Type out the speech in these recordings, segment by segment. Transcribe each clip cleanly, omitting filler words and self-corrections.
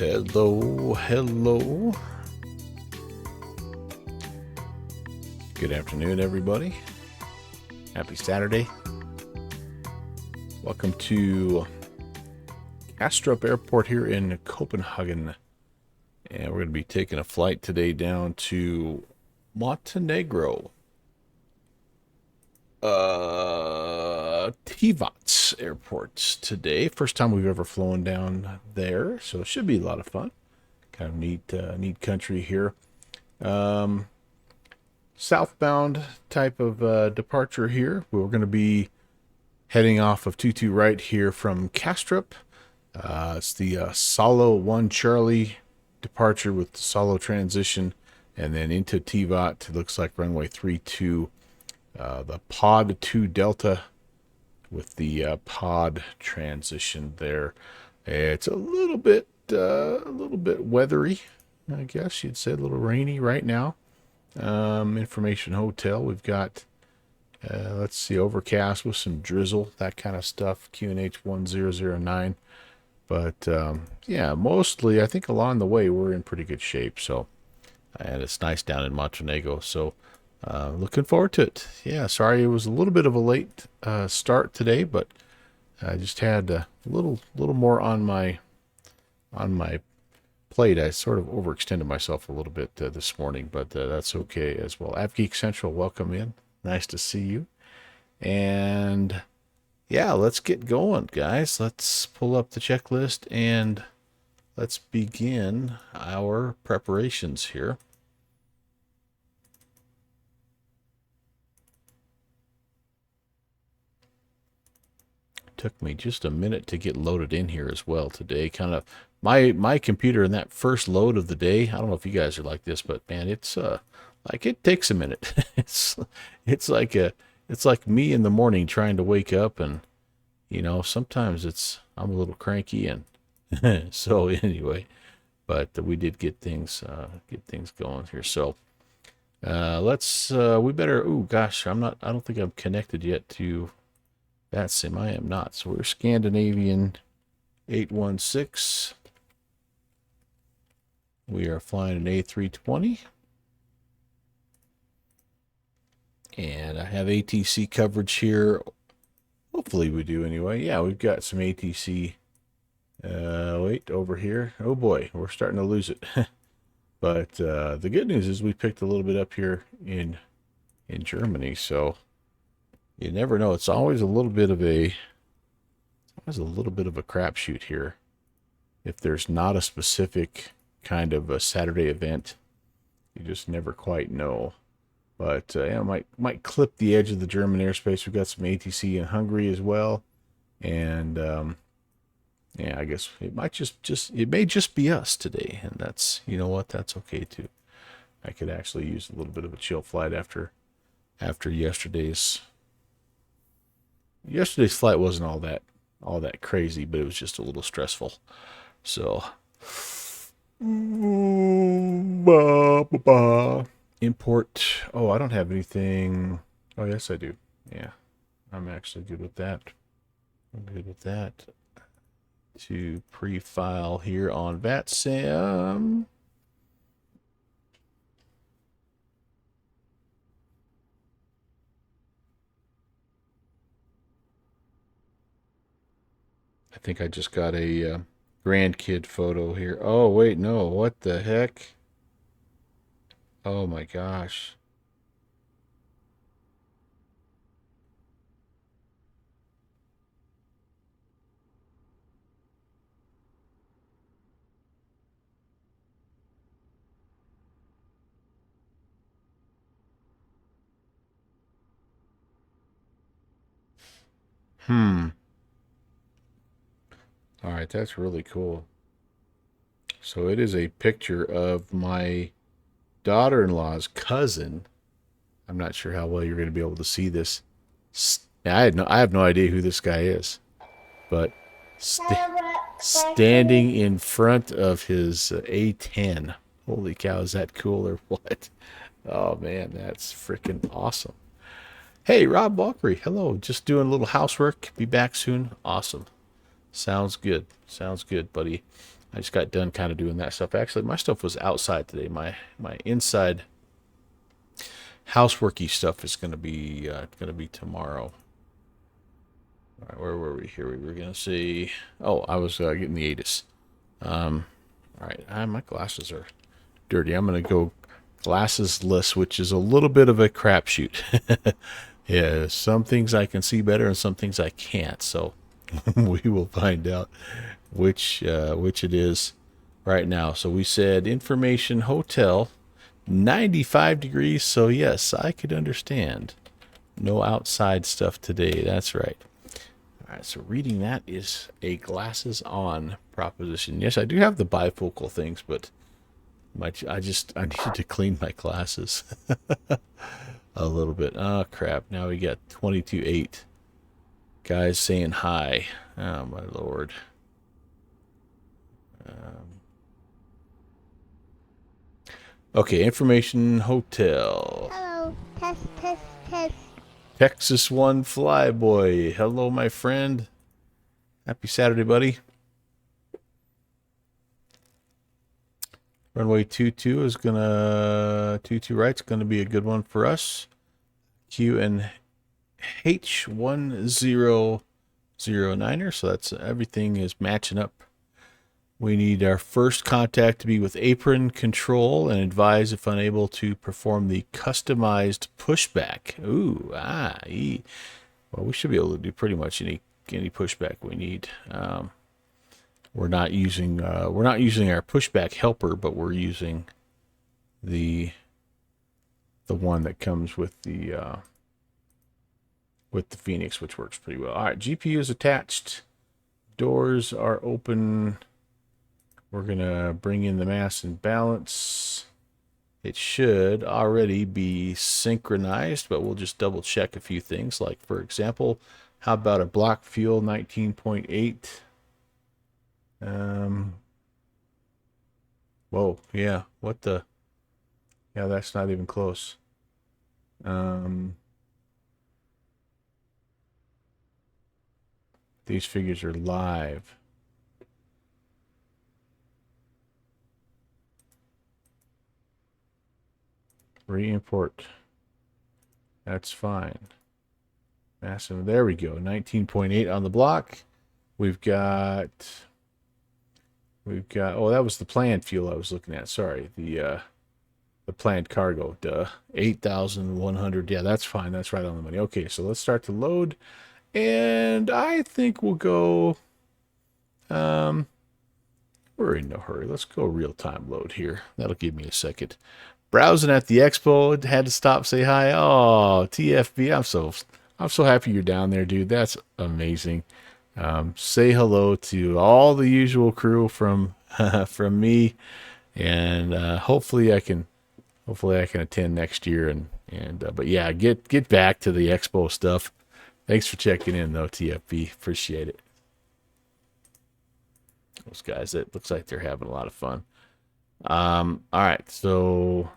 Hello, hello. Good afternoon, everybody. Happy Saturday. Welcome to Kastrup Airport here in Copenhagen. And we're going to be taking a flight today down to Montenegro. Tivat Airport today. First time we've ever flown down there, so it should be a lot of fun. Kind of neat country here. Southbound type of departure here. We're going to be heading off of 22 right here from Kastrup. It's the Solo 1 Charlie departure with the Solo transition, and then into Tivat. It looks like runway 32. The Pod 2 Delta with the pod transition there. It's a little bit weathery, I guess you'd say, a little rainy right now. Information hotel. We've got, let's see, overcast with some drizzle, that kind of stuff. QNH 1009. But yeah, mostly I think along the way we're in pretty good shape. So, and it's nice down in Montenegro. So, looking forward to it. Yeah, sorry it was a little bit of a late start today, but I just had a little more on my plate. I sort of overextended myself a little bit this morning, but that's okay as well. AvGeek Central, welcome in. Nice to see you. And yeah, let's get going, guys. Let's pull up the checklist and let's begin our preparations here. Took me just a minute to get loaded in here as well today. Kind of my computer in that first load of the day. I don't know if you guys are like this, but man, it's like it takes a minute. it's like me in the morning trying to wake up, and you know, sometimes I'm a little cranky, and so anyway, but we did get things going here. So let's we better. Oh gosh, I don't think I'm connected yet to VATSIM. I am not. So we're Scandinavian 816. We are flying an A320. And I have ATC coverage here. Hopefully we do anyway. Yeah, we've got some ATC. Wait, over here. Oh boy, we're starting to lose it. But the good news is we picked a little bit up here in Germany. So you never know. It's always a little bit of a crapshoot here. If there's not a specific kind of a Saturday event, you just never quite know. But yeah, might clip the edge of the German airspace. We've got some ATC in Hungary as well, and yeah, I guess it might it may just be us today, and that's, you know what, that's okay too. I could actually use a little bit of a chill flight after yesterday's flight wasn't all that crazy, but it was just a little stressful. So import. Oh, I don't have anything. Oh, yes, I do. Yeah, I'm actually good with that. I'm good with that. To pre-file here on VATSIM. I think I just got a grandkid photo here. Oh, wait, no. What the heck? Oh, my gosh. All right, that's really cool. So it is a picture of my daughter-in-law's cousin. I'm not sure how well you're going to be able to see this. I have no idea who this guy is, but standing in front of his A10. Holy cow, is that cool or what? Oh man, that's freaking awesome. Hey, Rob Walkery, hello. Just doing a little housework. Be back soon. Awesome. Sounds good. Sounds good, buddy. I just got done kind of doing that stuff. Actually, my stuff was outside today. My inside houseworky stuff is gonna be tomorrow. All right, where were we here? We were gonna see. Oh, I was getting the ATIS. All right, my glasses are dirty. I'm gonna go glassesless, which is a little bit of a crapshoot. Yeah, some things I can see better and some things I can't. So we will find out which it is right now. So we said information hotel, 95 degrees. So yes, I could understand. No outside stuff today. That's right. All right, so reading that is a glasses on proposition. Yes, I do have the bifocal things, but I need to clean my glasses a little bit. Oh crap! Now we got 22.8 guys saying hi. Oh my lord. Okay, information hotel. Hello, test, test, test. Texas One Flyboy. Hello, my friend. Happy Saturday, buddy. Runway 22 is gonna 22 right's gonna be a good one for us. Q and H1009er, so that's everything is matching up. We need our first contact to be with apron control and advise if unable to perform the customized pushback. Ooh, well, we should be able to do pretty much any pushback we need. We're not using our pushback helper, but we're using the one that comes with the Fenix, which works pretty well. All right, GPU is attached. Doors are open. We're going to bring in the mass and balance. It should already be synchronized, but we'll just double check a few things. Like, for example, how about a block fuel 19.8? Whoa, yeah, what the? Yeah, that's not even close. These figures are live. Re-import. That's fine. Massive. There we go. 19.8 on the block. We've got. Oh, that was the planned fuel I was looking at. Sorry, the planned cargo. 8,100. Yeah, that's fine. That's right on the money. Okay, so let's start to load, and I think we'll go. We're in no hurry. Let's go real-time load here. That'll give me a second. Browsing at the expo, had to stop, say hi. Oh, TFB, I'm so happy you're down there, dude. That's amazing. Say hello to all the usual crew from from me, and hopefully I can attend next year. But yeah, get back to the expo stuff. Thanks for checking in, though, TFB. Appreciate it. Those guys, it looks like they're having a lot of fun. All right, so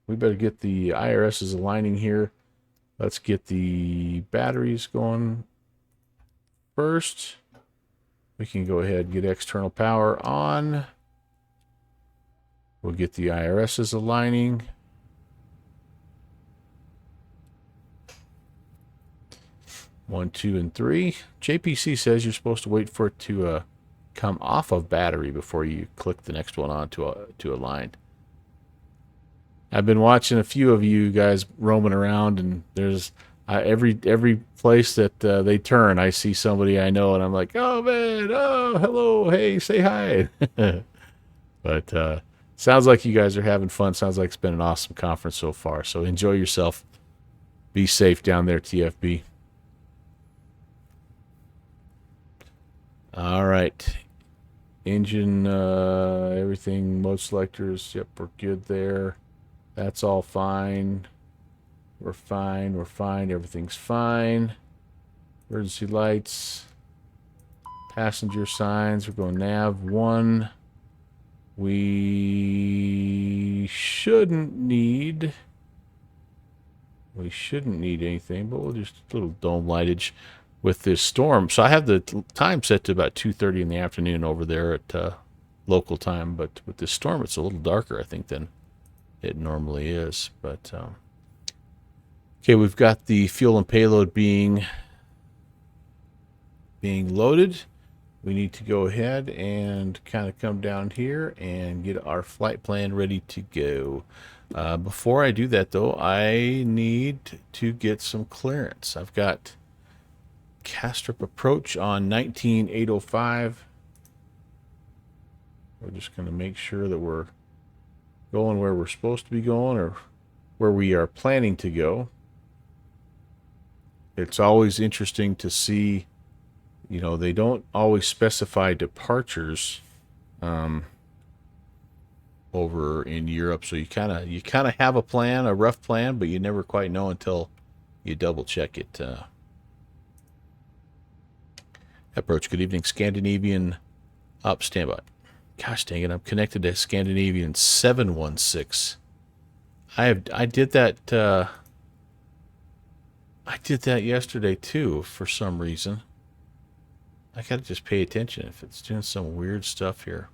we better get the IRSs aligning here. Let's get the batteries going first. We can go ahead and get external power on. We'll get the IRSs aligning. One, two, and three. JPC says you're supposed to wait for it to come off of battery before you click the next one on to align. I've been watching a few of you guys roaming around, and there's every place that they turn, I see somebody I know, and I'm like, oh man, oh hello, hey, say hi. But sounds like you guys are having fun. Sounds like it's been an awesome conference so far. So enjoy yourself. Be safe down there, TFB. All right. Engine, everything, mode selectors. Yep, we're good there. That's all fine. We're fine. We're fine. Everything's fine. Emergency lights. Passenger signs. We're going nav 1. We shouldn't need anything, but we'll just a little dome lightage with this storm. So I have the time set to about 2:30 in the afternoon over there at local time, but with this storm, it's a little darker, I think, than it normally is. But okay, we've got the fuel and payload being loaded. We need to go ahead and kind of come down here and get our flight plan ready to go. Before I do that, though, I need to get some clearance. I've got Kastrup approach on 19805. We're just going to make sure that we're going where we're supposed to be going, or where we are planning to go. It's always interesting to see, you know, they don't always specify departures over in Europe, so you kind of have a plan, a rough plan, but you never quite know until you double check it. Approach. Good evening, Scandinavian. Up, standby. Gosh dang it! I'm connected to Scandinavian 716. I did that. I did that yesterday too for some reason. I gotta just pay attention if it's doing some weird stuff here,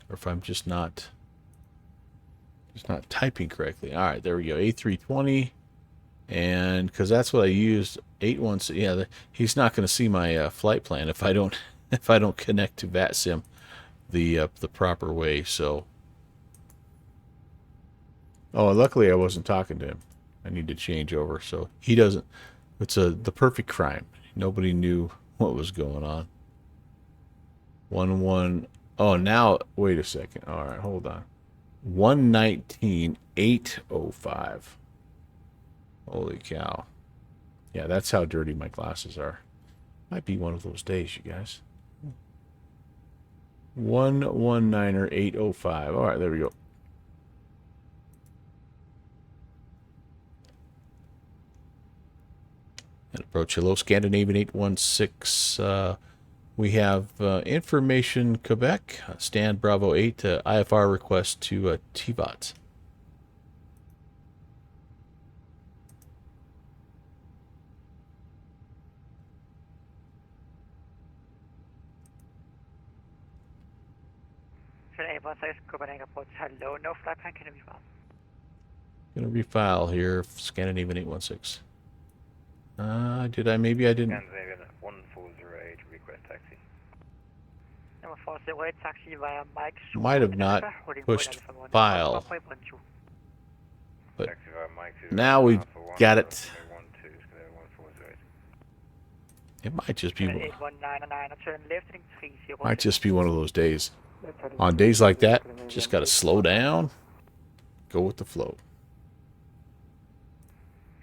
or if I'm just not typing correctly. All right, there we go. A320, and because that's what I used. 816. Yeah, he's not going to see my flight plan if I don't connect to VATSIM the proper way. So, oh, luckily I wasn't talking to him. I need to change over so he doesn't. It's the perfect crime. Nobody knew what was going on. 11. Oh, now wait a second. All right, hold on. 119,805. Holy cow! Yeah, that's how dirty my glasses are. Might be one of those days, you guys. 119,805. All right, there we go. And approach. Hello, Scandinavian 816. We have information Quebec. Stand Bravo 8. IFR request to Tivat. Hello, no flight plan, can you refile? Gonna refile here, Scandinavian 816. Did I? Maybe I didn't. Scandinavian 1408, request taxi. Number 408, taxi via Mike. Might have not pushed file. But Taxi via Mike to now we've got it. 12, Scandinavian 1408. It might just be. 8199, turn left, heading 30. Might just be one of those days. On days like that, just gotta slow down, go with the flow.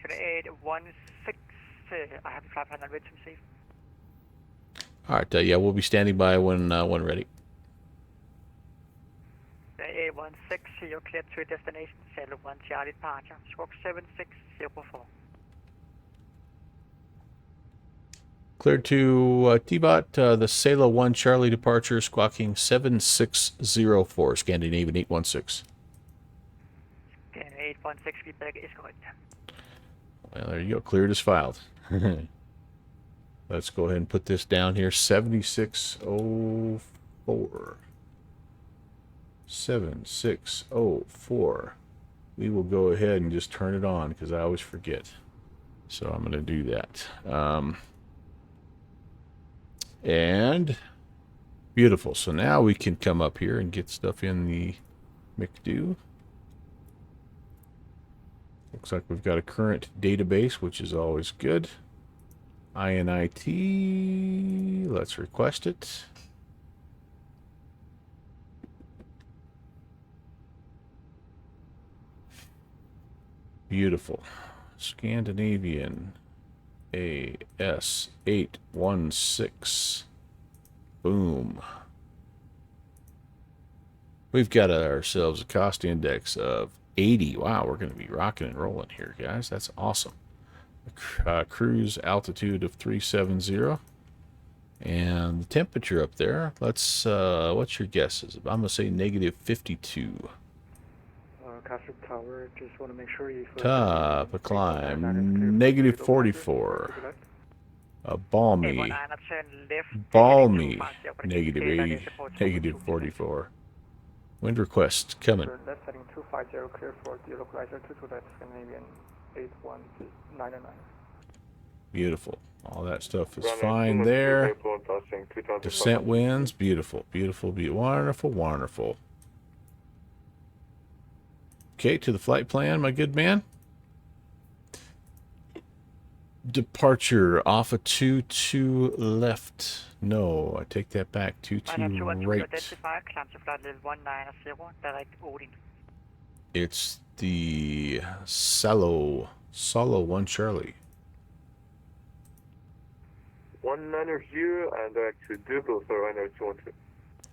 816, I have the flight plan ready to receive. All right, yeah, we'll be standing by when ready. 816, you're cleared to destination, Sailor 1 Charlie departure, squawk 7604. Cleared to Tivat, the Sailor 1 Charlie departure, squawking 7604, Scandinavian 816. 816, feedback is correct. Well, there you go. Cleared as filed. Let's go ahead and put this down here. 7604. 7604. We will go ahead and just turn it on because I always forget. So I'm going to do that. And beautiful. So now we can come up here and get stuff in the McDo. Looks like we've got a current database, which is always good. INIT. Let's request it. Beautiful. Scandinavian AS816. Boom. We've got ourselves a cost index of 80. Wow, we're going to be rocking and rolling here, guys. That's awesome. Cruise altitude of 370. And the temperature up there, let's, what's your guesses? I'm going to say negative 52. Kastrup Tower, just want to make sure you... Top, a climb, negative 44. balmy, A19 turn left, balmy, heading 250 for the negative indicator, 80, is approach negative 44. Wind request coming. Turn left heading 250, clear for the localizer 22 left, Scandinavian 8199. Beautiful. All that stuff is fine there. Descent winds, beautiful, beautiful, beautiful, wonderful, wonderful. Okay, to the flight plan, my good man. Departure off a 22 left. No, I take that back. 22 right. Identify, climb to flight level 190, direct Odin. It's the Salo 1 Charlie. 190 and direct to Dublo, so I know 212.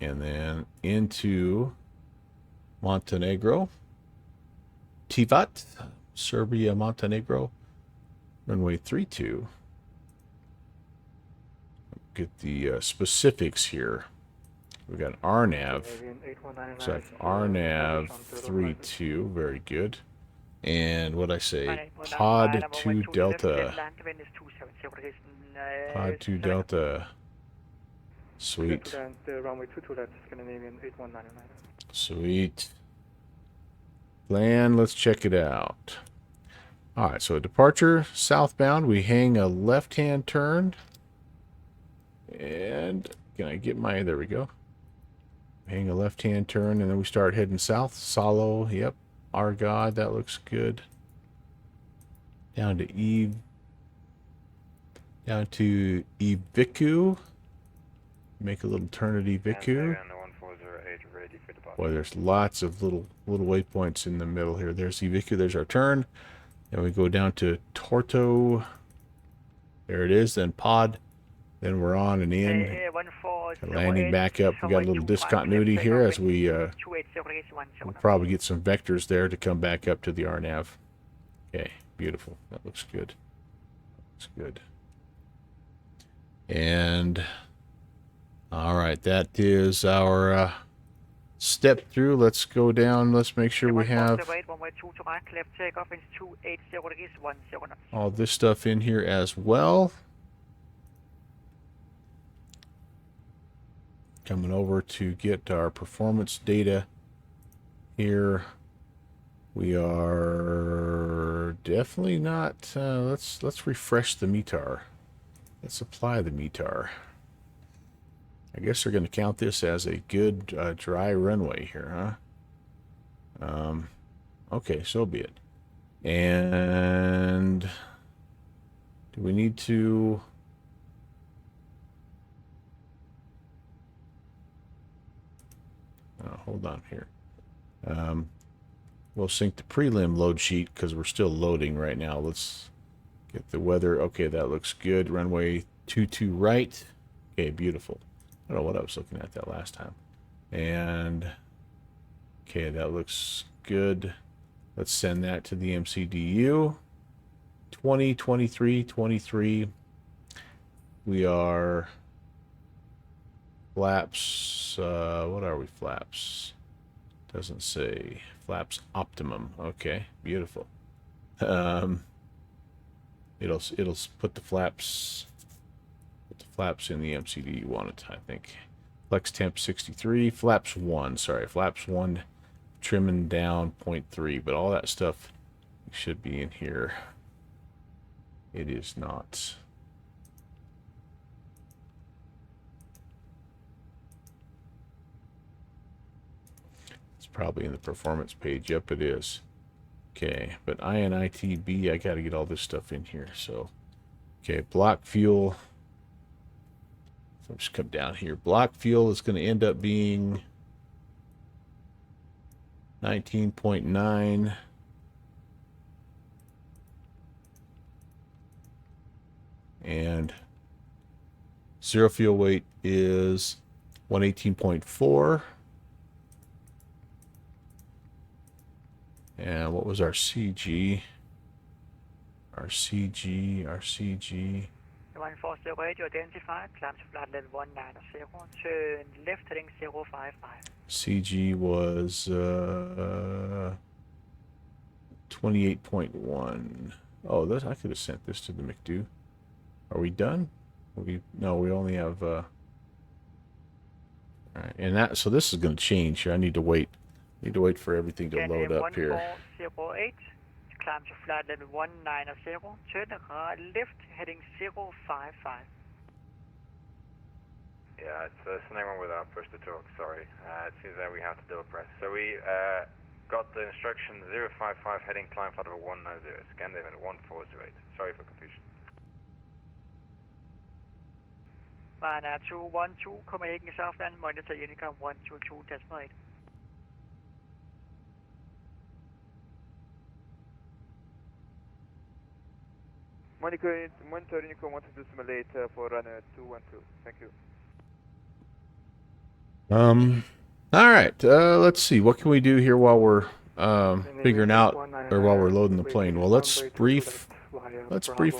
And then into Montenegro. Tivat, Serbia, Montenegro. Runway 32. Get the specifics here. We got RNAV. So that's RNAV 32. Very good. And what I say? Pod 2 Delta. Pod 2 Delta. Sweet. Runway 22 left, Scandinavian 8199. Sweet. Plan, let's check it out. Alright, so departure, southbound, we hang a left-hand turn. And can I get my, there we go. Hang a left-hand turn, and then we start heading south. Salo, yep. Our God, that looks good. Down to Iviku. Make a little turn at Iviku. Boy, there's lots of little waypoints in the middle here. There's Iviku, there's our turn. Then we go down to Torto. There it is, then Pod. Then we're on and in. Landing back up. We got a little discontinuity here as we'll probably get some vectors there to come back up to the RNAV. Okay, beautiful. That looks good. Looks good. And all right, that is our step through. Let's go down. Let's make sure we have all this stuff in here as well. Coming over to get our performance data here. We are definitely not. Let's refresh the METAR. Let's apply the METAR. I guess they're going to count this as a good dry runway here, huh? Okay, so be it. And do we need to? Hold on here. We'll sync the prelim load sheet because we're still loading right now. Let's get the weather. Okay, that looks good. Runway 22 right. Okay, beautiful. I don't know what I was looking at that last time. And okay, that looks good. Let's send that to the MCDU. 20, 23, 23. We are flaps. What are we? Flaps. Doesn't say. Flaps optimum. Okay, beautiful. It'll put the flaps. In the MCD you want it, I think. Flex temp 63, flaps 1, sorry, flaps 1, trimming down 0.3, but all that stuff should be in here. It is not. It's probably in the performance page. Yep, it is. Okay, but INITB, I got to get all this stuff in here. So, okay, block fuel. Let's come down here. Block fuel is going to end up being 19.9. And zero fuel weight is 118.4. And what was our CG? Our CG. 140 identified, climb to flight level 190, turn left heading 055. CG was 28.1. Oh, I could have sent this to the McDo. Are we done? We only have. All right, and that so this is going to change here. I need to wait. Need to wait for everything to Can load up here. 1408, climb to flight level 190, turn left, heading 055. Yeah, it's something wrong with our push to talk, sorry. It seems that we have to double press. So we got the instruction 055 heading climb flight level 190, scan level 1408. Sorry for confusion. Ryanair 212, Copenhagen Southland, monitor Unicom 122.8. Monitor Unicom 122.8 for runner 212. Thank you. All right. Let's see. What can we do here while we're figuring out, or while we're loading the plane? Well, let's brief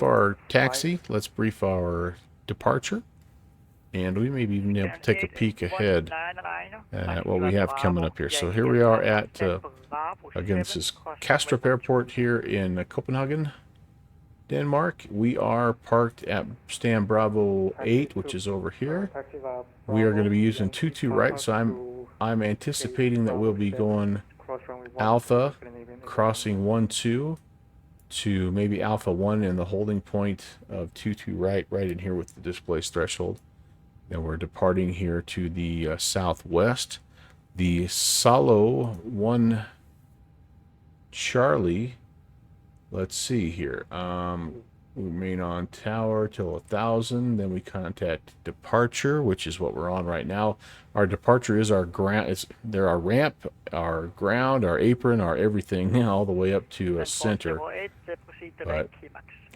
our taxi. Let's brief our departure, and we may even be able to take a peek ahead at what we have coming up here. So here we are at again. This is Kastrup Airport here in Copenhagen, Denmark. We are parked at stand Bravo 8, which is over here. We are going to be using 22 right, so I'm anticipating that we'll be going Alpha, crossing 12 to maybe Alpha 1 in the holding point of 22 right in here with the displaced threshold. Then we're departing here to the southwest. The Salo 1 Charlie. Let's see here. We remain on tower till 1,000. Then we contact departure, which is what we're on right now. Our departure is our ground. There our ramp, our ground, our apron, our everything, all the way up to a center. But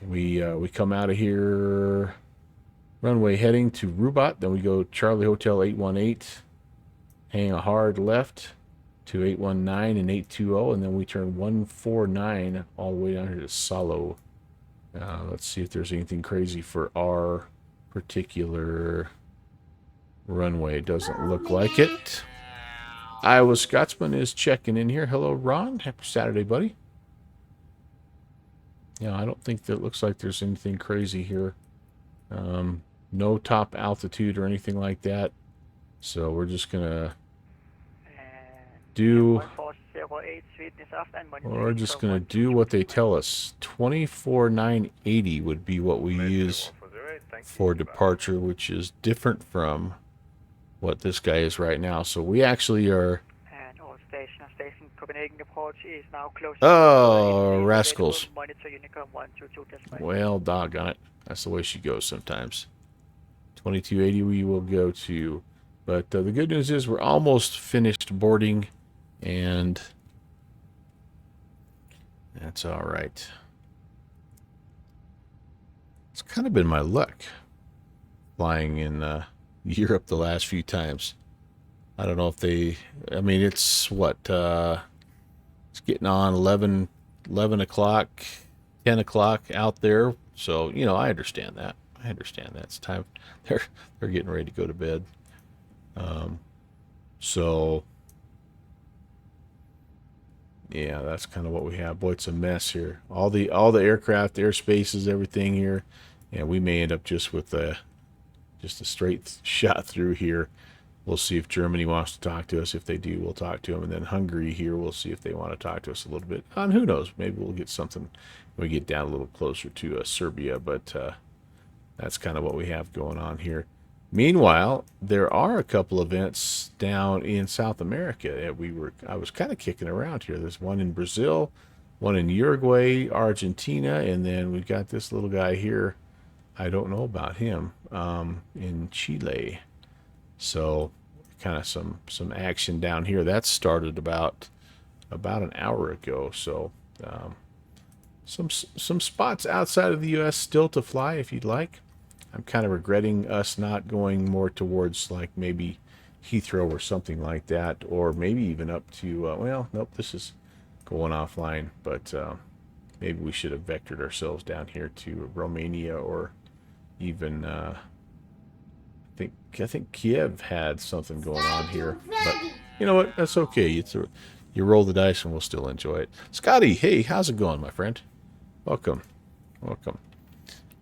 we come out of here, runway heading to Rubat. Then we go Charlie Hotel 818, hang a hard left to 819 and 820, and then we turn 149 all the way down here to Salo. Let's see if there's anything crazy for our particular runway. It doesn't look like it. Iowa Scotsman is checking in here. Hello, Ron. Happy Saturday, buddy. Yeah, I don't think that looks like there's anything crazy here. No top altitude or anything like that. So we're just going to do what they tell us. 24,980 would be what we use for departure, which is different from what this guy is right now. So we actually are. And all station Copenhagen approach is now closed. Oh, rascals. Well, doggone it. That's the way she goes sometimes. 2280 we will go to. But the good news is we're almost finished boarding. And that's all right. It's kind of been my luck flying in Europe the last few times. I don't know if I mean, it's what, it's getting on 11 o'clock, 10 o'clock out there. So, I understand that. It's time. They're getting ready to go to bed. So... yeah, that's kind of what we have. Boy, it's a mess here. All the aircraft, airspaces, everything here. Yeah, we may end up just with just a straight shot through here. We'll see if Germany wants to talk to us. If they do, we'll talk to them. And then Hungary here, we'll see if they want to talk to us a little bit. And who knows? Maybe we'll get something when we get down a little closer to Serbia. But that's kind of what we have going on here. Meanwhile, there are a couple events down in South America. I was kind of kicking around here. There's one in Brazil, one in Uruguay, Argentina, and then we've got this little guy here. I don't know about him, in Chile. So kind of some action down here. That started about an hour ago. So some spots outside of the U.S. still to fly if you'd like. I'm kind of regretting us not going more towards like maybe Heathrow or something like that, or maybe even up to, well, nope, this is going offline, but maybe we should have vectored ourselves down here to Romania, or even, I think Kiev had something going on here, but you know what, that's okay. You roll the dice and we'll still enjoy it. Scotty, hey, how's it going, my friend? Welcome.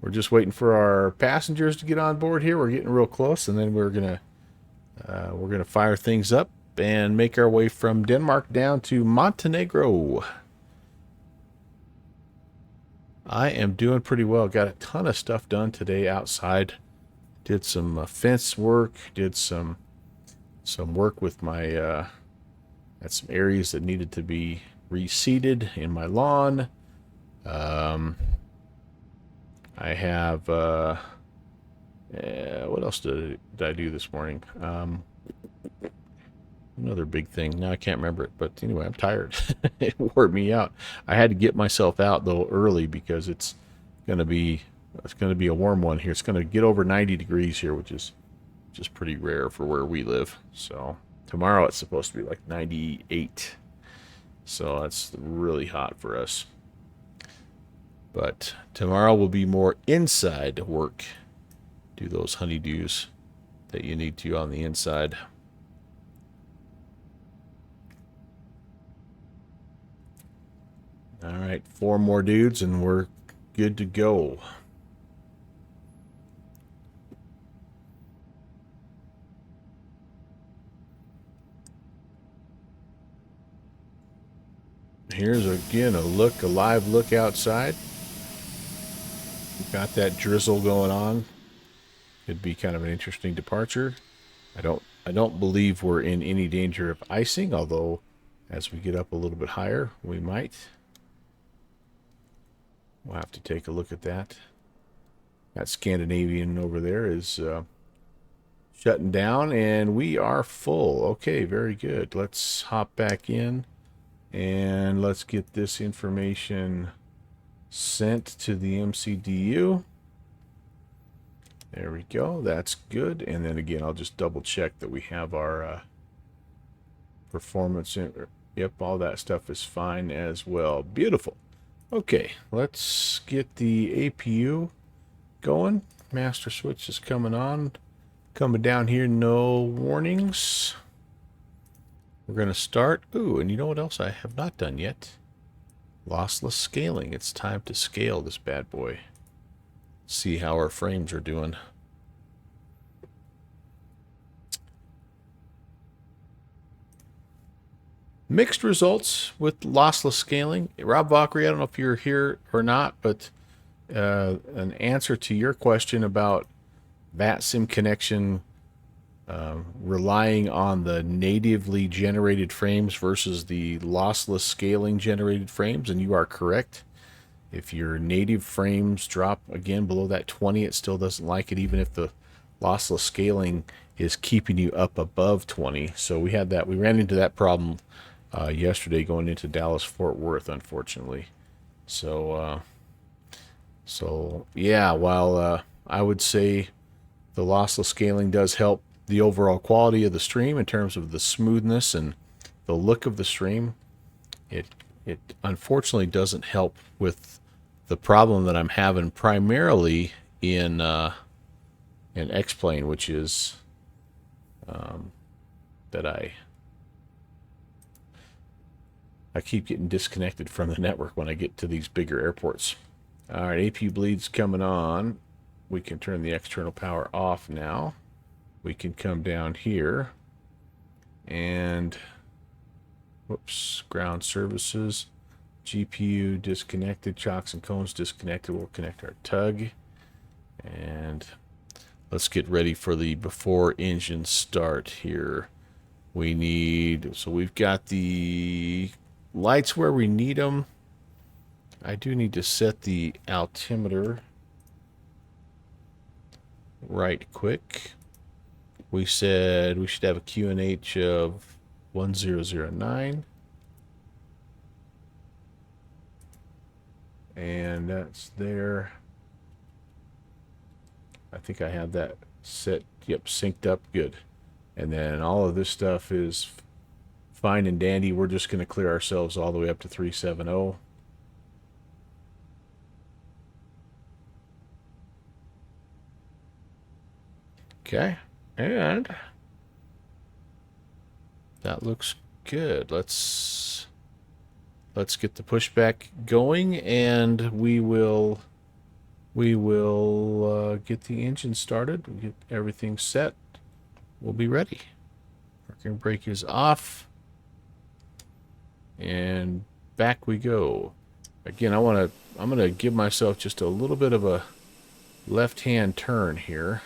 we're just waiting for our passengers to get on board here. We're getting real close, and then we're gonna fire things up and make our way from Denmark down to Montenegro. I am doing pretty well. Got a ton of stuff done today outside. Did some fence work. Did some work with my at some areas that needed to be reseeded in my lawn. I have what else did I do this morning? Another big thing. Now I can't remember it, but anyway, I'm tired. It wore me out. I had to get myself out though early because it's gonna be a warm one here. It's gonna get over 90 degrees here, which is just pretty rare for where we live. So tomorrow it's supposed to be like 98. So that's really hot for us. But tomorrow will be more inside work. Do those honeydews that you need to on the inside. All right, 4 more dudes and we're good to go. Here's again a live look outside. We've got that drizzle going on. Could be kind of an interesting departure. I don't believe we're in any danger of icing, although as we get up a little bit higher, we might. We'll have to take a look at that. That Scandinavian over there is shutting down, and we are full. Okay, very good. Let's hop back in, and let's get this information sent to the MCDU. There we go. That's good. And then again, I'll just double check that we have our performance. Yep, all that stuff is fine as well. Beautiful. Okay, let's get the APU going. Master switch is coming on. Coming down here, no warnings. We're going to start. Ooh, and you know what else I have not done yet? Lossless scaling. It's time to scale this bad boy. See how our frames are doing. Mixed results with lossless scaling. Rob Valkyrie, I don't know if you're here or not, but an answer to your question about VATSIM connection relying on the natively generated frames versus the lossless scaling generated frames, and you are correct. If your native frames drop again below that 20, it still doesn't like it, even if the lossless scaling is keeping you up above 20. So we ran into that problem yesterday going into Dallas Fort Worth, unfortunately. So yeah, while I would say the lossless scaling does help the overall quality of the stream in terms of the smoothness and the look of the stream, it unfortunately doesn't help with the problem that I'm having primarily in X-Plane, which is that I keep getting disconnected from the network when I get to these bigger airports. All right, AP bleed's coming on. We can turn the external power off now. We can come down here and whoops, ground services, GPU disconnected, chocks and cones disconnected. We'll connect our tug and let's get ready for the before engine start here. So we've got the lights where we need them. I do need to set the altimeter right quick. We said we should have a QNH of 1009. And that's there. I think I have that set. Yep, synced up. Good. And then all of this stuff is fine and dandy. We're just going to clear ourselves all the way up to 370. Okay. And that looks good. Let's get the pushback going, and we will we will get the engine started. We'll get everything set. We'll be ready. Parking brake is off. And back we go. Again, I'm going to give myself just a little bit of a left-hand turn here.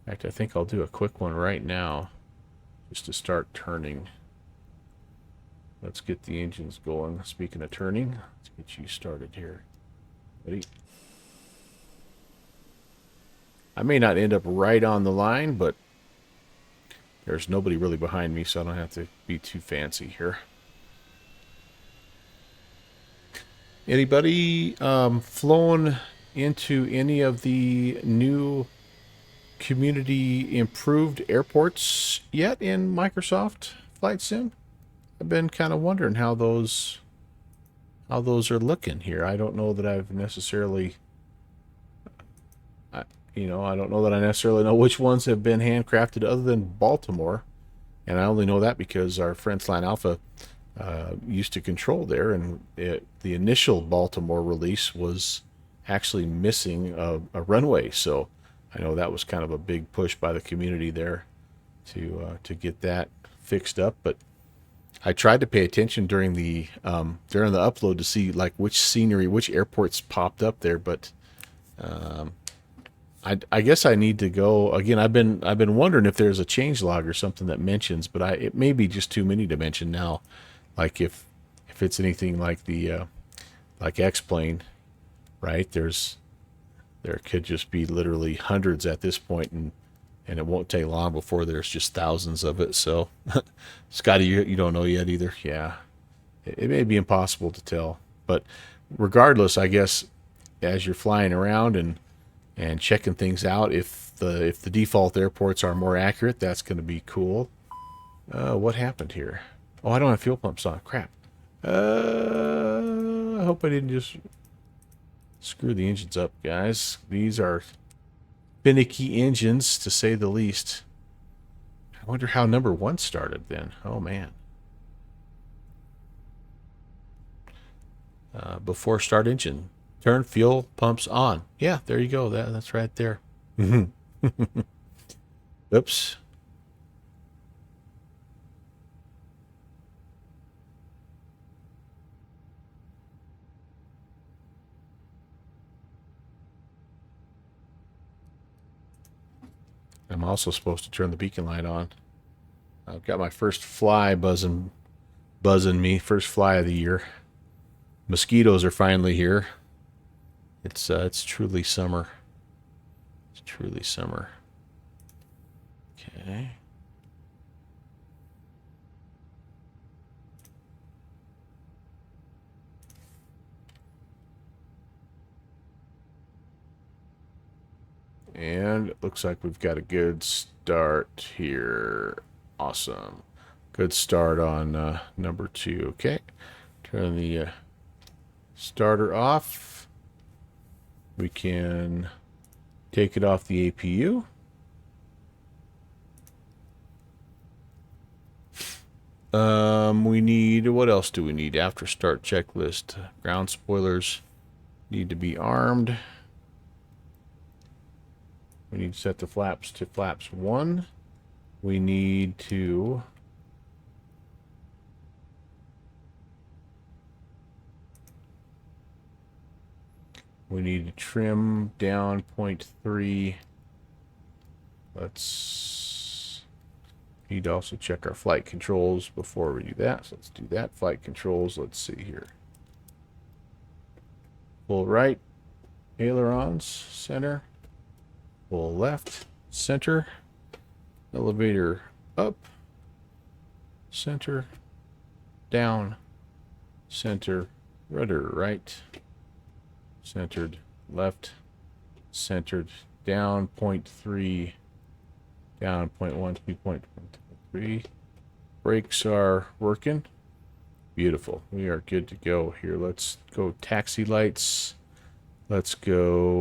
In fact, I think I'll do a quick one right now just to start turning. Let's get the engines going. Speaking of turning, let's get you started here. Ready? I may not end up right on the line, but there's nobody really behind me, so I don't have to be too fancy here. Anybody flown into any of the new community improved airports yet in Microsoft Flight Sim? I've been kind of wondering how those are looking here. I don't know that I've necessarily, I don't know that I necessarily know which ones have been handcrafted other than Baltimore, and I only know that because our friend Slant Alpha used to control there, and the initial Baltimore release was actually missing a runway, so I know that was kind of a big push by the community there to get that fixed up. But I tried to pay attention during the upload to see like which scenery, which airports popped up there, but I guess I need to go again. I've been wondering if there's a change log or something that mentions, but it may be just too many to mention now. Like if it's anything like the like X-Plane, right? There could just be literally hundreds at this point, and it won't take long before there's just thousands of it. So, Scotty, you don't know yet either. Yeah, it may be impossible to tell, but regardless, I guess as you're flying around and checking things out, if the default airports are more accurate, that's going to be cool. What happened here? Oh, I don't have fuel pumps on. Crap. I hope I didn't just screw the engines up, guys. These are finicky engines, to say the least. I wonder how number 1 started then. Oh, man. Before start engine. Turn fuel pumps on. Yeah, there you go. That's right there. Oops. I'm also supposed to turn the beacon light on. I've got my first fly buzzing me. First fly of the year. Mosquitoes are finally here. It's truly summer. It's truly summer. Okay. And it looks like we've got a good start here. Awesome. Good start on number 2. Okay. Turn the starter off. We can take it off the APU. We need, what else do we need? After start checklist. Ground spoilers need to be armed. We need to set the flaps to flaps 1. We need to trim down 0.3. Need to also check our flight controls before we do that. So let's do that. Flight controls, let's see here. Full right, ailerons, center. Full left, center. Elevator up, center, down, center, rudder right, centered left, centered down 0.3, down 0.1, 2.3. Brakes are working. Beautiful. We are good to go here. Let's go taxi lights. Let's go.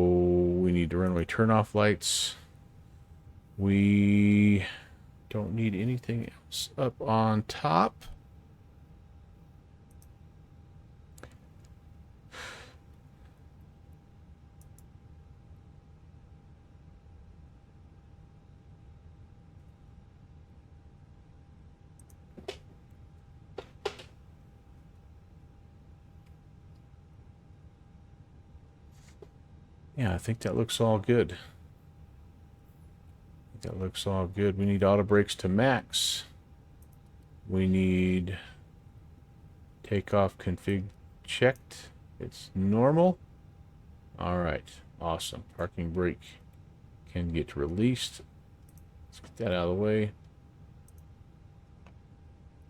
We need the runway turnoff lights. We don't need anything else up on top. Yeah, I think that looks all good. That looks all good. We need auto brakes to max. We need takeoff config checked. It's normal. All right, awesome. Parking brake can get released. Let's get that out of the way.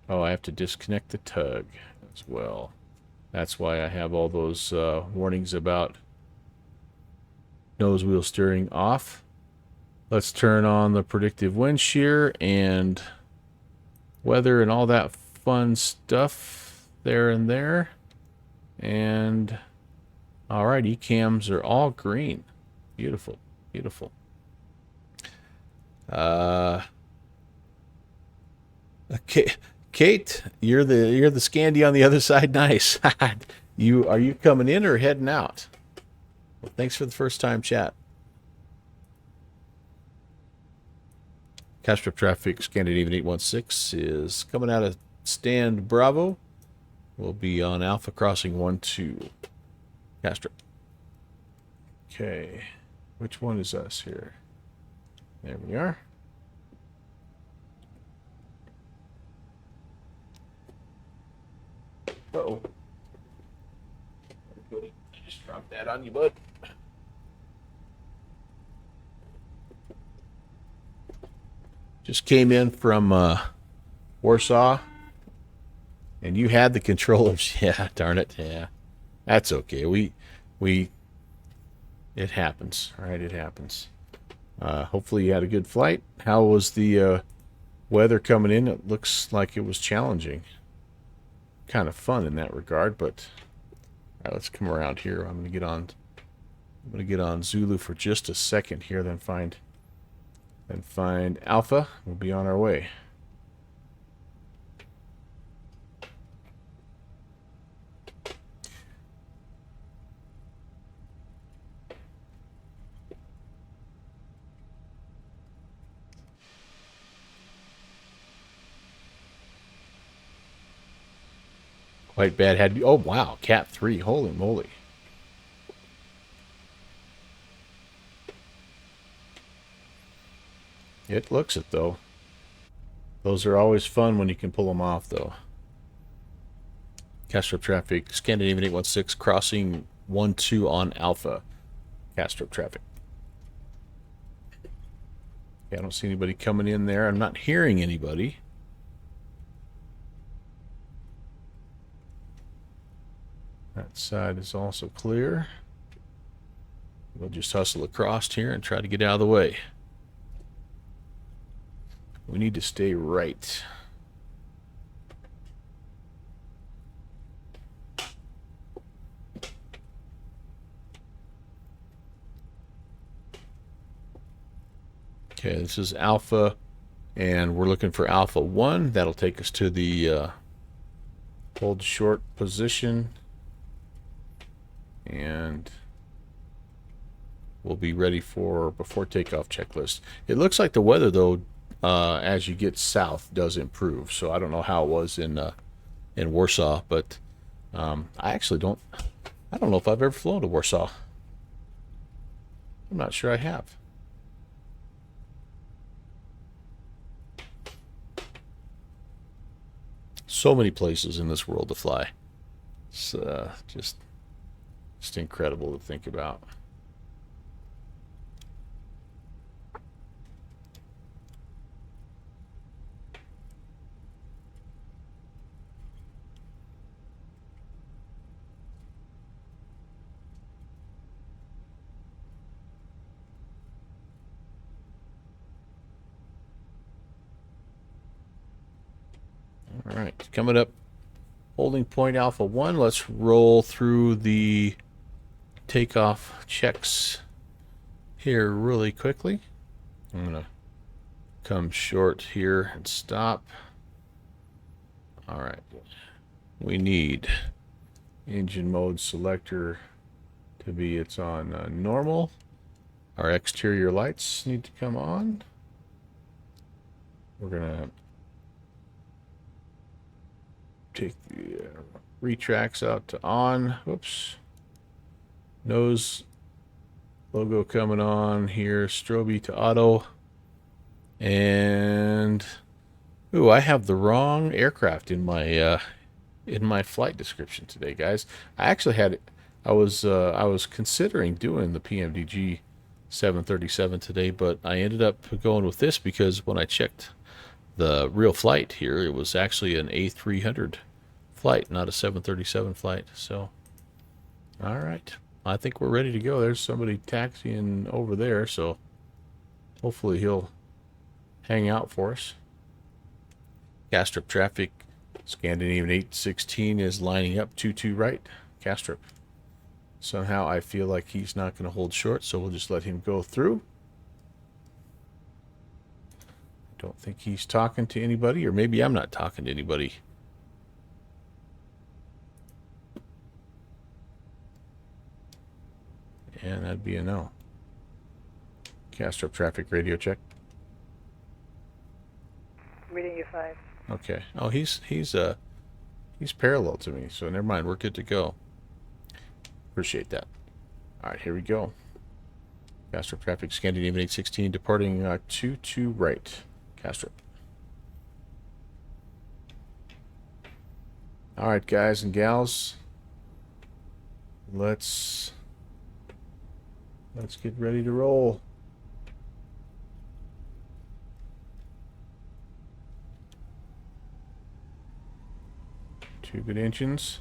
Oh, I have to disconnect the tug as well. That's why I have all those warnings about nose wheel steering off. Let's turn on the predictive wind shear and weather and all that fun stuff there and there. And all right, E-cams are all green. Beautiful, beautiful. Okay, Kate, you're the Scandi on the other side. Nice. Are you coming in or heading out? Well, thanks for the first time chat. Kastrup traffic, Scandinavian 816 is coming out of stand Bravo. We'll be on Alpha crossing 12. Kastrup. Okay, which one is us here? There we are. Uh-oh. I just dropped that on you, bud. Just came in from Warsaw, and you had the controllers. Yeah, darn it. Yeah, that's okay. It happens. All right, it happens. Hopefully you had a good flight. How was the weather coming in? It looks like it was challenging. Kind of fun in that regard, but all right, let's come around here. I'm gonna get on Zulu for just a second here, then find Alpha. We'll be on our way. Quite bad. Had to be. Oh wow, Cat 3. Holy moly. It looks it, though. Those are always fun when you can pull them off, though. Kastrup traffic, Scandinavian 816, crossing 12 on Alpha. Kastrup traffic. Okay, I don't see anybody coming in there. I'm not hearing anybody. That side is also clear. We'll just hustle across here and try to get out of the way. We need to stay right. Okay, this is Alpha, and we're looking for Alpha 1. That'll take us to the hold short position, and we'll be ready for before takeoff checklist. It looks like the weather, though, as you get south, does improve. So I don't know how it was in Warsaw, but I actually don't know if I've ever flown to Warsaw. I'm not sure I have. So many places in this world to fly. It's just incredible to think about. All right, coming up, holding point Alpha 1. Let's roll through the takeoff checks here really quickly. I'm going to come short here and stop. All right, we need engine mode selector to be, it's on normal. Our exterior lights need to come on. We're going to take the retracts out to on. Whoops. Nose Logo coming on here. Strobe to auto. And ooh, I have the wrong aircraft in my flight description today, guys. I was considering doing the PMDG 737 today, but I ended up going with this because when I checked the real flight here, it was actually an A300 flight, not a 737 flight. So, all right, I think we're ready to go. There's somebody taxiing over there, so hopefully he'll hang out for us. Kastrup traffic, Scandinavian 816 is lining up 22 right. Kastrup. Somehow I feel like he's not going to hold short, so we'll just let him go through. Don't think he's talking to anybody, or maybe I'm not talking to anybody. And that'd be a no. Kastrup traffic radio check. Reading you 5. Okay. Oh, he's parallel to me, so never mind. We're good to go. Appreciate that. All right, here we go. Kastrup traffic, Scandinavian 816, departing 22 right. Kastrup. All right, guys and gals. Let's get ready to roll. Two good engines.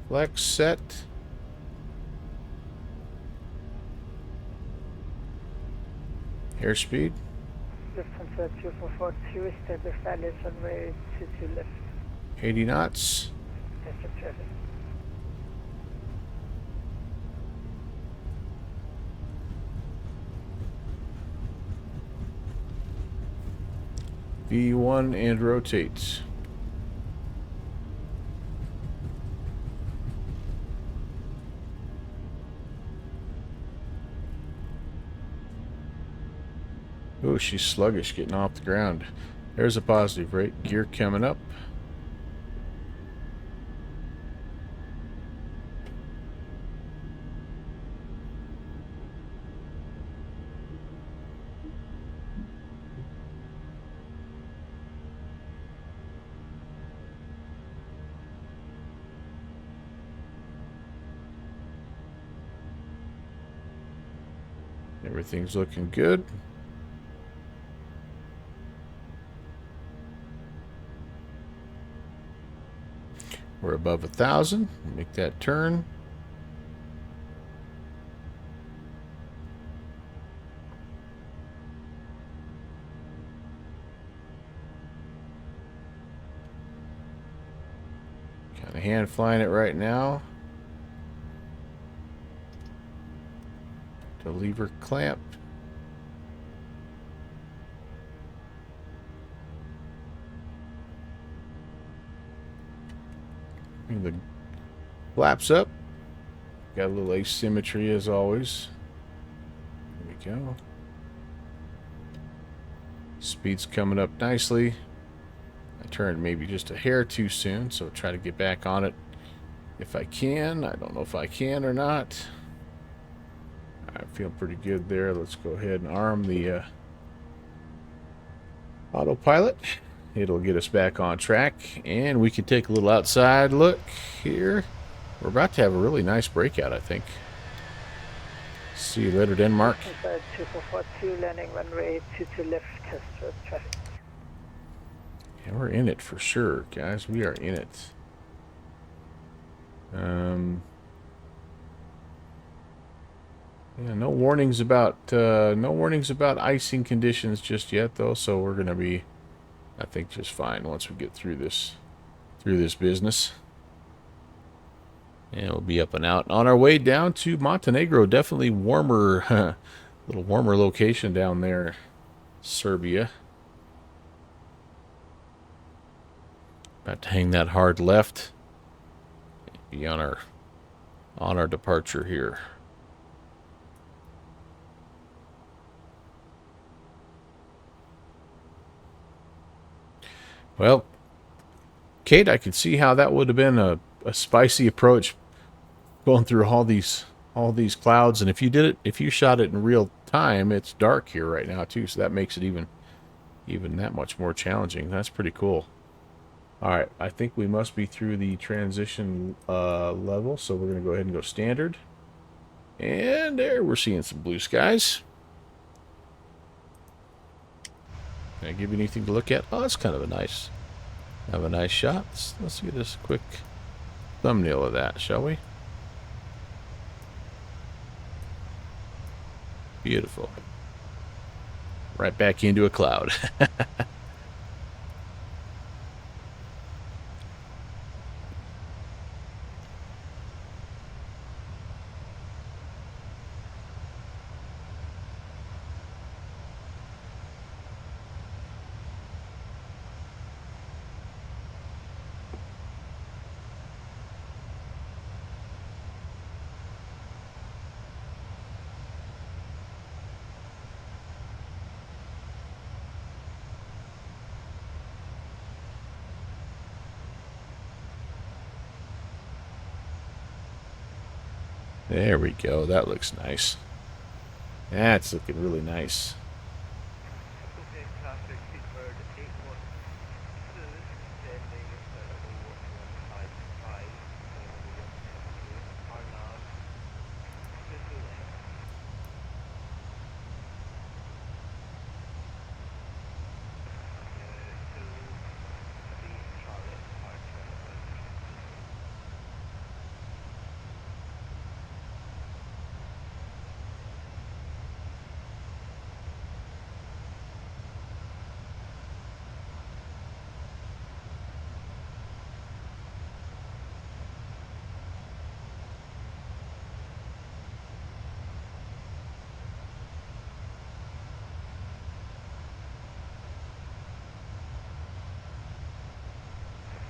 Flex set. Airspeed. Lufthansa 2442, establish values runway 22 left. 80 knots. Kastrup traffic. V1 and rotate. Oh, she's sluggish getting off the ground. There's a positive rate. Gear coming up. Everything's looking good. We're above 1,000. Make that turn. Kind of hand flying it right now. The lever clamp. Bring the flaps up. Got a little asymmetry as always. There we go. Speed's coming up nicely. I turned maybe just a hair too soon, so try to get back on it if I can. I don't know if I can or not. I feel pretty good there. Let's go ahead and arm the autopilot. It'll get us back on track, and we can take a little outside look here. We're about to have a really nice breakout, I think. See you later, Denmark. Lufthansa 2442, landing runway 22 left, Kastrup traffic. Yeah, we're in it for sure, guys. We are in it. Yeah, no warnings about icing conditions just yet, though. So we're gonna be, I think, just fine once we get through this business. And we'll be up and out on our way down to Montenegro. Definitely warmer, little warmer location down there, Serbia. About to hang that hard left. Be on our departure here. Well, Kate, I could see how that would have been a spicy approach, going through all these all these clouds. And if you shot it in real time, it's dark here right now too, so that makes it even that much more challenging. That's pretty cool. All right, I think we must be through the transition level, so we're going to go ahead and go standard. And there, we're seeing some blue skies. Can I give you anything to look at? Oh, that's kind of a nice shot. Let's get this quick thumbnail of that, shall we? Beautiful. Right back into a cloud. There we go. That looks nice. That's looking really nice.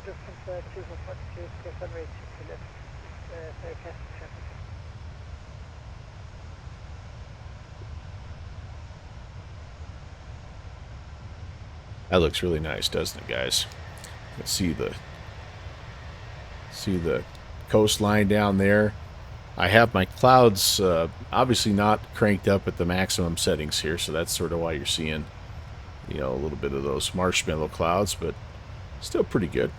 Distance 242, clear runway 2 to left, Kastrup traffic. That looks really nice, doesn't it, guys? Let's see the coastline down there. I have my clouds obviously not cranked up at the maximum settings here, so that's sort of why you're seeing, you know, a little bit of those marshmallow clouds, but still pretty good.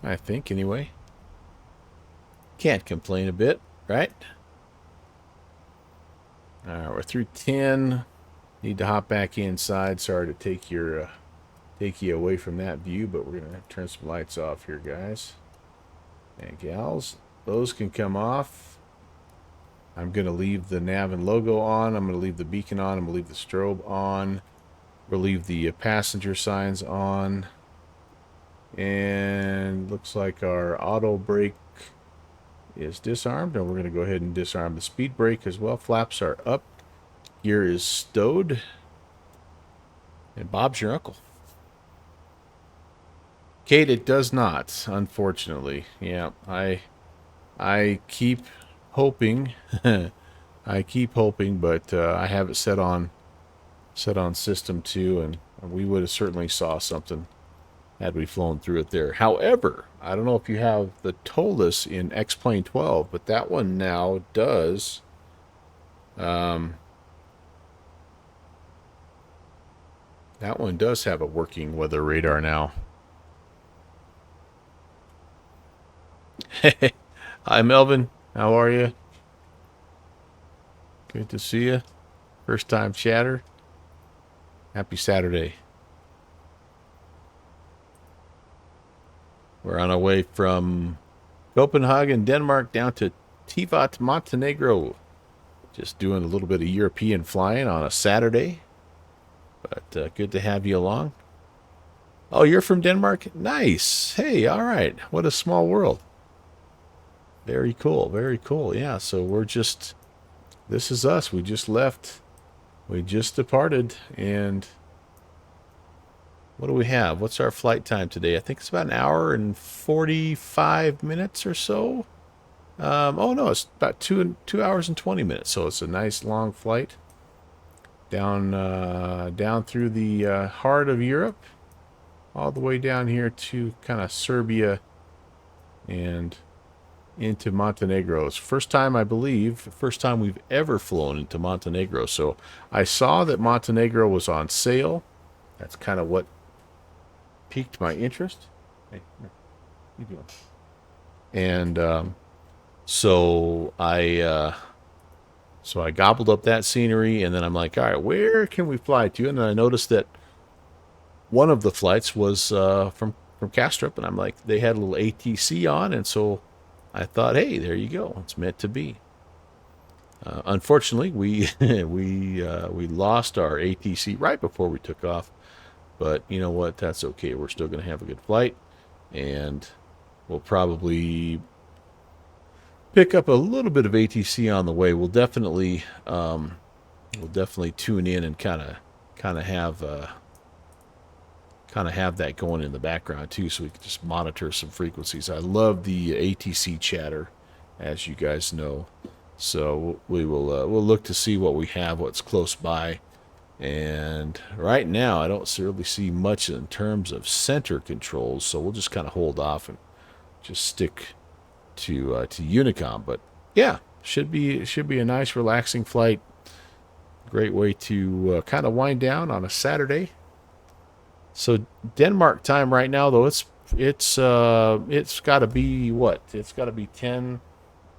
I think, anyway. Can't complain a bit, right? Alright, we're through 10. Need to hop back inside. Sorry to take you away from that view, but we're going to turn some lights off here, guys. And gals. Those can come off. I'm going to leave the nav and logo on. I'm going to leave the beacon on. I'm going to leave the strobe on. We'll leave the passenger signs on. And looks like our auto brake is disarmed, and we're going to go ahead and disarm the speed brake as well. Flaps are up. Gear is stowed. And Bob's your uncle. Kate, it does not, unfortunately. Yeah, I keep hoping. I keep hoping, but I have it set on system 2, and we would have certainly saw something had we flown through it there. However, I don't know if you have the TOLUS in X-Plane 12, but that one now does that one does have a working weather radar now. Hey, hi Melvin, how are you? Good to see you. First time chatter. Happy Saturday. We're on our way from Copenhagen, Denmark, down to Tivat, Montenegro. Just doing a little bit of European flying on a Saturday. But good to have you along. Oh, you're from Denmark? Nice. Hey, all right. What a small world. Very cool. Very cool. Yeah, so we're just... This is us. We just left. We just departed. And... What do we have? What's our flight time today? I think it's about an hour and 45 minutes or so. Oh no, it's about 2 hours and 20 minutes. So it's a nice long flight down through the heart of Europe, all the way down here to kind of Serbia, and into Montenegro. It's first time, I believe, first time we've ever flown into Montenegro. So I saw that Montenegro was on sale. That's kind of what piqued my interest. Hey, what are you doing? And so I gobbled up that scenery, and then I'm like, all right, where can we fly to? And then I noticed that one of the flights was from Kastrup, and I'm like, they had a little ATC on, and so I thought, hey, there you go, it's meant to be. Unfortunately, we we lost our ATC right before we took off, but you know what? That's okay. We're still going to have a good flight, and we'll probably pick up a little bit of ATC on the way. We'll definitely tune in and kind of have that going in the background too, so we can just monitor some frequencies. I love the ATC chatter, as you guys know. So we'll look to see what we have, what's close by. And right now, I don't really see much in terms of center controls, so we'll just kind of hold off and just stick to Unicom. But yeah, should be a nice, relaxing flight. Great way to kind of wind down on a Saturday. So Denmark time right now, though, it's got to be what? It's got to be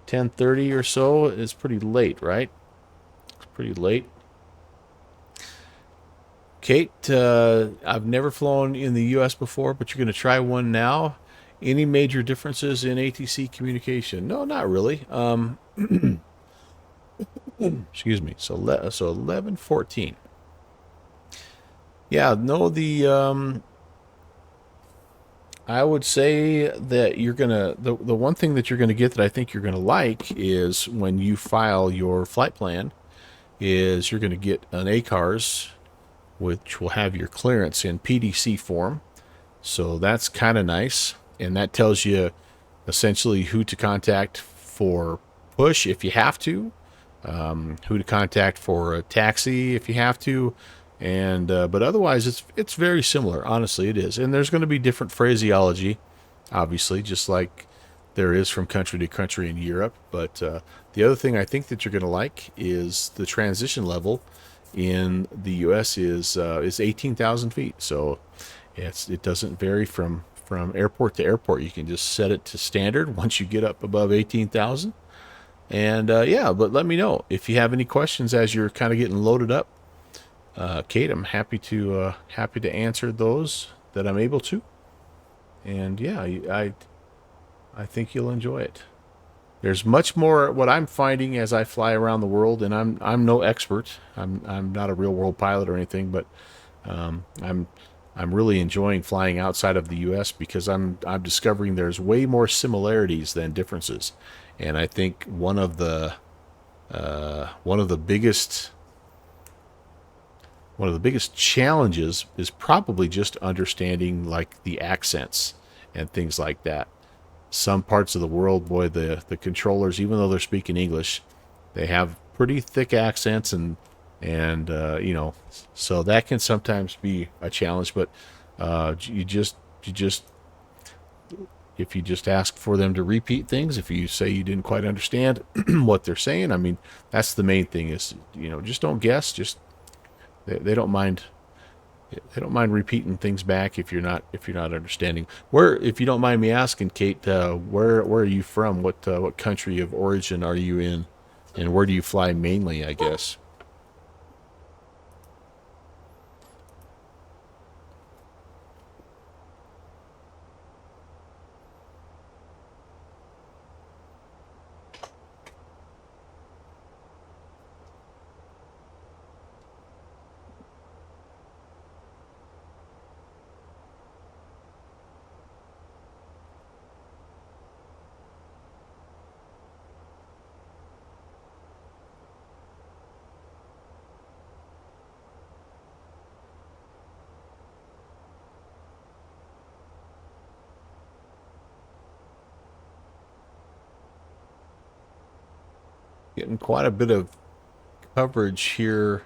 10:30 or so. It's pretty late, right? It's pretty late. Kate, I've never flown in the U.S. before, but you're going to try one now. Any major differences in ATC communication? No, not really. Excuse me. So 11:14. Yeah, no, I would say that you're gonna the one thing that you're gonna get that I think you're gonna like is when you file your flight plan, is you're gonna get an ACARS, which will have your clearance in PDC form. So that's kind of nice, and that tells you essentially who to contact for push if you have to, who to contact for a taxi if you have to. And but otherwise, it's very similar. Honestly, it is. And there's going to be different phraseology, obviously, just like there is from country to country in Europe. But the other thing I think that you're going to like is the transition level in the U.S. is 18,000 feet. So it doesn't vary from airport to airport. You can just set it to standard once you get up above 18,000. And yeah, but let me know if you have any questions as you're kind of getting loaded up. Kate, I'm happy to answer those that I'm able to, and yeah, I think you'll enjoy it. There's much more. What I'm finding as I fly around the world, and I'm no expert. I'm not a real world pilot or anything, but I'm really enjoying flying outside of the U.S. because I'm discovering there's way more similarities than differences, and I think one of the biggest challenges is probably just understanding like the accents and things like that. Some parts of the world, boy, the controllers, even though they're speaking English, they have pretty thick accents, and you know, so that can sometimes be a challenge. But you just if you just ask for them to repeat things, if you say you didn't quite understand what they're saying, I mean, that's the main thing is, you know, just don't guess, just they don't mind. They don't mind repeating things back if you're not understanding. Where, if you don't mind me asking, Kate, where are you from? What country of origin are you in, and where do you fly mainly? I guess. Getting quite a bit of coverage here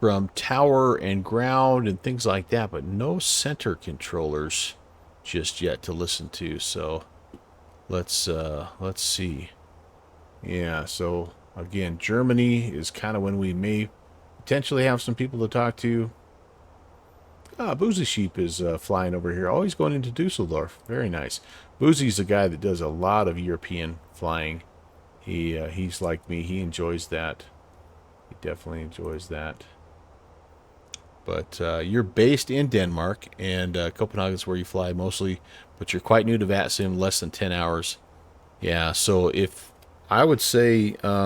from tower and ground and things like that, but no center controllers just yet to listen to. So let's see. Yeah, so again, Germany is kind of when we may potentially have some people to talk to. Boozy Sheep is flying over here. Always going into Dusseldorf. Very nice. Boozy's a guy that does a lot of European flying. He's like me. He enjoys that. He definitely enjoys that. But you're based in Denmark, and Copenhagen's where you fly mostly, but you're quite new to VATSIM, less than 10 hours. Yeah, so if I would say that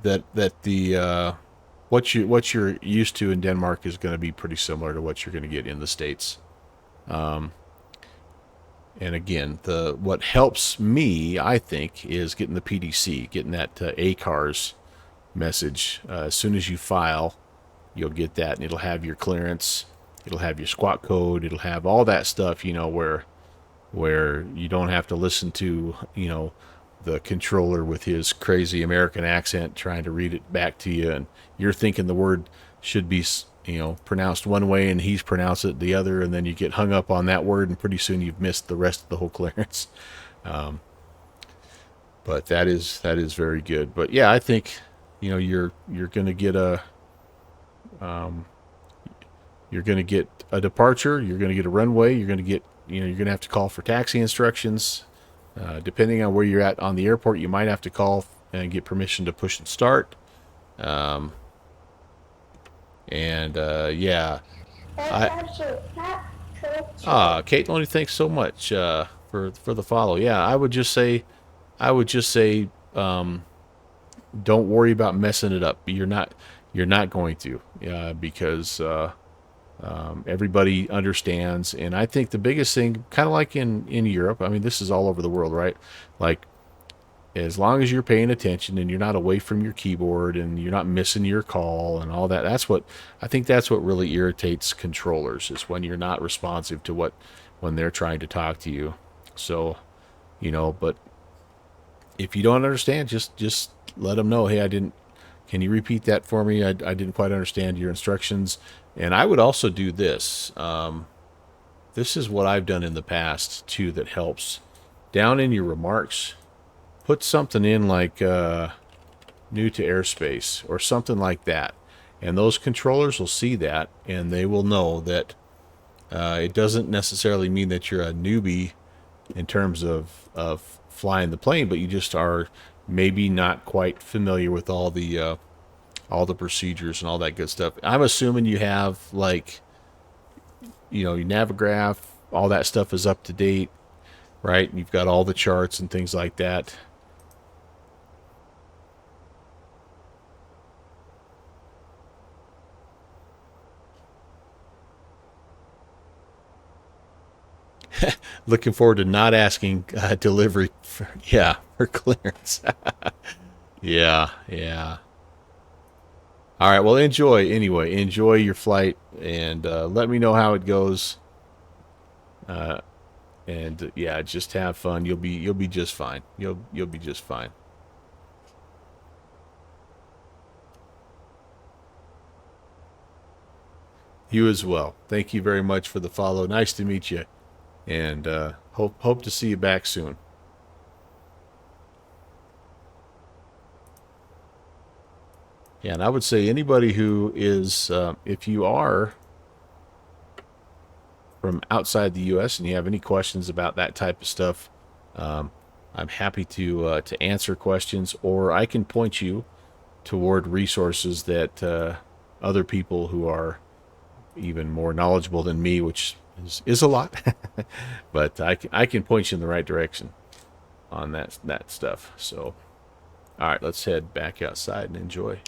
the what you're used to in Denmark is going to be pretty similar to what you're going to get in the States. And again, what helps me, I think, is getting the PDC, getting that ACARS message. As soon as you file, you'll get that, and it'll have your clearance, it'll have your squawk code, it'll have all that stuff, where you don't have to listen to, the controller with his crazy American accent trying to read it back to you, and you're thinking the word should be, pronounced one way, and he's pronounced it the other, and then you get hung up on that word, and pretty soon you've missed the rest of the whole clearance. But that is very good. But yeah, I think, you're going to get a departure, you're going to get a runway, you're going to get, you're going to have to call for taxi instructions. Depending on where you're at on the airport, you might have to call and get permission to push and start. Yeah. Caitlin, thanks so much for the follow. Yeah, I would just say, don't worry about messing it up. You're not going to, because everybody understands. And I think the biggest thing, kind of like in Europe, I mean, this is all over the world, right? Like, as long as you're paying attention and you're not away from your keyboard and you're not missing your call and all that, that's what really irritates controllers, is when you're not responsive to when they're trying to talk to you. So, but if you don't understand, just let them know, hey, can you repeat that for me? I didn't quite understand your instructions. And I would also do this. This is what I've done in the past too that helps. Down in your remarks, put something in like new to airspace or something like that. And those controllers will see that, and they will know that it doesn't necessarily mean that you're a newbie in terms of flying the plane, but you just are maybe not quite familiar with all the procedures and all that good stuff. I'm assuming you have, like, your Navigraph, all that stuff is up to date, right? You've got all the charts and things like that. Looking forward to not asking delivery for clearance. Yeah. All right, well, enjoy your flight, and let me know how it goes. And yeah, just have fun. You'll be just fine. You'll be just fine. You as well. Thank you very much for the follow. Nice to meet you, and hope to see you back soon. Yeah, and I would say anybody who is, if you are from outside the U.S. and you have any questions about that type of stuff, I'm happy to answer questions, or I can point you toward resources that other people who are even more knowledgeable than me, which is a lot, but I can point you in the right direction on that stuff. So, all right, let's head back outside and enjoy.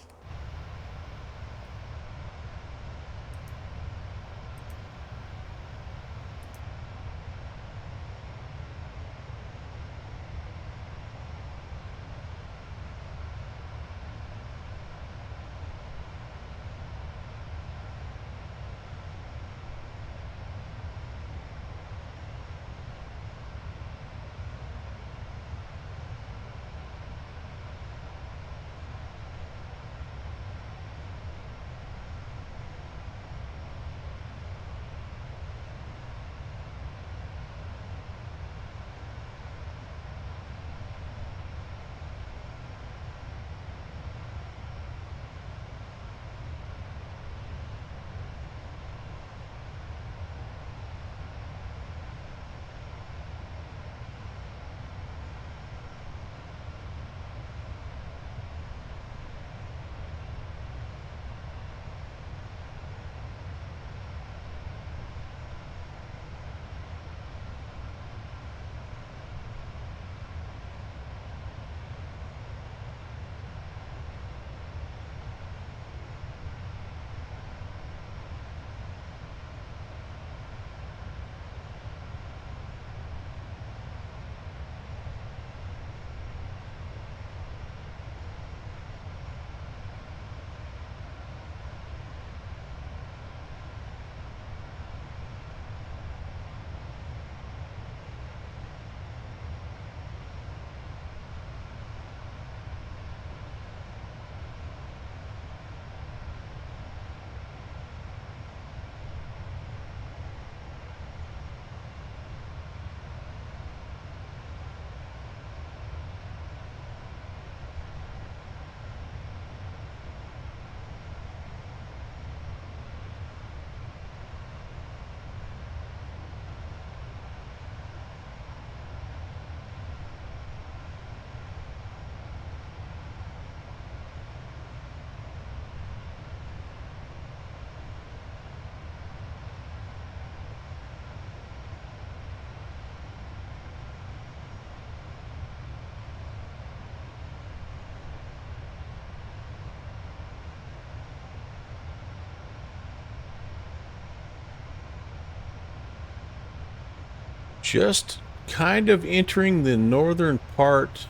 just kind of entering the northern part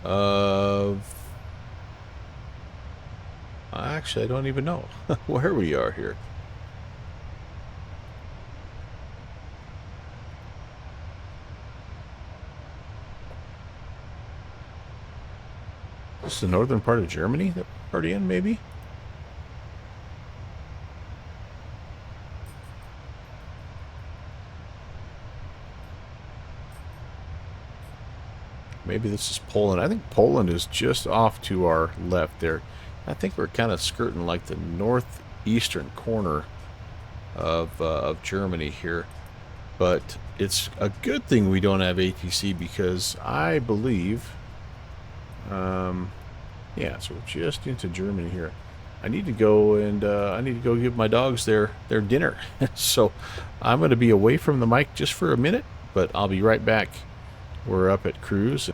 of... Actually, I don't even know where we are here. This is the northern part of Germany that we're already in, maybe? Maybe this is Poland. I think Poland is just off to our left there. I think we're kind of skirting like the northeastern corner of Germany here. But it's a good thing we don't have ATC because I believe... yeah, so we're just into Germany here. I need to go and I need to go give my dogs their dinner. So I'm going to be away from the mic just for a minute, but I'll be right back. We're up at cruise.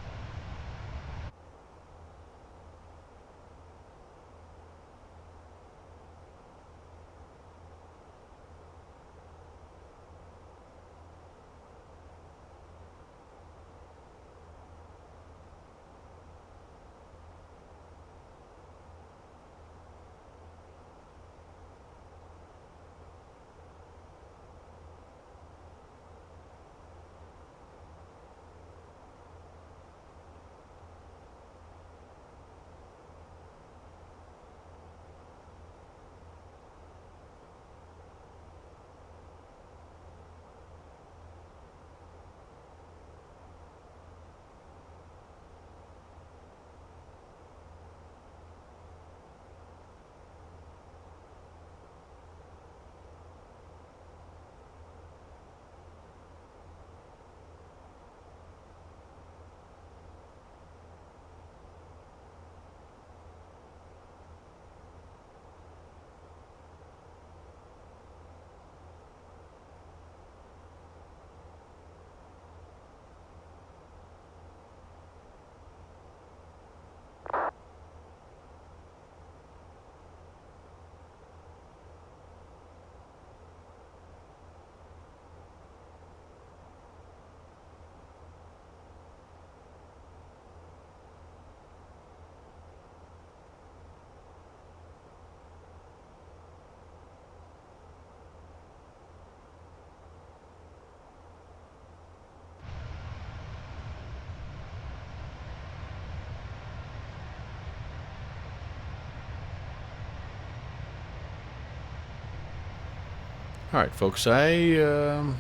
All right, folks, I am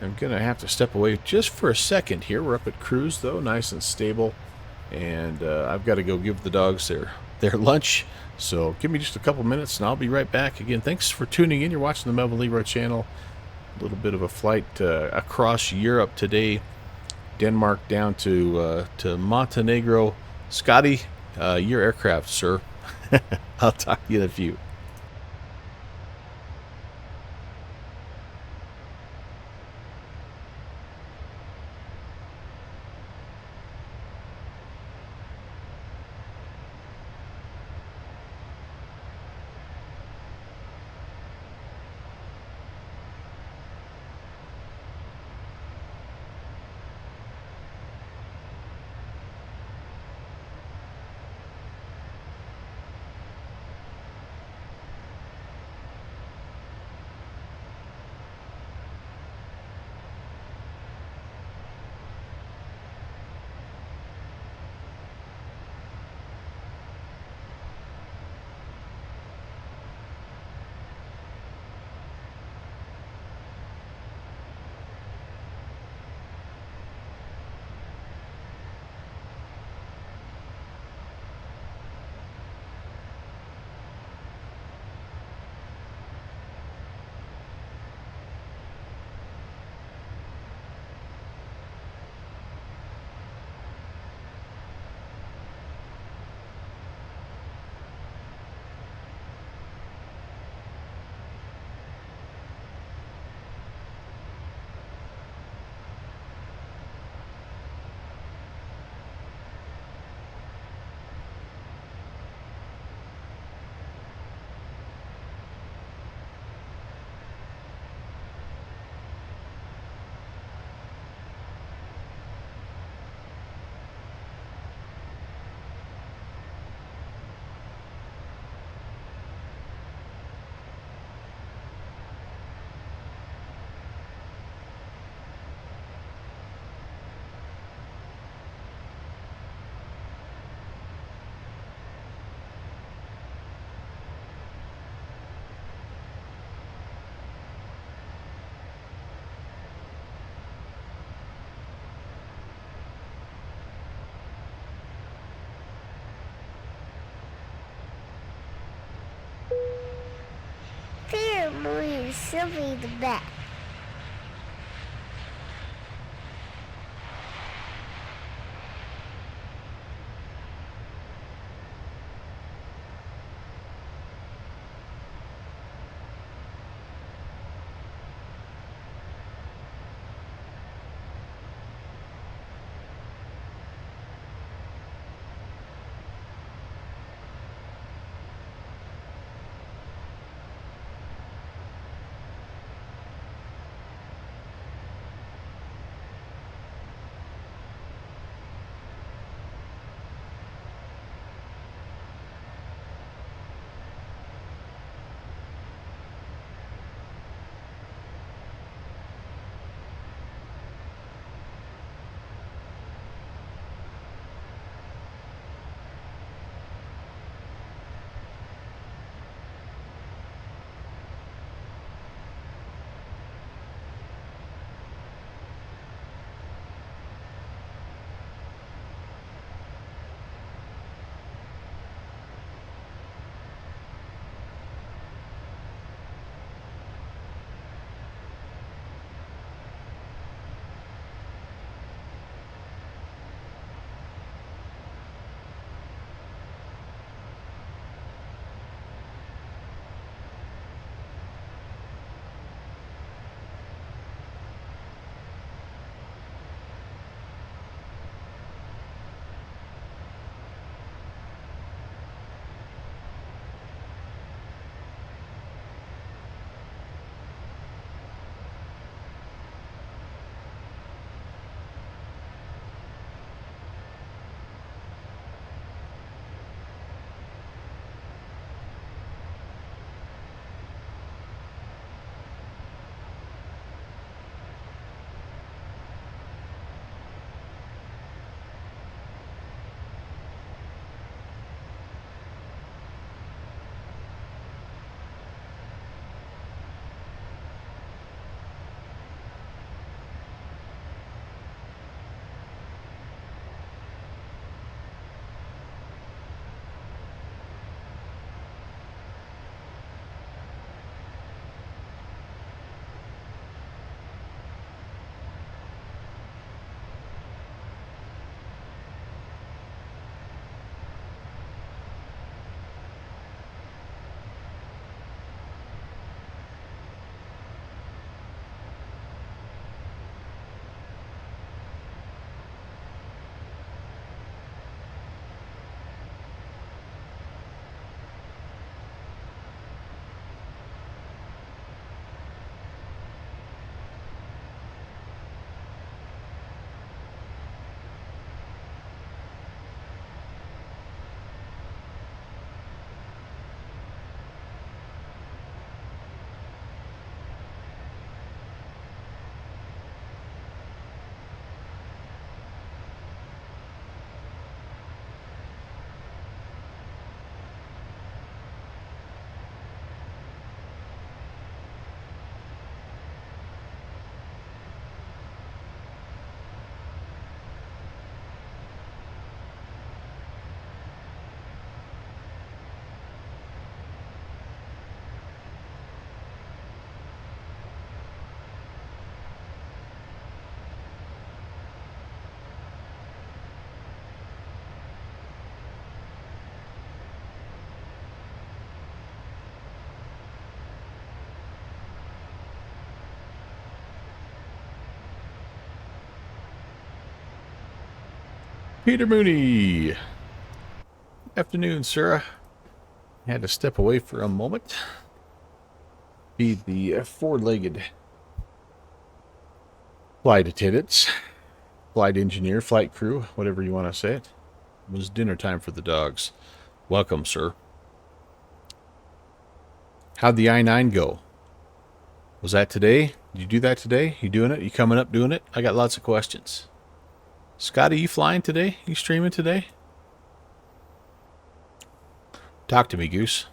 going to have to step away just for a second here. We're up at cruise, though, nice and stable. And I've got to go give the dogs their lunch. So give me just a couple minutes, and I'll be right back. Again, thanks for tuning in. You're watching the Melvin Leroy channel. A little bit of a flight across Europe today. Denmark down to Montenegro. Scotty, your aircraft, sir. I'll talk to you in a few. Mooney is simply the best. Peter Mooney. Afternoon, sir. Had to step away for a moment. Be the four-legged flight attendants, flight engineer, flight crew, whatever you want to say it. It was dinner time for the dogs. Welcome, sir. How'd the I-9 go? Was that today? Did you do that today? You doing it? You coming up doing it? I got lots of questions. Scotty, you flying today? You streaming today? Talk to me, Goose.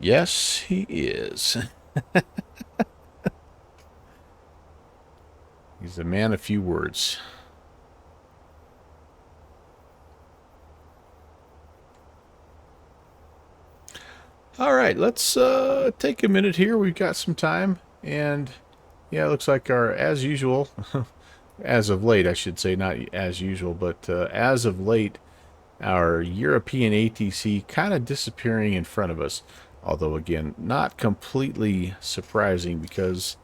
Yes, he is. He's a man of few words. All right, let's take a minute here. We've got some time, and yeah, it looks like our, as usual, as of late, I should say, not as usual, but as of late, our European ATC kind of disappearing in front of us. Although, again, not completely surprising because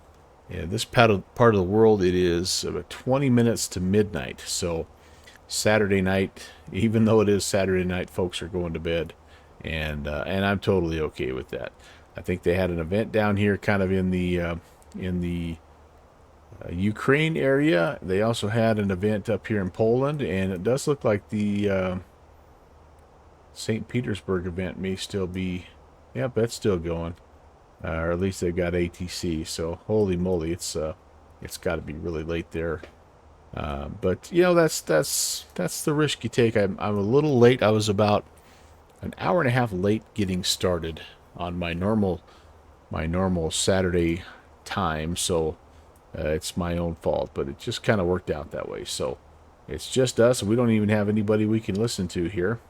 this part of the world, it is about 20 minutes to midnight. So Saturday night, even though it is Saturday night, folks are going to bed. And I'm totally okay with that. I think they had an event down here kind of in the Ukraine area. They also had an event up here in Poland, and it does look like the St. Petersburg event may still be, yep, that's still going, or at least they've got ATC. So holy moly, it's got to be really late there. But you know, that's the risk you take. I'm a little late. I was about an hour and a half late getting started on my normal Saturday time, so it's my own fault, but it just kind of worked out that way. So it's just us. We don't even have anybody we can listen to here.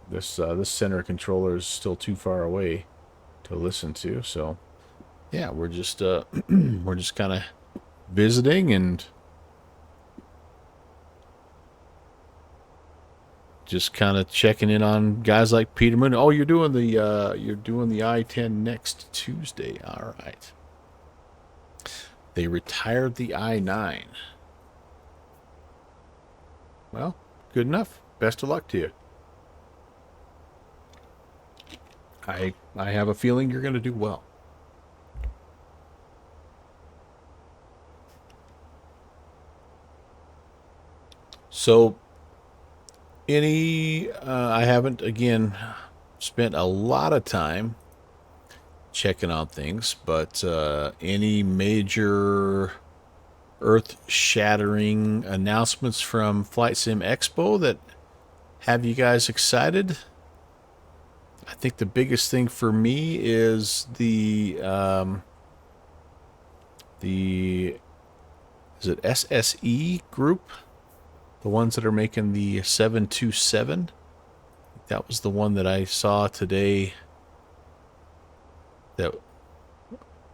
This center controller is still too far away to listen to. So yeah, we're just we're just kind of visiting and just kind of checking in on guys like Peterman. Oh, you're doing the I-10 next Tuesday. All right. They retired the I-9. Well, good enough. Best of luck to you. I have a feeling you're going to do well. So I haven't, again, spent a lot of time checking on things, but any major earth-shattering announcements from Flight Sim Expo that have you guys excited? I think the biggest thing for me is the is it SSE group? The ones that are making the 727. That was the one that I saw today. That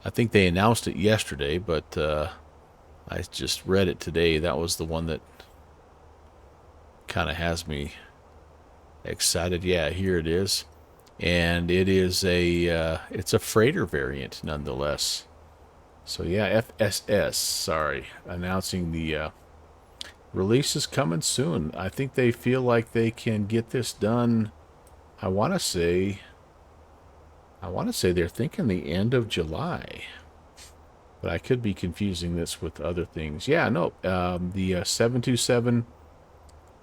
I think they announced it yesterday, but I just read it today. That was the one that kind of has me excited. Yeah, here it is, and it is it's a freighter variant nonetheless. So yeah, FSS. Sorry, announcing the. Release is coming soon. I think they feel like they can get this done. I want to say they're thinking the end of July. But I could be confusing this with other things. Yeah, no. The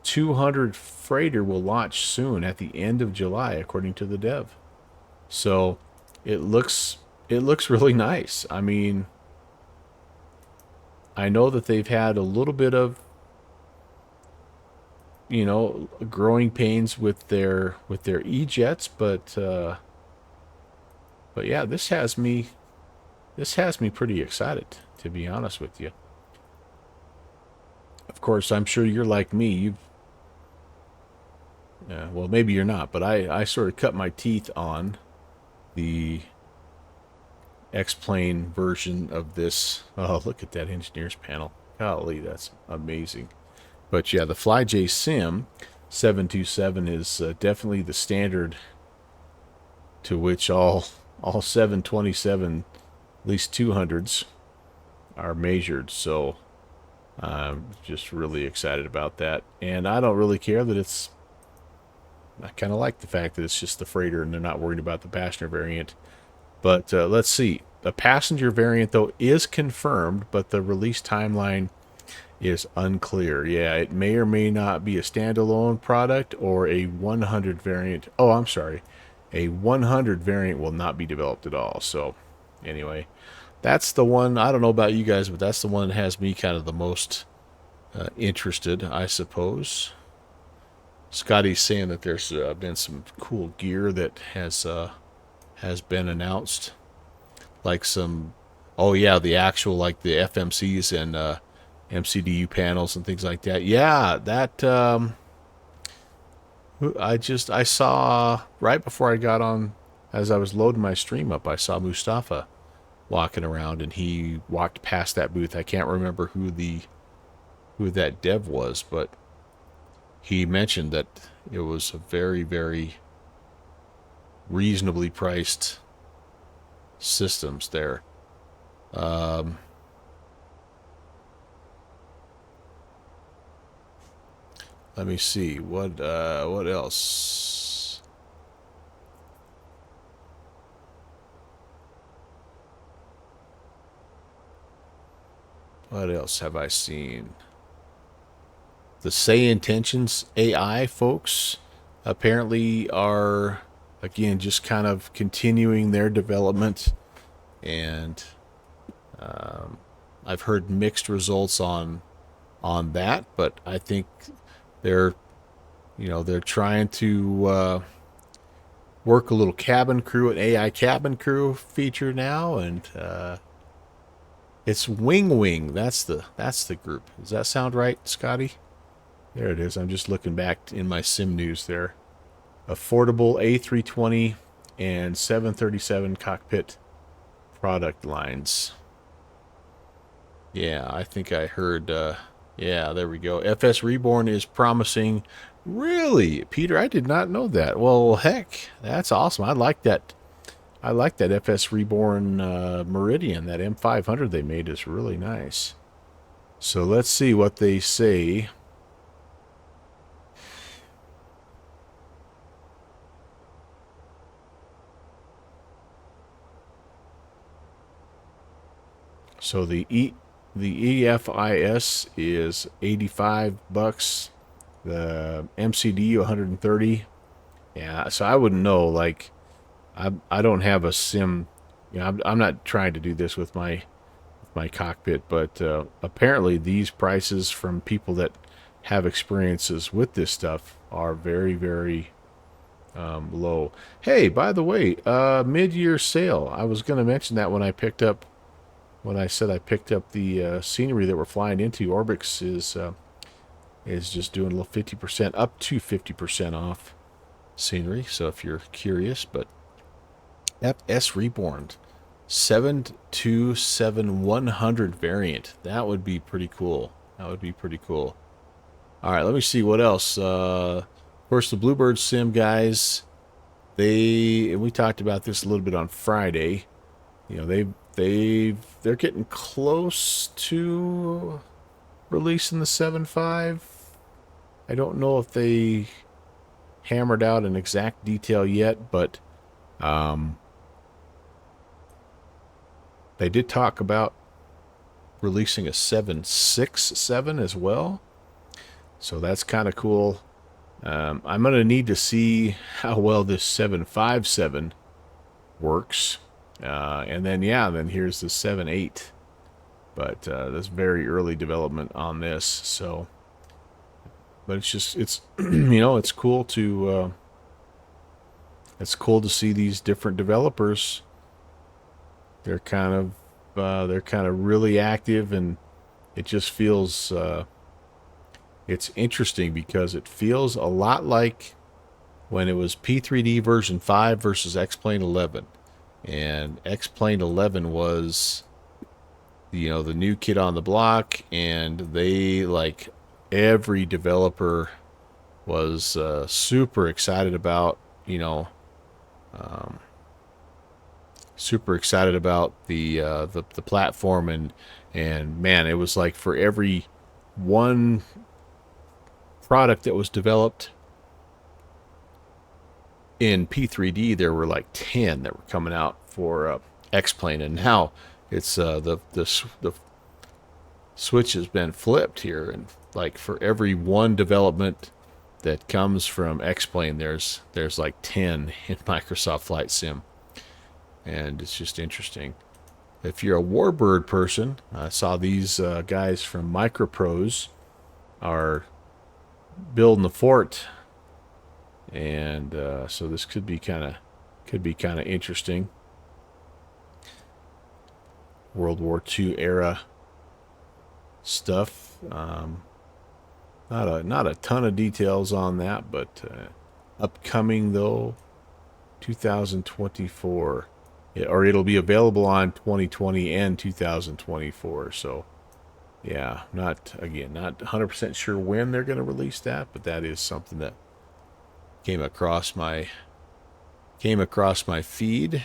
727-200 freighter will launch soon at the end of July, according to the dev. So it looks really nice. I mean, I know that they've had a little bit of growing pains with their E-jets, but yeah, this has me pretty excited, to be honest with you. Of course, I'm sure you're like me. Well, maybe you're not, but I sort of cut my teeth on the X-plane version of this. Oh, look at that engineer's panel. Golly, that's amazing. But yeah, the FlyJ Sim 727 is definitely the standard to which all 727, at least 200s, are measured. So I'm just really excited about that. And I don't really care that I kind of like the fact that it's just the freighter and they're not worried about the passenger variant. But let's see. The passenger variant, though, is confirmed, but the release timeline is unclear. Yeah, it may or may not be a standalone product or a 100 variant. Oh, I'm sorry. A 100 variant will not be developed at all. So, anyway, that's the one. I don't know about you guys, but that's the one that has me kind of the most interested, I suppose. Scotty's saying that there's been some cool gear that has has been announced, like some, oh yeah, the actual like the FMCs and MCDU panels and things like that. Yeah, that I saw right before I got on, as I was loading my stream up, I saw Mustafa walking around, and he walked past that booth. I can't remember who that dev was, but he mentioned that it was a very, very reasonably priced systems there. Let me see what else. What else have I seen? The Say Intentions AI folks apparently are, again, just kind of continuing their development, and I've heard mixed results on that, but I think they're trying to work a little cabin crew, an AI cabin crew feature now, and it's Wing. That's the group. Does that sound right, Scotty? There it is. I'm just looking back in my sim news there. Affordable A320 and 737 cockpit product lines. Yeah, I think I heard. Yeah, there we go. FS Reborn is promising. Really, Peter? I did not know that. Well, heck, that's awesome. I like that. I like that FS Reborn Meridian. That M500 they made is really nice. So let's see what they say. So the EFIS is $85. The MCD 130. Yeah, so I wouldn't know. Like, I don't have a sim. You know, I'm not trying to do this with my cockpit, but apparently these prices from people that have experiences with this stuff are very, very low. Hey, by the way, mid-year sale. I was going to mention that when I said I picked up the scenery that we're flying into. Orbix is just doing a little 50%, up to 50% off scenery. So if you're curious, but FS Reborn 727-100 variant. That would be pretty cool. All right, let me see what else. Of course, the Bluebird Sim guys, we talked about this a little bit on Friday. You know, they're getting close to releasing the 7.5. I don't know if they hammered out an exact detail yet, but they did talk about releasing a 7.6.7 as well. So that's kind of cool. I'm going to need to see how well this 7.5.7 works. And then here's the 7.8. But that's very early development on this. So, but it's it's cool to see these different developers. They're kind of really active, and it just feels it's interesting because it feels a lot like when it was P3D version 5 versus X-Plane 11. And X-Plane 11 was, the new kid on the block, and they, like, every developer was super excited about, super excited about the platform, and man, it was like for every one product that was developed in P3D, there were like 10 that were coming out for X-Plane, and now it's the switch has been flipped here, and like for every one development that comes from X-Plane, there's like 10 in Microsoft Flight Sim, and it's just interesting. If you're a Warbird person, I saw these guys from Microprose are building the fort. And so this could be kind Could be kind of interesting. World War II era stuff. Not a ton of details on that, but upcoming though, 2024, or it'll be available on 2020 and 2024. So yeah, not 100% sure when they're going to release that, but that is something that came across my feed.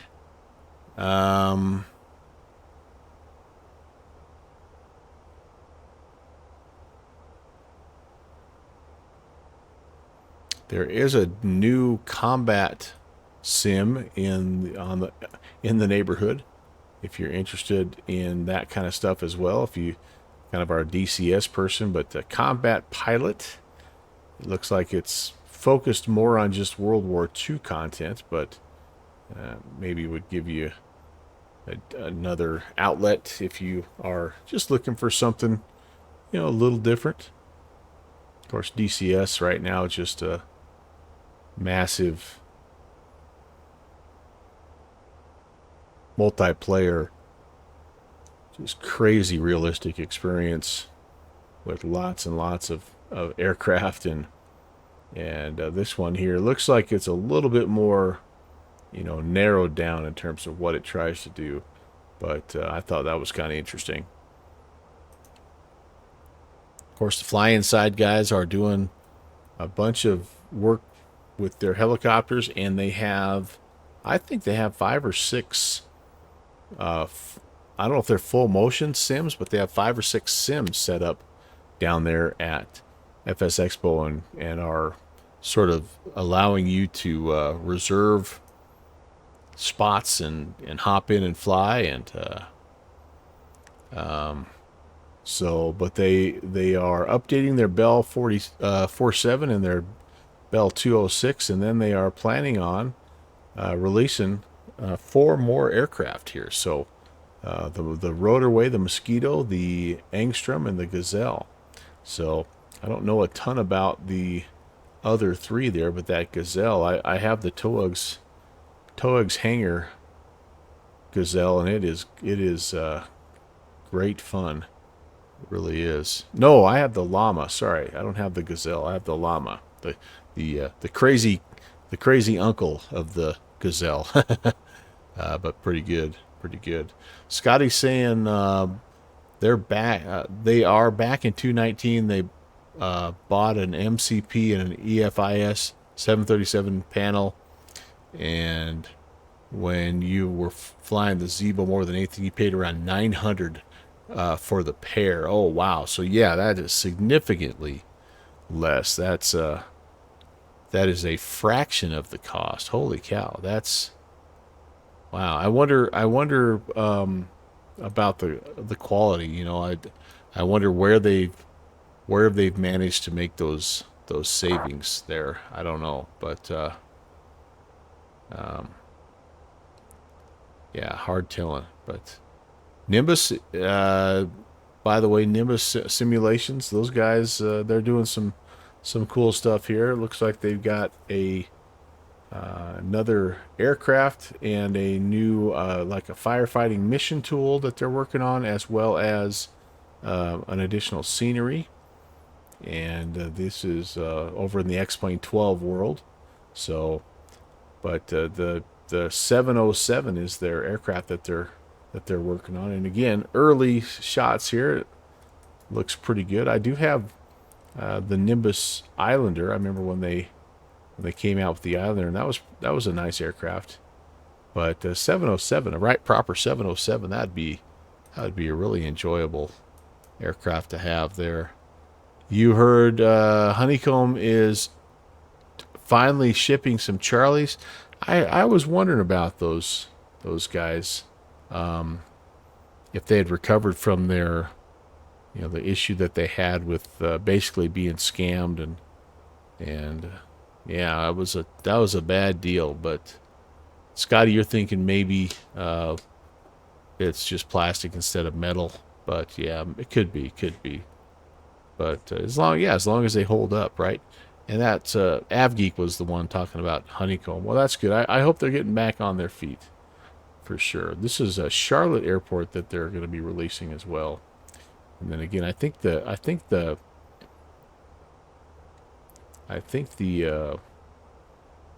There is a new combat sim in the neighborhood. If you're interested in that kind of stuff as well, if you kind of are a DCS person, but the Combat Pilot, it looks like it's focused more on just World War II content, but maybe would give you another outlet if you are just looking for something, a little different. Of course, DCS right now is just a massive multiplayer, just crazy realistic experience with lots and lots of aircraft, and this one here looks like it's a little bit more narrowed down in terms of what it tries to do, but I thought that was kind of interesting. Of course, the fly inside guys are doing a bunch of work with their helicopters, and I think they have 5 or 6 I don't know if they're full motion sims, but they have 5 or 6 sims set up down there at FS Expo, and are sort of allowing you to reserve spots and hop in and fly, and but they are updating their Bell 47 and their Bell 206, and then they are planning on releasing 4 more aircraft here. So the Rotorway, the Mosquito, the Angstrom, and the Gazelle. So I don't know a ton about the other 3 there, but that Gazelle, I have the Toegs Hangar Gazelle, and it is great fun. It really is. No, I have the Llama. Sorry, I don't have the Gazelle. I have the Llama, the crazy uncle of the Gazelle. But pretty good. Scotty's saying they're back. They are back in 2019. They bought an MCP and an EFIS 737 panel, and when you were flying the Zebo more than anything, you paid around $900 for the pair. Oh wow! So yeah, that is significantly less. That is a fraction of the cost. Holy cow! That's wow. I wonder about the quality. I wonder where they've managed to make those savings there. I don't know, but yeah, hard telling. But Nimbus, by the way, Nimbus Simulations, those guys, they're doing some cool stuff here. It looks like they've got another aircraft and a new like a firefighting mission tool that they're working on, as well as an additional scenery. And this is over in the X-Plane 12 world. So, but the 707 is their aircraft that they're working on. And again, early shots here. It looks pretty good. I do have the Nimbus Islander. I remember when they came out with the Islander, and that was a nice aircraft. But 707, a proper 707, that'd be a really enjoyable aircraft to have there. You heard Honeycomb is finally shipping some Charlies. I was wondering about those guys, if they had recovered from their, the issue that they had with basically being scammed, and yeah, that was a bad deal. But Scotty, you're thinking maybe it's just plastic instead of metal. But yeah, it could be. But as long as they hold up, right? And that AvGeek was the one talking about Honeycomb. Well, that's good. I hope they're getting back on their feet for sure. This is a Charlotte airport that they're going to be releasing as well. And then again, I think the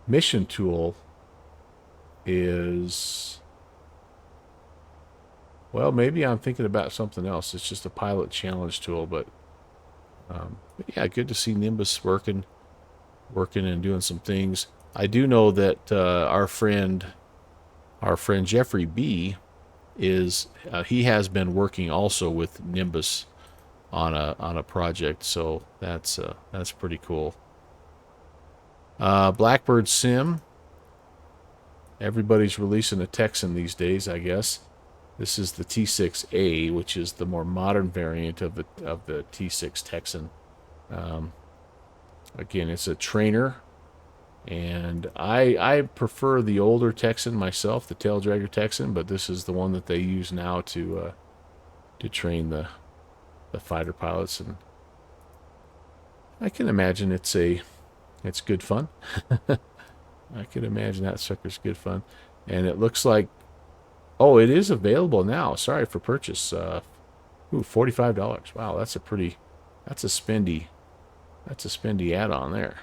mission tool is, well, maybe I'm thinking about something else. It's just a pilot challenge tool, but yeah, good to see Nimbus working and doing some things. I do know that our friend Jeffrey B is he has been working also with Nimbus on a project, so that's pretty cool. Blackbird Sim. Everybody's releasing a Texan these days, I guess. This is the T6A, which is the more modern variant of the T6 Texan. Again, it's a trainer, and I prefer the older Texan myself, the tail dragger Texan, but this is the one that they use now to train the fighter pilots, and I can imagine it's good fun. I can imagine that sucker's good fun. And it looks like, oh, it is available now. Sorry, for purchase. $45. Wow, that's a spendy add-on there.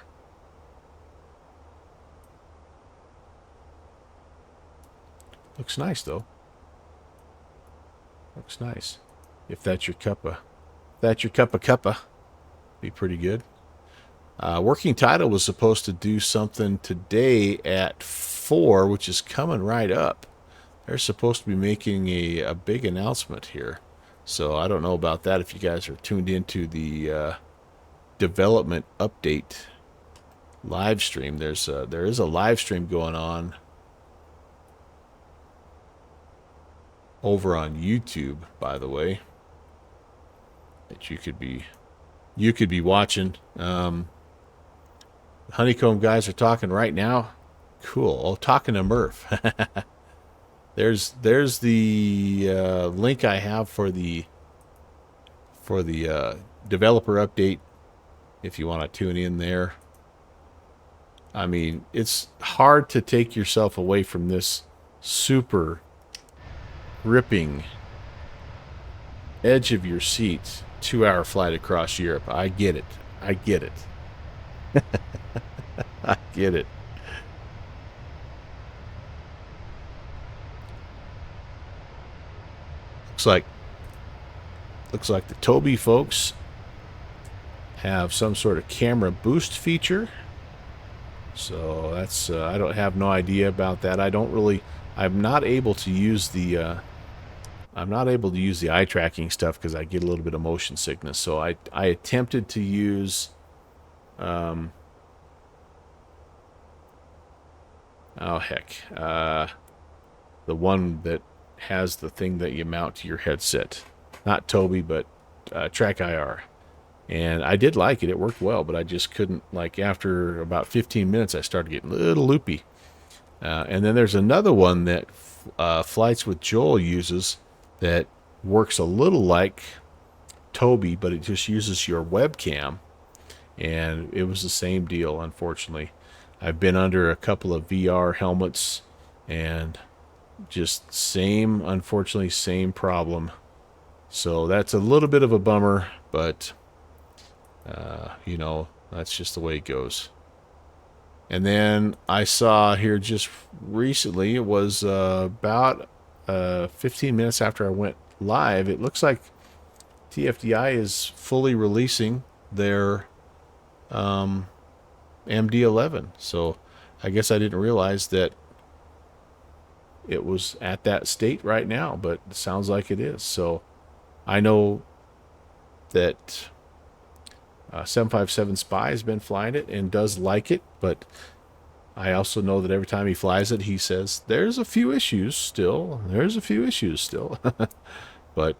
Looks nice though. Looks nice. If that's your cuppa, be pretty good. Working Title was supposed to do something today at 4, which is coming right up. They're supposed to be making a big announcement here. So I don't know about that if you guys are tuned into the development update live stream. There is a live stream going on over on YouTube, by the way, that you could be watching. Honeycomb guys are talking right now. Cool. Oh, talking to Murph. There's the link I have for the developer update if you want to tune in there. I mean, it's hard to take yourself away from this super gripping edge of your seat 2-hour flight across Europe. I get it. I get it. Looks like the Toby folks have some sort of camera boost feature. So that's I don't have no idea about that. I'm not able to use the eye tracking stuff because I get a little bit of motion sickness. So I attempted to use the one that has the thing that you mount to your headset. Not Toby, but Track IR. And I did like it. It worked well, but I just couldn't, like, after about 15 minutes, I started getting a little loopy. And then there's another one that Flights with Joel uses that works a little like Toby, but it just uses your webcam. And it was the same deal, unfortunately. I've been under a couple of VR helmets, and just unfortunately, same problem. So that's a little bit of a bummer, but, that's just the way it goes. And then I saw here just recently, it was about 15 minutes after I went live, it looks like TFDI is fully releasing their MD-11. So I guess I didn't realize that it was at that state right now, but it sounds like it is. So I know that 757 Spy has been flying it and does like it, but I also know that every time he flies it, he says, there's a few issues still. But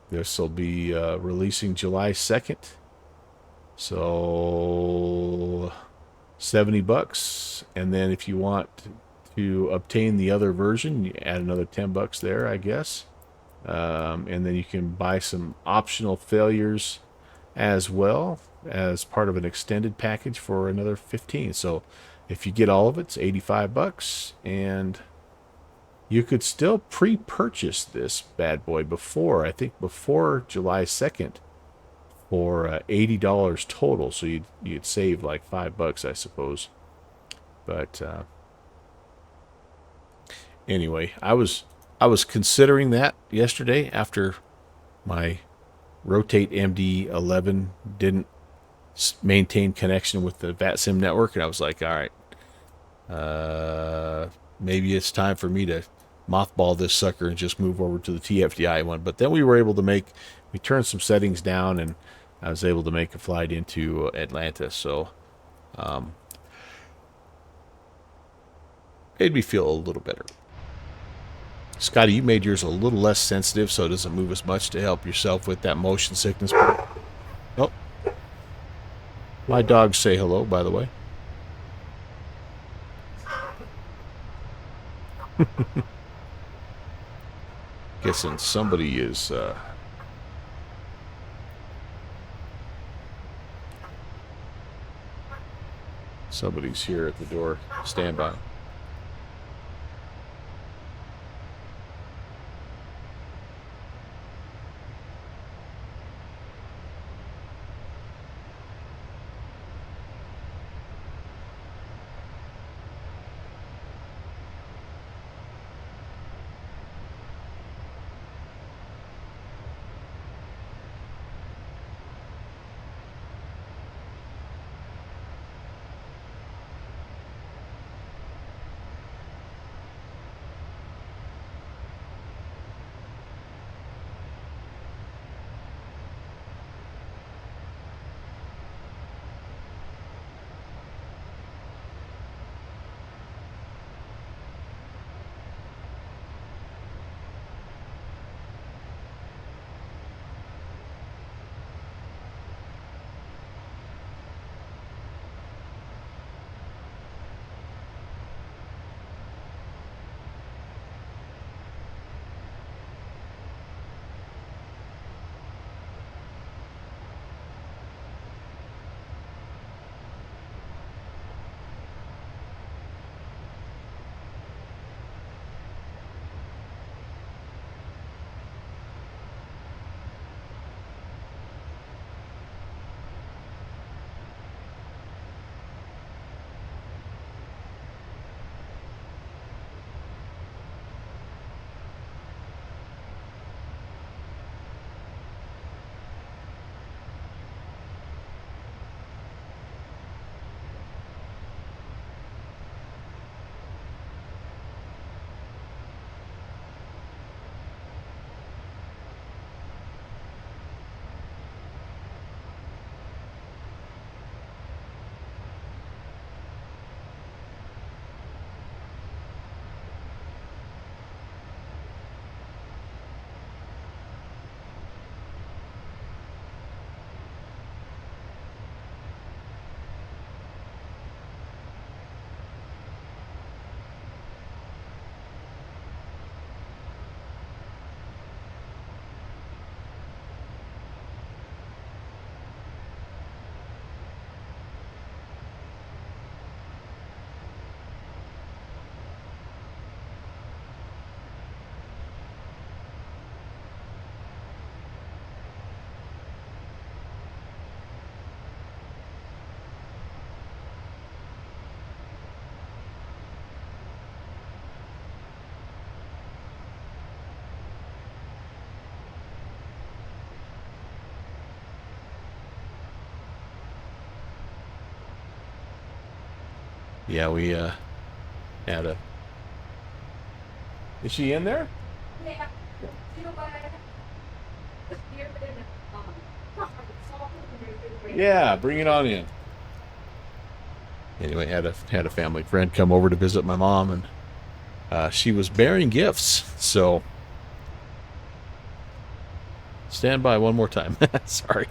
this will be releasing July 2nd. So $70. And then if you want to obtain the other version, you add another $10 there, I guess. And then you can buy some optional failures as well as part of an extended package for another 15. So if you get all of it, it's $85, and you could still pre-purchase this bad boy before, I think before July 2nd, for $80 total. So you'd save like $5, I suppose. But anyway, I was considering that yesterday after my Rotate MD-11 didn't maintain connection with the VATSIM network, and I was like, all right, maybe it's time for me to mothball this sucker and just move over to the TFDI one. But then we were able to we turned some settings down, and I was able to make a flight into Atlanta. So made me feel a little better. Scotty, you made yours a little less sensitive so it doesn't move as much to help yourself with that motion sickness. Oh, my dogs say hello, by the way. Guessing somebody is somebody's here at the door. Stand by. Yeah, we had a... Is she in there? Yeah, bring it on in. Anyway, had a family friend come over to visit my mom, and she was bearing gifts. So stand by one more time. Sorry.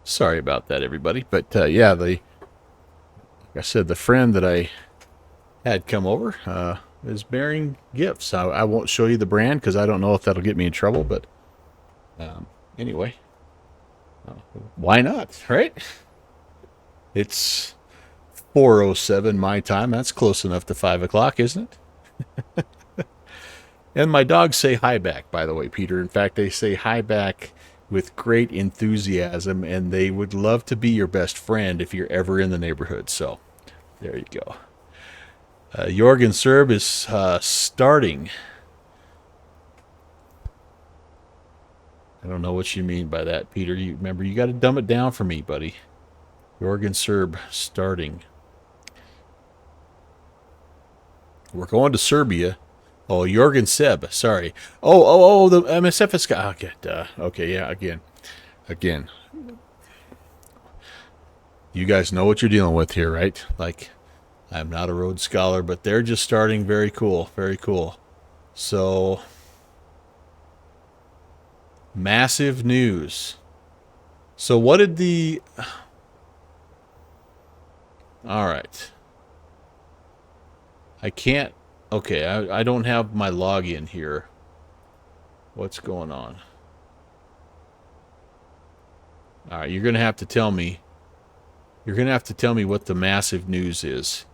Sorry about that, everybody. But yeah, like I said, the friend that I had come over is bearing gifts. I won't show you the brand because I don't know if that'll get me in trouble. But anyway, why not, right? It's 4:07 my time. That's close enough to 5 o'clock, isn't it? And my dogs say hi back, by the way, Peter. In fact, they say hi back with great enthusiasm, and they would love to be your best friend if you're ever in the neighborhood. So there you go. Jorgen Serb is starting. I don't know what you mean by that, Peter. You remember, you got to dumb it down for me, buddy. Jorgen Serb starting. We're going to Serbia. Oh, Jorgen Seb. Sorry. Oh, the MSF is... Okay, okay, yeah, again. You guys know what you're dealing with here, right? Like, I'm not a Rhodes Scholar, but they're just starting. Very cool, very cool. So, massive news. So what did the... All right. I can't... Okay, I don't have my login here. What's going on? All right, you're going to have to tell me. You're going to have to tell me what the massive news is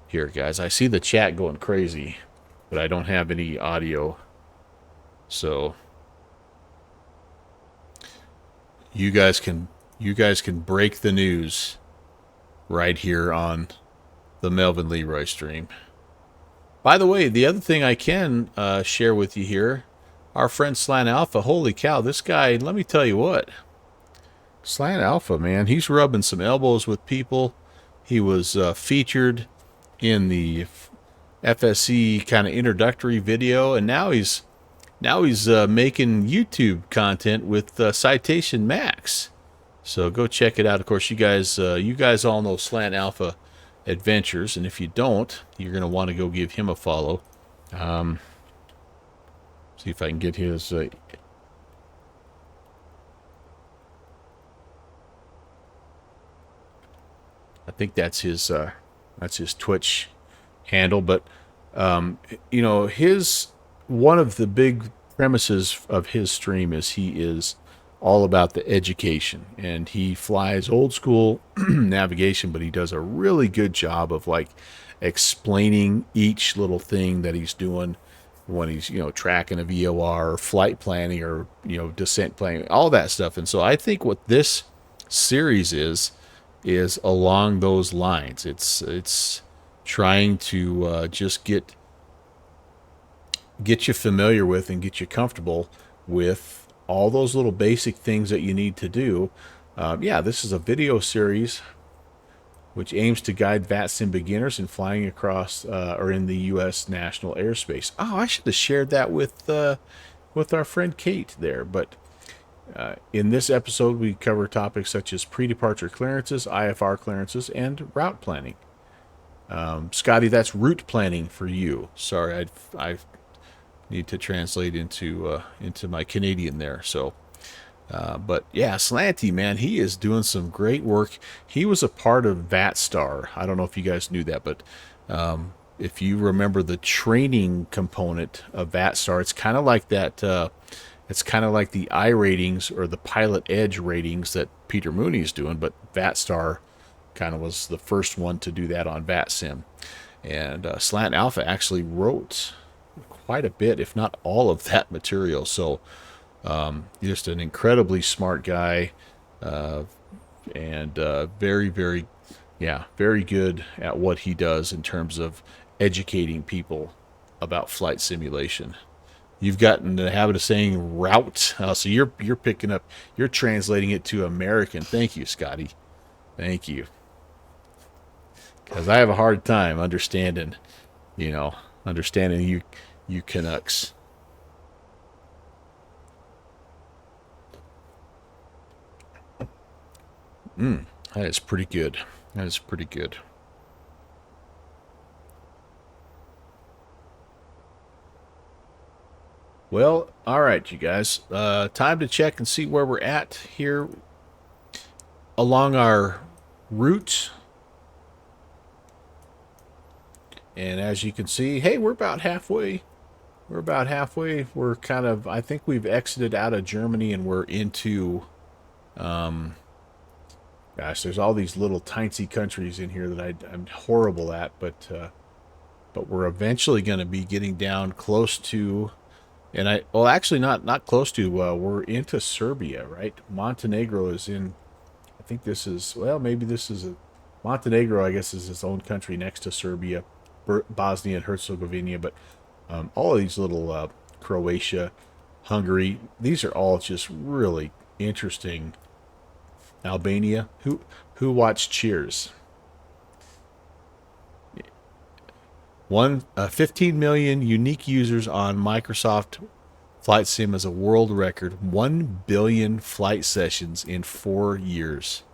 here, guys. I see the chat going crazy, but I don't have any audio. So you guys can break the news right here on the Melvin Leroy stream. By the way, the other thing I can share with you here, our friend Slant Alpha, holy cow, this guy, let me tell you what. Slant Alpha, man, he's rubbing some elbows with people. He was featured in the FSC kind of introductory video, and now he's making YouTube content with Citation Max. So go check it out. Of course, you guys all know Slant Alpha Adventures, and if you don't, you're going to want to go give him a follow. See if I can get his I think that's his Twitch handle, but you know, one of the big premises of his stream is he is all about the education, and he flies old school navigation, but he does a really good job of like explaining each little thing that he's doing when he's, you know, tracking a VOR or flight planning or, you know, descent planning, all that stuff. And so I think what this series is along those lines. It's trying to just get you familiar with and get you comfortable with all those little basic things that you need to do. Yeah, this is a video series which aims to guide VATSIM beginners in flying across or in the U.S. national airspace. Oh, I should have shared that with our friend Kate there. But in this episode, we cover topics such as pre-departure clearances, IFR clearances, and route planning. Scotty, that's route planning for you. Sorry, I need to translate into my Canadian there. So, but yeah, Slanty, man, he is doing some great work. He was a part of VATSTAR. I don't know if you guys knew that, but if you remember the training component of VATSTAR, it's kind of like that. It's kind of like the I ratings or the Pilot Edge ratings that Peter Mooney is doing, but VATSTAR kind of was the first one to do that on VATSIM. And Slant Alpha actually wrote quite a bit, if not all of that material. So just an incredibly smart guy, and very, very, very good at what he does in terms of educating people about flight simulation. You've gotten the habit of saying route, so you're picking up, you're translating it to American. Thank you, Scotty. Thank you. Because I have a hard time understanding you Canucks. That is pretty good. That is pretty good. Well, all right, you guys. Time to check and see where we're at here. along our route. And as you can see, hey, we're about halfway. We're about halfway. We're kind of, I think we've exited out of Germany and we're into, gosh, there's all these little tiny countries in here that I'm horrible at, but we're eventually going to be getting down close to, well, actually not close to, we're into Serbia, right? Montenegro is in, I think this is, well, maybe this is Montenegro, I guess, is its own country next to Serbia, Bosnia and Herzegovina, but all of these little Croatia, Hungary, these are all just really interesting. Albania, who watched Cheers? 15 million unique users on Microsoft Flight Sim as a world record. 1 billion flight sessions in 4 years.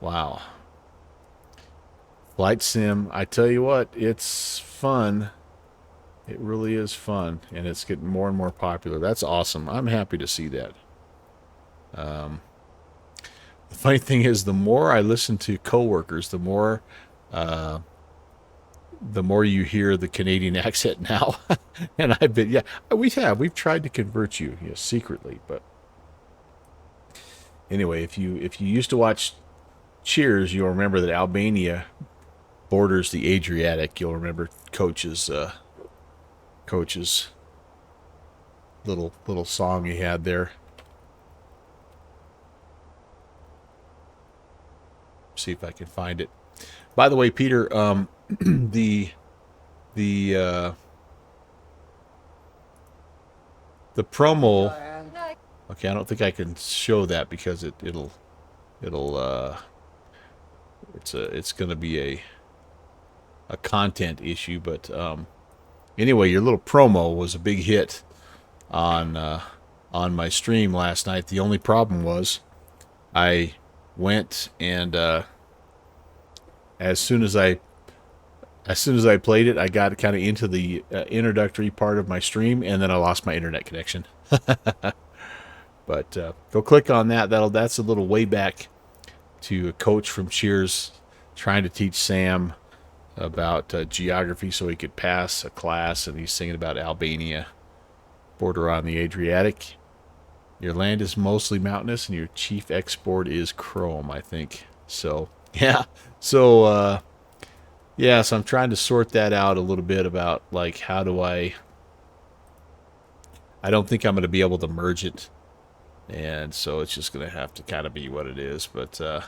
Wow. Flight Sim, I tell you what, it's fun. It really is fun, and it's getting more and more popular. That's awesome. I'm happy to see that. The funny thing is, the more I listen to coworkers, the more you hear the Canadian accent now. And I've been, we've tried to convert you, secretly, but anyway, if you used to watch Cheers, you'll remember that Albania borders the Adriatic. You'll remember Coach's little song he had there. See if I can find it. By the way, Peter, the promo. Okay, I don't think I can show that because it's going to be a content issue. But anyway, your little promo was a big hit on my stream last night. The only problem was I went and as soon as I played it, I got kind of into the introductory part of my stream, and then I lost my internet connection. But go click on that. That's a little way back to a coach from Cheers trying to teach Sam about geography so he could pass a class, and he's singing about Albania, border on the Adriatic. Your land is mostly mountainous, and your chief export is chrome, I think. So, yeah. So, so I'm trying to sort that out a little bit about, like, how do I don't think I'm going to be able to merge it. And so it's just going to have to kind of be what it is. But the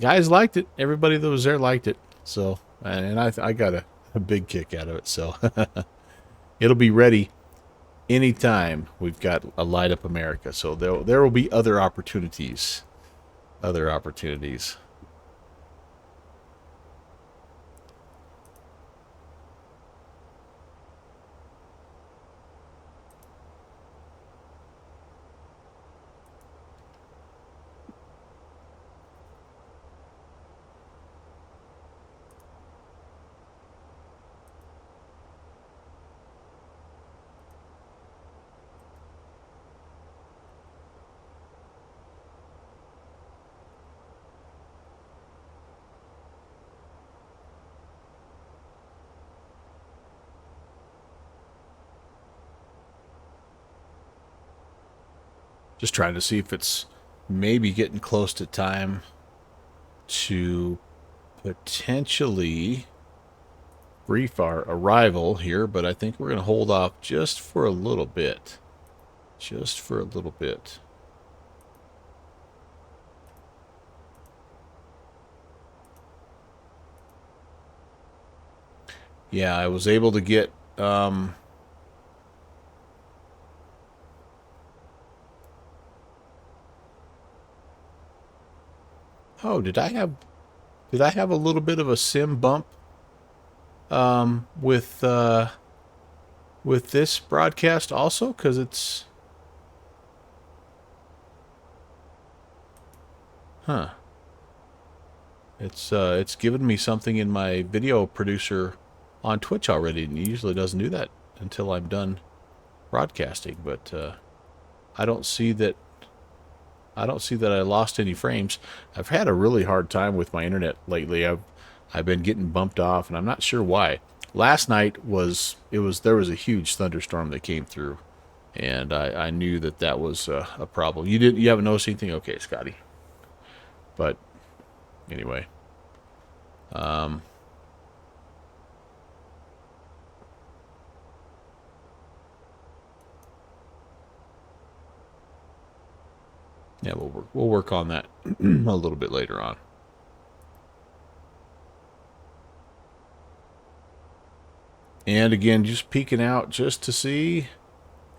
guys liked it. Everybody that was there liked it. So, and I got a big kick out of it. So, it'll be ready anytime we've got a Light Up America. So there will be other opportunities. Just trying to see if it's maybe getting close to time to potentially brief our arrival here, but I think we're going to hold off just for a little bit. Yeah, I was able to get oh, did I have a little bit of a sim bump with this broadcast also? Because it's it's given me something in my video producer on Twitch already, and it usually doesn't do that until I'm done broadcasting. But I don't see that I don't see that I lost any frames. I've had a really hard time with my internet lately. I've been getting bumped off, and I'm not sure why. Last night there was a huge thunderstorm that came through, and I knew that was a problem. You haven't noticed anything? Okay, Scotty. But anyway, yeah, we'll work on that a little bit later on. And again, just peeking out just to see,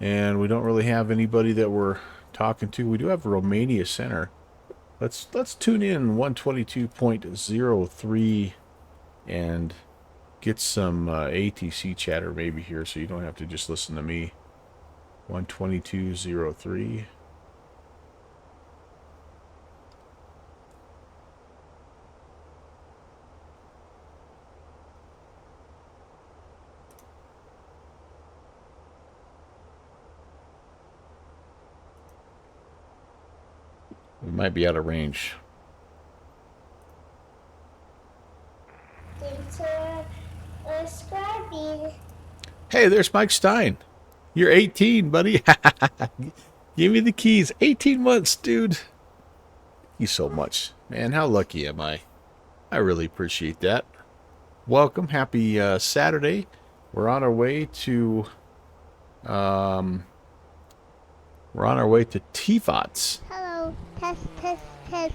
and we don't really have anybody that we're talking to. We do have Romania Center. Let's tune in 122.03 and get some ATC chatter maybe here, so you don't have to just listen to me. 122.03. We might be out of range. Hey, there's Mike Stein. You're 18, buddy. Give me the keys. 18 months, dude. Thank you so much. Man, how lucky am I? I really appreciate that. Welcome. Happy Saturday. We're on our way to Tivat. Hello. Test, test, test.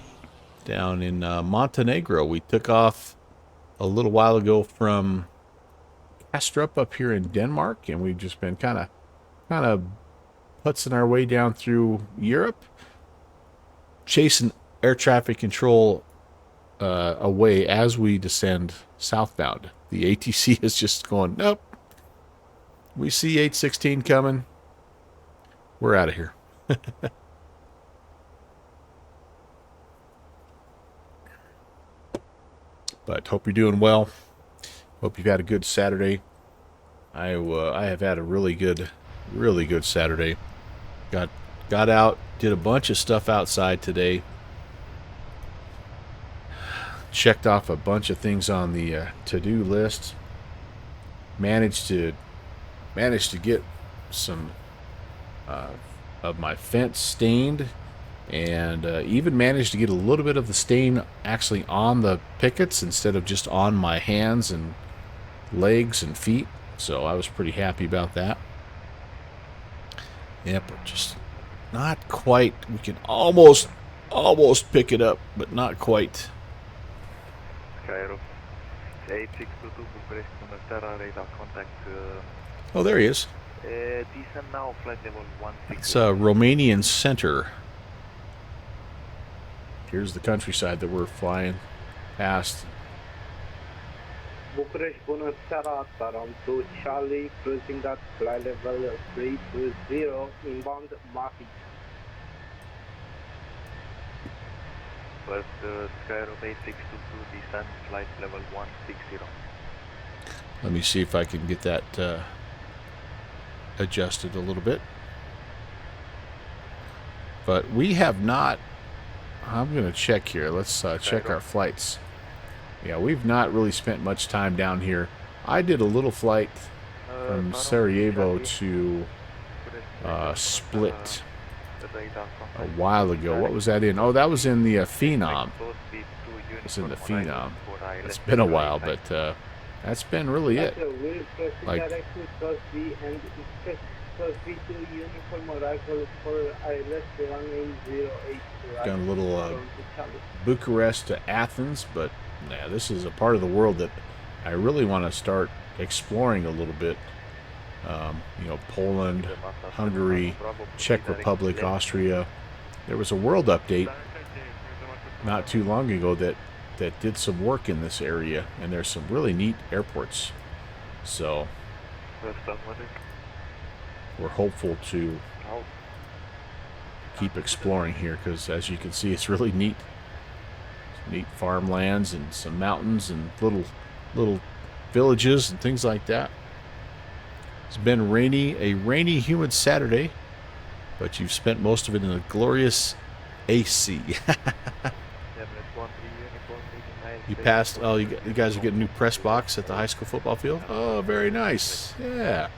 Down in Montenegro. We took off a little while ago from Kastrup up here in Denmark, and we've just been kind of putzing our way down through Europe, chasing air traffic control away as we descend southbound. The ATC is just going, nope. We see 816 coming. We're out of here. But hope you're doing well. Hope you've had a good Saturday. I have had a really good Saturday. Got out, did a bunch of stuff outside today. Checked off a bunch of things on the to-do list. Managed to get some of my fence stained, and even managed to get a little bit of the stain actually on the pickets instead of just on my hands and legs and feet. So I was pretty happy about that. Yep, we're just not quite. We can almost pick it up, but not quite. Cairo, 8622 Bucharest, Terra radar contact. Oh, there he is. Descend now, flight level 16. It's a Romanian center. Here's the countryside that we're flying past. Bucharest, bună seara, Taranto, Charlie, closing at flight level 320, inbound Matic. First, Skyrock 8622, descend, flight level 160. Let me see if I can get that adjusted a little bit. But we have not. I'm going to check here. Let's check our flights. Yeah, we've not really spent much time down here. I did a little flight from Sarajevo to Split a while ago. What was that in? Oh, that was in the Phenom. It's in the Phenom. It's been a while, but that's been really it. Like, done a little Bucharest to Athens, but yeah, this is a part of the world that I really want to start exploring a little bit. Poland, Hungary, Czech Republic, Austria. There was a world update not too long ago that did some work in this area, and there's some really neat airports. So we're hopeful to keep exploring here, because as you can see, it's really neat. Neat farmlands and some mountains and little villages and things like that. It's been a rainy, humid Saturday, but you've spent most of it in a glorious AC. You passed. Oh, you guys are getting a new press box at the high school football field. Oh, very nice. Yeah.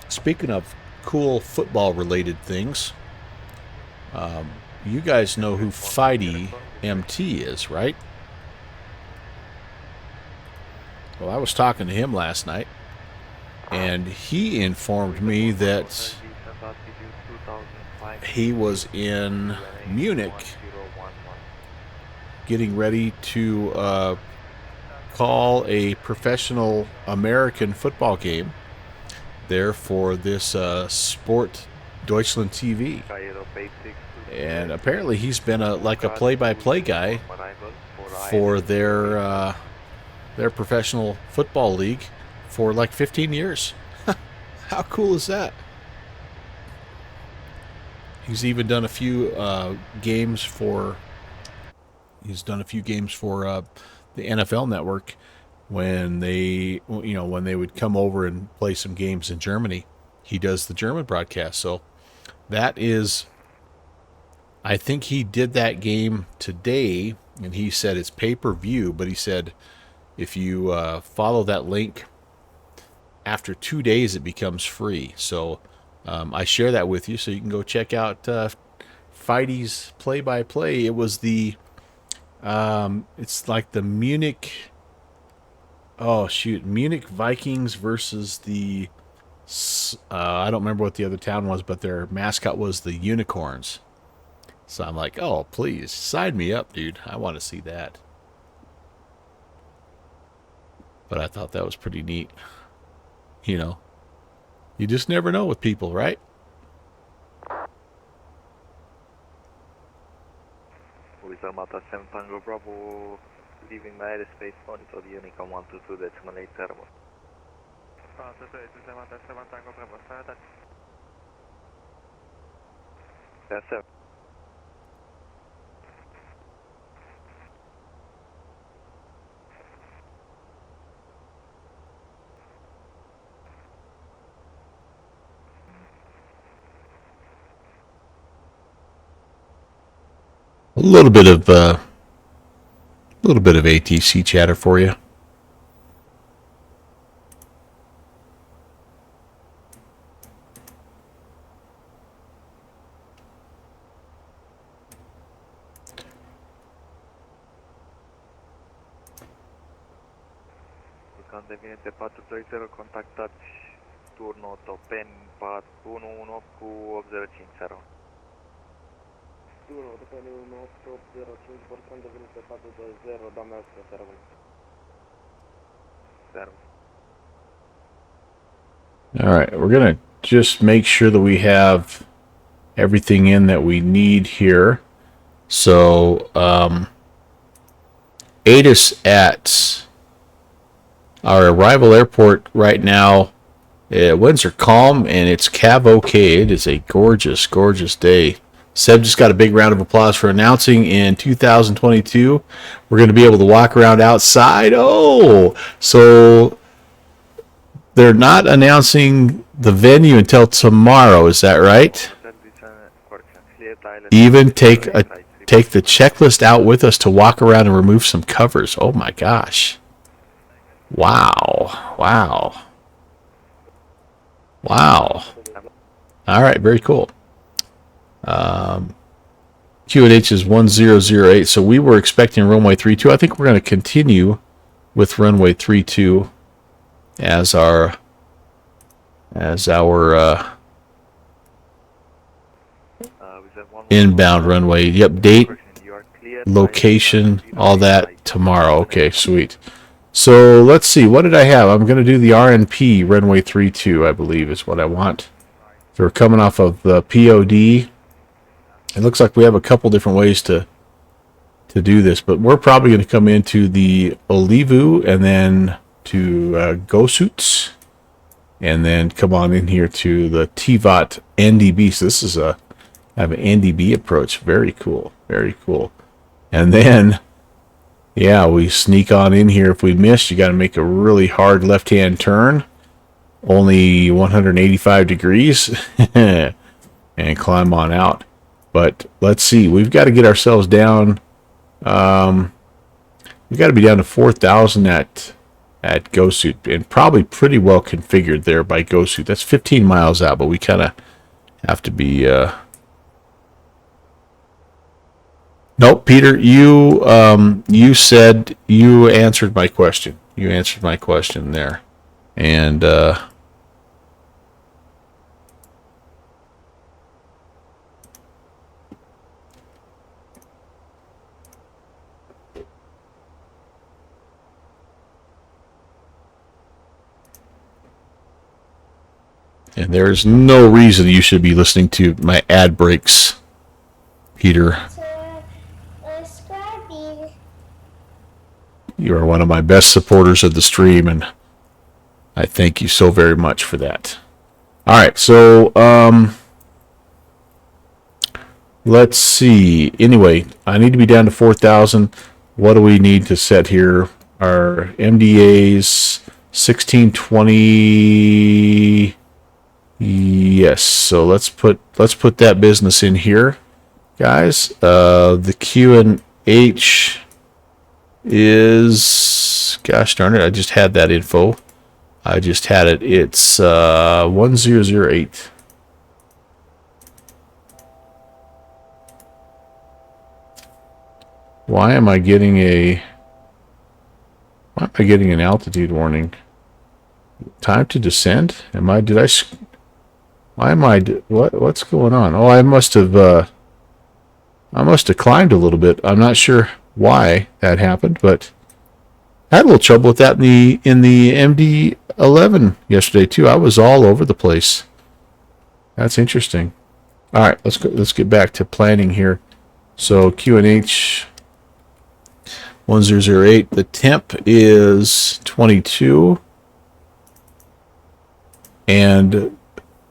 Speaking of cool football-related things, you guys know who Fighty MT is, right? Well, I was talking to him last night, and he informed me that he was in Munich getting ready to call a professional American football game there for this Sport Deutschland TV. And apparently he's been like a play-by-play guy for their professional football league for like 15 years. How cool is that? He's even done a few games for. He's done a few games for the NFL Network when they would come over and play some games in Germany. He does the German broadcast. So that is. I think he did that game today, and he said it's pay-per-view. But he said if you follow that link, after 2 days it becomes free. So. I share that with you so you can go check out Fighty's play-by-play. It was it's like the Munich Vikings versus the, I don't remember what the other town was, but their mascot was the Unicorns. So I'm like, oh, please, sign me up, dude. I want to see that. But I thought that was pretty neat. You know. You just never know with people, right? Wizard Mata 7 Tango Bravo, leaving my airspace, monitor Unicom 122.8 servo. Yes, sir. A little bit of ATC chatter for you. Conveniente 420, contactați turnul Topen 411 cu 8050. Turnul Topen 1805, portăm de venit pe 420, doamna Oscar, servă. Servă. All right, we're going to just make sure that we have everything in that we need here. So, aid us at our arrival airport right now. Winds are calm and it's cav okay. It is a gorgeous, gorgeous day. Seb just got a big round of applause for announcing in 2022 we're going to be able to walk around outside. Oh, so they're not announcing the venue until tomorrow. Is that right? Even take the checklist out with us to walk around and remove some covers. Oh my gosh. Wow. Wow. Wow. All right, very cool. QNH is 1008, so we were expecting runway 32. I think we're going to continue with runway 32 as our inbound runway. Yep, date, location, all that tomorrow. Okay, sweet. So let's see, what did I have? I'm going to do the RNP runway 32, I believe is what I want. So we're coming off of the POD. It looks like we have a couple different ways to do this, but we're probably going to come into the Olivu and then to Gosuts, and then come on in here to the Tivat NDB. So this is have an NDB approach. Very cool. Very cool. And then, yeah, we sneak on in here. If we miss, you got to make a really hard left-hand turn. only 185 degrees and climb on out. But let's see, we've got to get ourselves down. We've got to be down to 4,000 at GoSuit, and probably pretty well configured there by GoSuit. That's 15 miles out, but we kind of have to be. Nope, Peter, you said you answered my question. You answered my question there, and there's no reason you should be listening to my ad breaks, Peter. You are one of my best supporters of the stream, and I thank you so very much for that. All right, so let's see. Anyway, I need to be down to 4,000. What do we need to set here? Our MDA's 1620. Yes, so let's put that business in here, guys. The Q&H is, gosh darn it, I just had that info. I just had it. It's 1008. Why am I getting an altitude warning? Time to descend? What's going on? Oh, I must have climbed a little bit. I'm not sure why that happened, but I had a little trouble with that in the MD-11 yesterday too. I was all over the place. That's interesting. All right, let's get back to planning here. So QNH 1008. The temp is 22, and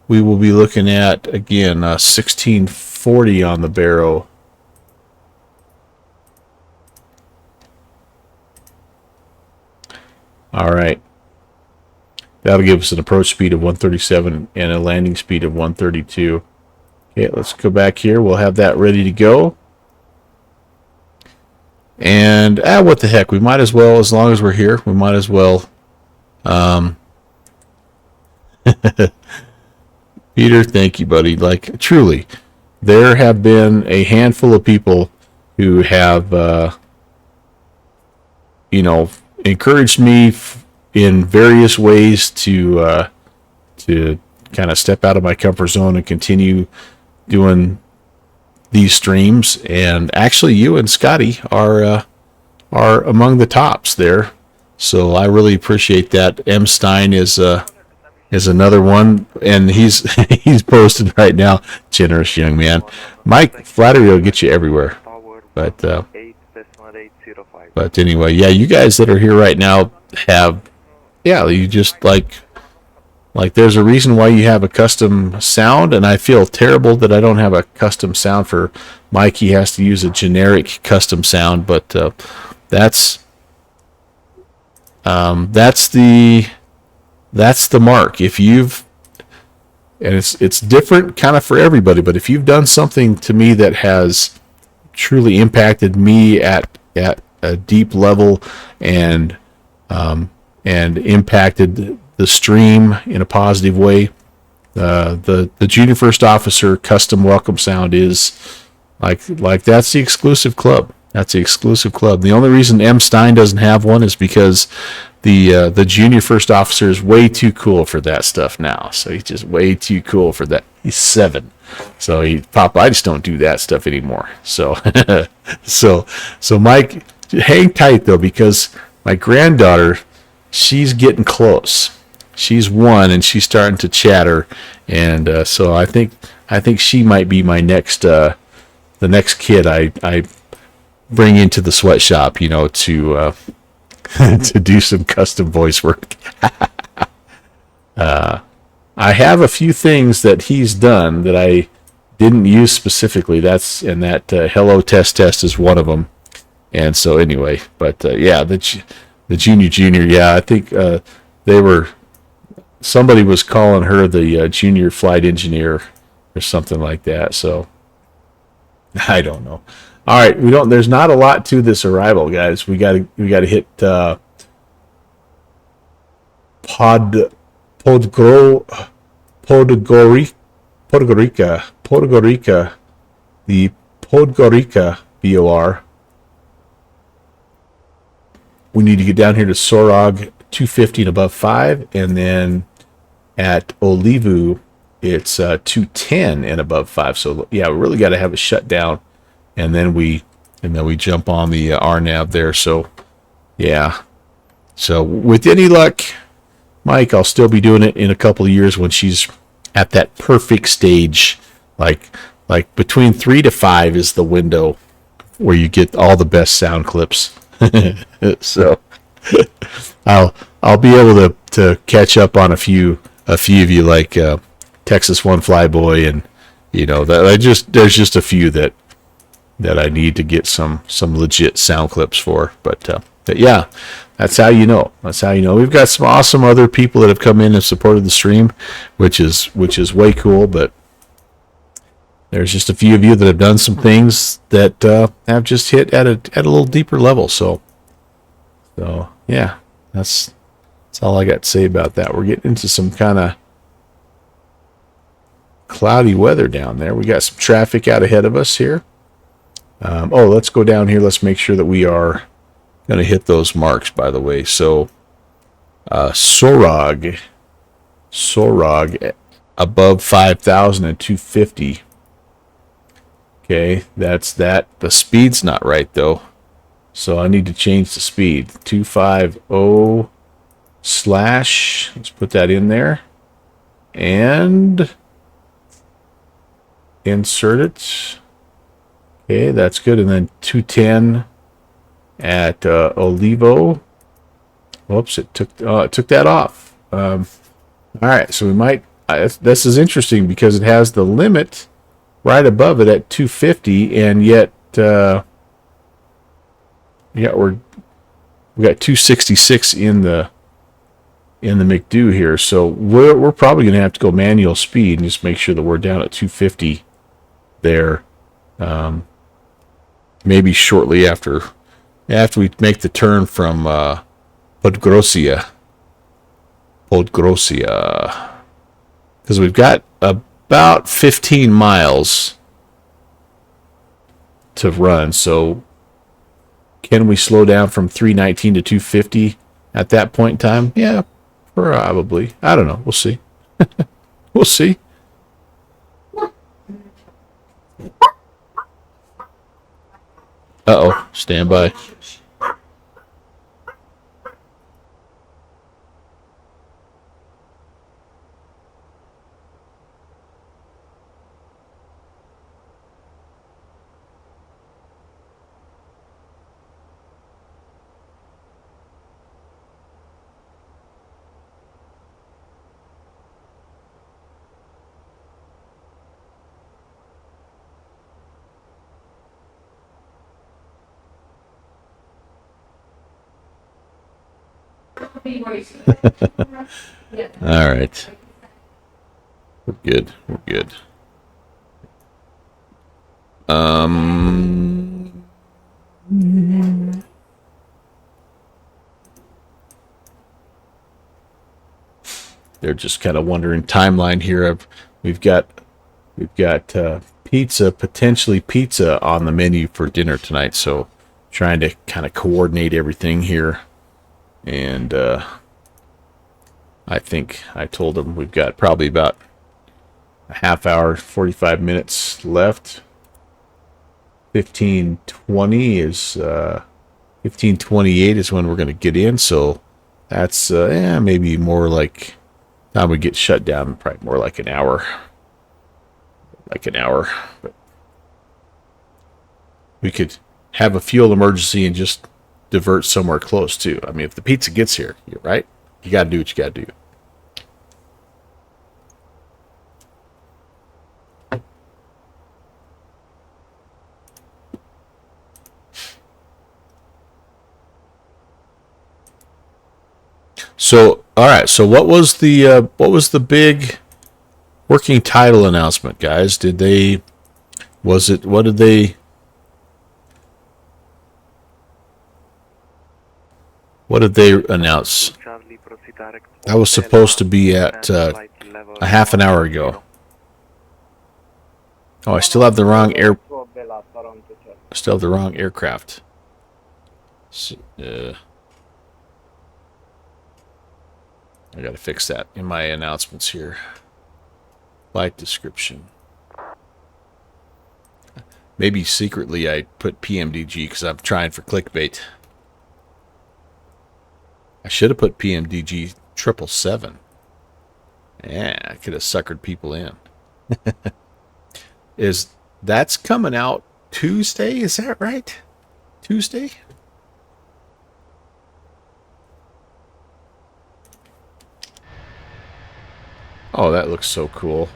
we will be looking at again 1640 on the baro. All right, that'll give us an approach speed of 137 and a landing speed of 132. Okay, let's go back here. We'll have that ready to go. And what the heck, we might as well, as long as we're here, we might as well. Peter, thank you, buddy. Like, truly, there have been a handful of people who have, encouraged me in various ways to kind of step out of my comfort zone and continue doing these streams. And actually, you and Scotty are among the tops there, so I really appreciate that. M. Stein is another one, and he's posted right now. Generous young man. Mike, flattery will get you everywhere, but anyway, yeah, you guys that are here right now have, you just like there's a reason why you have a custom sound, and I feel terrible that I don't have a custom sound for Mike. He has to use a generic custom sound, but that's the mark. If you've, and it's different kind of for everybody, but if you've done something to me that has truly impacted me at a deep level and impacted the stream in a positive way, the junior first officer custom welcome sound is like that's the exclusive club. That's the exclusive club. The only reason M. Stein doesn't have one is because the junior first officer is way too cool for that stuff now. So he's just way too cool for that. He's 7. So I just don't do that stuff anymore. So so Mike, hang tight though, because my granddaughter, she's getting close. She's 1 and she's starting to chatter, and so I think she might be my next the next kid I bring into the sweatshop, to to do some custom voice work. I have a few things that he's done that I didn't use specifically. That hello test is one of them. And so anyway, but the junior, yeah, I think they were somebody was calling her the junior flight engineer or something like that. So I don't know. All right, we don't. There's not a lot to this arrival, guys. We got to hit Pod Podgro Podgorica, the Podgorica BOR. We need to get down here to Sorog 250 and above 5, and then at Olivu it's 210 and above 5. So yeah, we really got to have a shutdown, and then we jump on the RNAV there. So yeah, so with any luck, Mike, I'll still be doing it in a couple of years when she's at that perfect stage, like between 3 to 5 is the window where you get all the best sound clips. So I'll be able to catch up on a few of you, like Texas One Flyboy, and there's just a few that I need to get some legit sound clips for. But yeah, that's how you know. That's how you know. We've got some awesome other people that have come in and supported the stream, which is way cool. But there's just a few of you that have done some things that have just hit at a little deeper level. So yeah, that's all I got to say about that. We're getting into some kind of cloudy weather down there. We got some traffic out ahead of us here. Let's go down here. Let's make sure that we are going to hit those marks, by the way. So Sorog above 5,000 and 250. Okay, that's that. The speed's not right though, so I need to change the speed. 250 slash. Let's put that in there and insert it. Okay, that's good. And then 210 at Olivo. Whoops, it took that off. All right, so we might. This is interesting because it has the limit right above it at 250, and yet we got 266 in the McDo here. So we're probably going to have to go manual speed and just make sure that we're down at 250 there. Maybe shortly after we make the turn from Podgorica, because we've got about 15 miles to run. So can we slow down from 319 to 250 at that point in time? Yeah, probably. I don't know. We'll see. We'll see. Uh-oh. Stand by. All right. We're good. We're good. They're just kind of wondering timeline here. We've got pizza, potentially pizza on the menu for dinner tonight. So trying to kind of coordinate everything here. And I think I told them we've got probably about a half hour, 45 minutes left. 15:20 is 15:28 is when we're going to get in. So that's maybe more like time we get shut down. Probably more like an hour. But we could have a fuel emergency and just divert somewhere close too. I mean, if the pizza gets here, you're right. You got to do what you got to do. So All right. So what was the big working title announcement, guys? What did they announce? Charlie, proceed direct. I was supposed to be at a half an hour ago. Oh, I still have the wrong aircraft. So, I gotta fix that in my announcements here. Flight description. Maybe secretly I put PMDG because I'm trying for clickbait. I should have put PMDG 777. Yeah, I could have suckered people in. That's coming out Tuesday? Is that right? Tuesday? Oh, that looks so cool.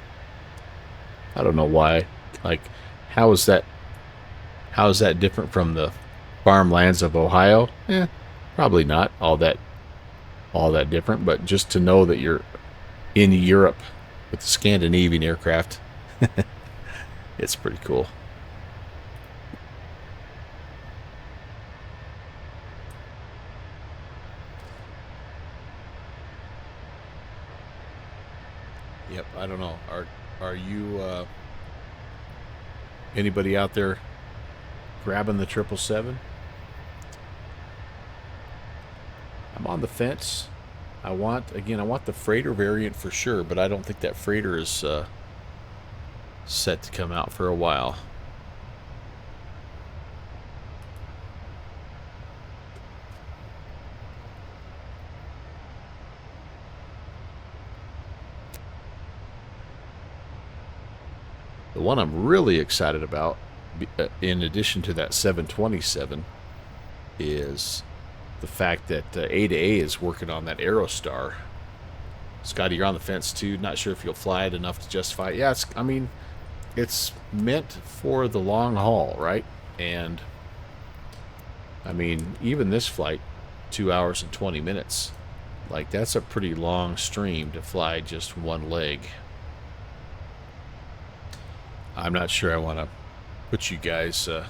I don't know why. Like, how is that different from the farmlands of Ohio? Probably not all that different, but just to know that you're in Europe with the Scandinavian aircraft, it's pretty cool. Yep, I don't know. Are you anybody out there grabbing the 777? I'm on the fence. I want the freighter variant for sure, but I don't think that freighter is set to come out for a while. The one I'm really excited about, in addition to that 727, is the fact that A2A is working on that Aerostar. Scotty, you're on the fence too. Not sure if you'll fly it enough to justify it. Yeah, it's meant for the long haul, right? And I mean, even this flight, 2 hours and 20 minutes, like that's a pretty long stream to fly just one leg. I'm not sure I want to put you guys. I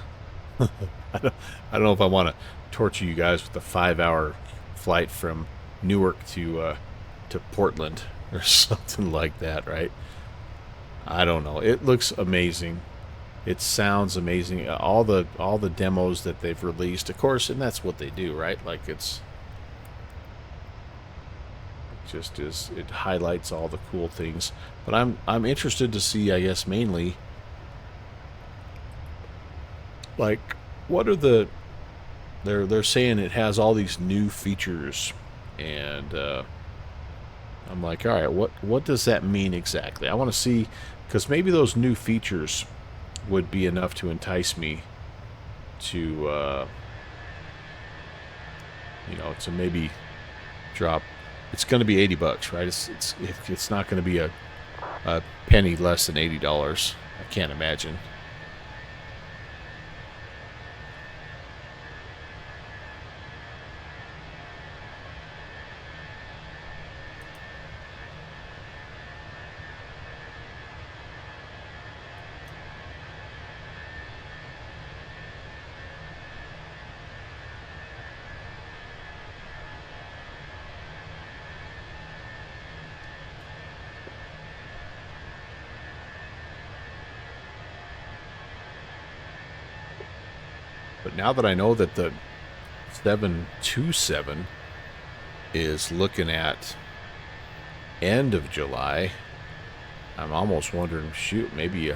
don't know if I want to torture you guys with a 5-hour flight from Newark to Portland or something like that, right? I don't know. It looks amazing. It sounds amazing. All the demos that they've released, of course, and that's what they do, right? Like it highlights all the cool things. But I'm interested to see, I guess, mainly, like, what are they're saying it has all these new features, and I'm like, all right, what does that mean exactly? I want to see, because maybe those new features would be enough to entice me to to maybe drop. It's going to be $80, right? It's not going to be a penny less than $80. I can't imagine. But now that I know that the 727 is looking at end of July, I'm almost wondering, shoot, maybe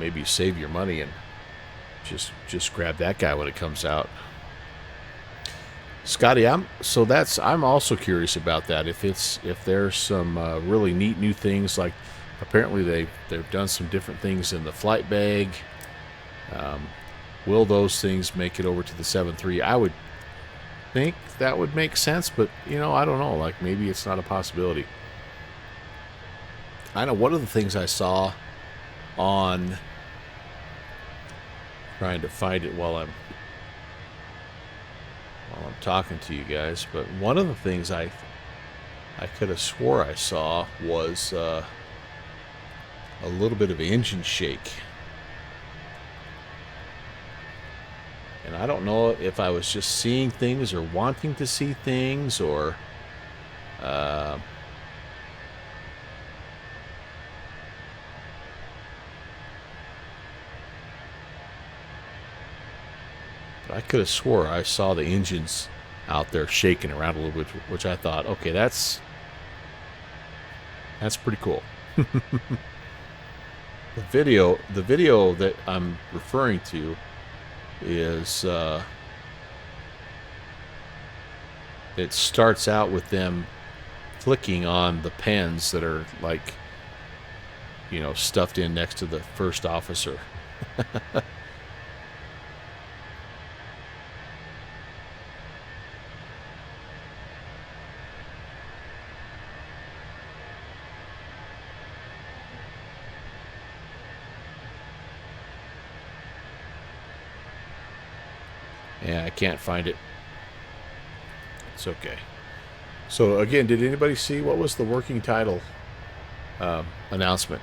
maybe save your money and just grab that guy when it comes out. Scotty, I'm also curious about that. If there's some really neat new things, like apparently they've done some different things in the flight bag. Will those things make it over to the 7.3? I would think that would make sense, but I don't know. Like, maybe it's not a possibility. I know one of the things I saw on, trying to find it while I'm talking to you guys, but one of the things I could have swore I saw was a little bit of engine shake. And I don't know if I was just seeing things or wanting to see things, or but I could have swore I saw the engines out there shaking around a little bit, which I thought, okay, that's pretty cool. The video that I'm referring to is it starts out with them clicking on the pens that are, like, you know, stuffed in next to the first officer. Yeah, I can't find it. It's okay. So again, did anybody see what was the working title announcement?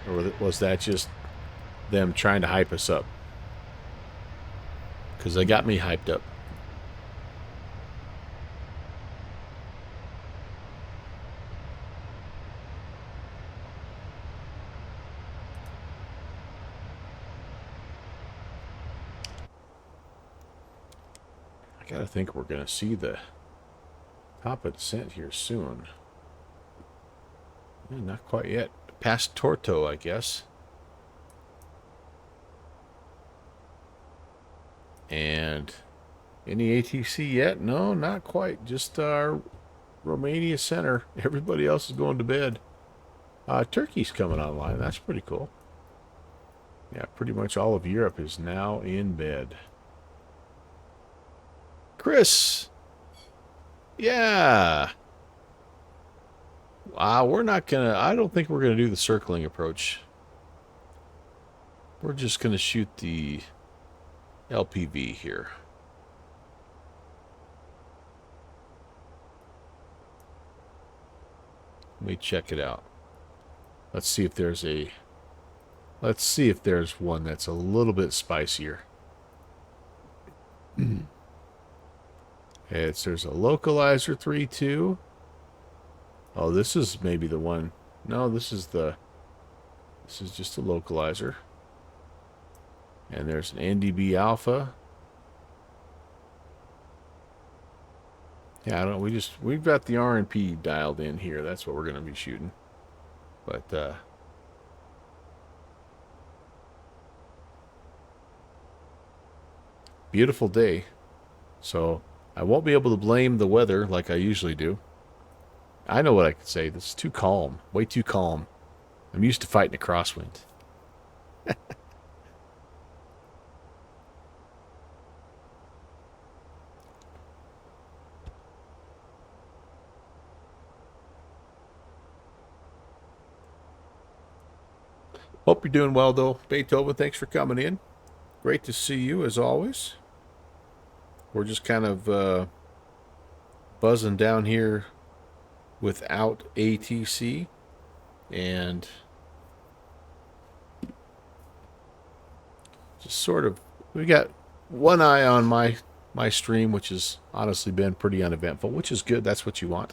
Or was that just them trying to hype us up? Because they got me hyped up. I gotta think we're gonna see the top of descent here soon. Not quite yet. Past Torto, I guess. And any ATC yet? No, not quite. Just our Romania center. Everybody else is going to bed. Turkey's coming online. That's pretty cool. Yeah, pretty much all of Europe is now in bed. Chris! Yeah! We're not gonna... I don't think we're gonna do the circling approach. We're just gonna shoot the LPV here. Let me check it out. Let's see if there's a... Let's see if there's one that's a little bit spicier. There's a localizer 3.2. Oh, this is maybe the one. No, this is just a localizer. And there's an NDB Alpha. Yeah, I don't know. We've got the RNP dialed in here. That's what we're going to be shooting. But beautiful day. So I won't be able to blame the weather like I usually do. I know what I could say. This is too calm. Way too calm. I'm used to fighting a crosswind. Hope you're doing well, though. Beethoven, thanks for coming in. Great to see you, as always. We're just kind of buzzing down here without ATC. And just sort of... We got one eye on my stream, which has honestly been pretty uneventful, which is good. That's what you want.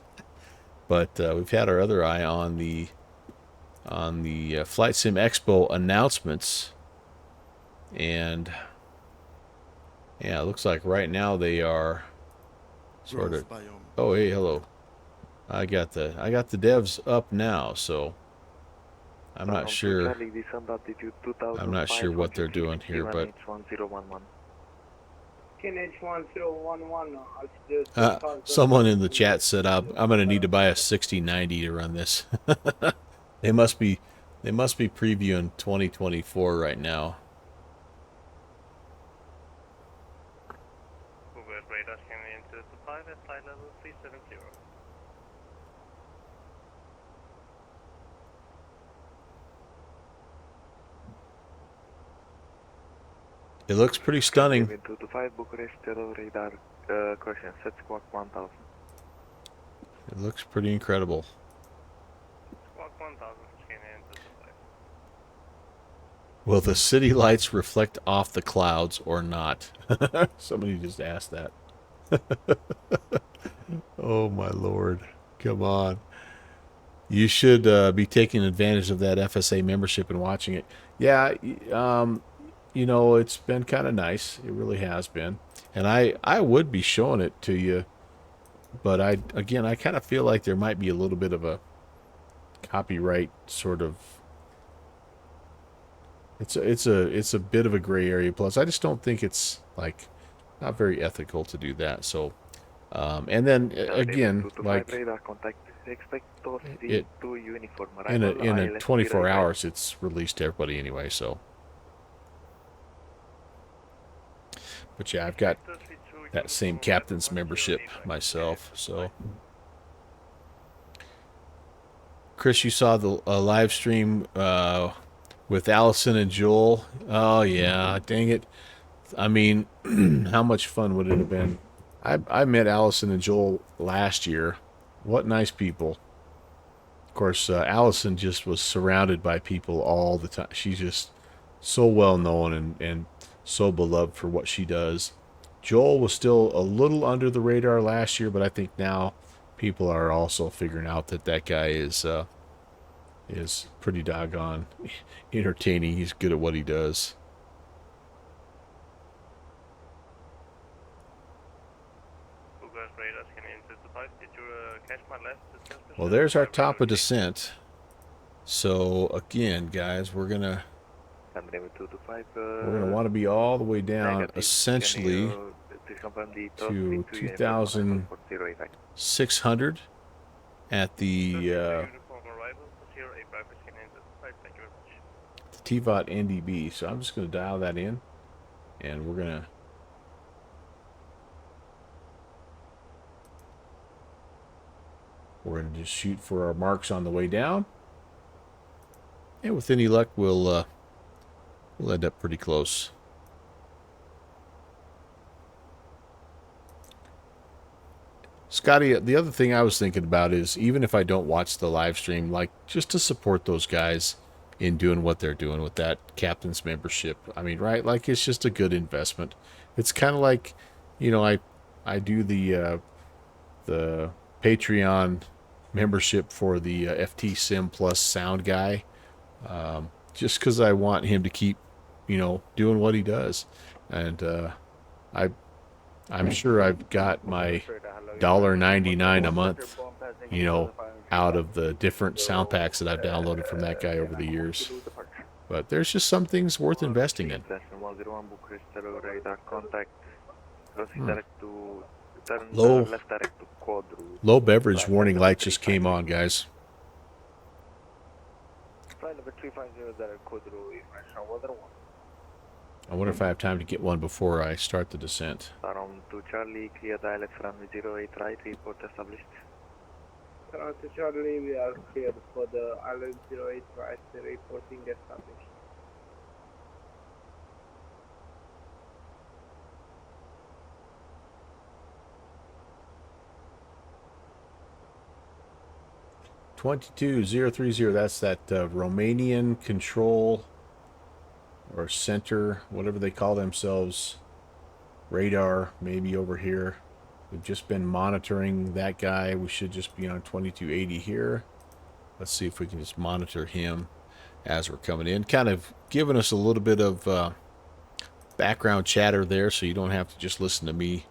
But we've had our other eye on the Flight Sim Expo announcements, and yeah, it looks like right now they are sort of... Oh, hey, hello. I got the devs up now, so I'm not sure. I'm not sure what they're doing here, but someone in the chat said I'm going to need to buy a 6090 to run this. They must be previewing 2024 right now. Radar scanning into the pilot, flight level 370. It looks pretty stunning. 225 Bucharest, radar, correction, set squawk 1000. It looks pretty incredible. Squawk 1000, scanning into the 5. Will the city lights reflect off the clouds or not? Somebody just asked that. Oh my lord. Come on. You should be taking advantage of that FSA membership and watching it. Yeah, you know, it's been kind of nice. It really has been. And I would be showing it to you, but I kind of feel like there might be a little bit of a copyright sort of. It's a bit of a gray area. Plus, I just don't think it's like not very ethical to do that. So, and then again, like it, in a 24 hours, it's released to everybody anyway. So, but yeah, I've got that same captain's membership myself. So, Chris, you saw the live stream with Allison and Joel. Oh yeah, dang it. I mean, how much fun would it have been? I met Allison and Joel last year. What nice people. Of course, Allison just was surrounded by people all the time. She's just so well known and so beloved for what she does. Joel was still a little under the radar last year, but I think now people are also figuring out that that guy is pretty doggone entertaining. He's good at what he does. Well, there's our top of descent. So again, guys, we're gonna want to be all the way down, essentially to 2,600 at the Tivat NDB. So I'm just going to dial that in, and we're going to just shoot for our marks on the way down. And with any luck, we'll end up pretty close. Scotty, the other thing I was thinking about is, even if I don't watch the live stream, like, just to support those guys in doing what they're doing with that captain's membership. I mean, right? Like, it's just a good investment. It's kind of like, you know, I do the Patreon membership for the FT Sim Plus sound guy, just because I want him to keep, you know, doing what he does. And I'm sure I've got my $1.99 a month, you know, out of the different sound packs that I've downloaded from that guy over the years. But there's just some things worth investing in. Low beverage warning light just came on, guys. I wonder if I have time to get one before I start the descent. Around 2 Charlie, clear dialect from 08 right, report established. Around 2 Charlie, we are cleared for the island 08 right, reporting established. $22,030. That's that Romanian control or center, whatever they call themselves, radar, maybe over here. We've just been monitoring that guy. We should just be on 2280 here. Let's see if we can just monitor him as we're coming in. Kind of giving us a little bit of background chatter there, so you don't have to just listen to me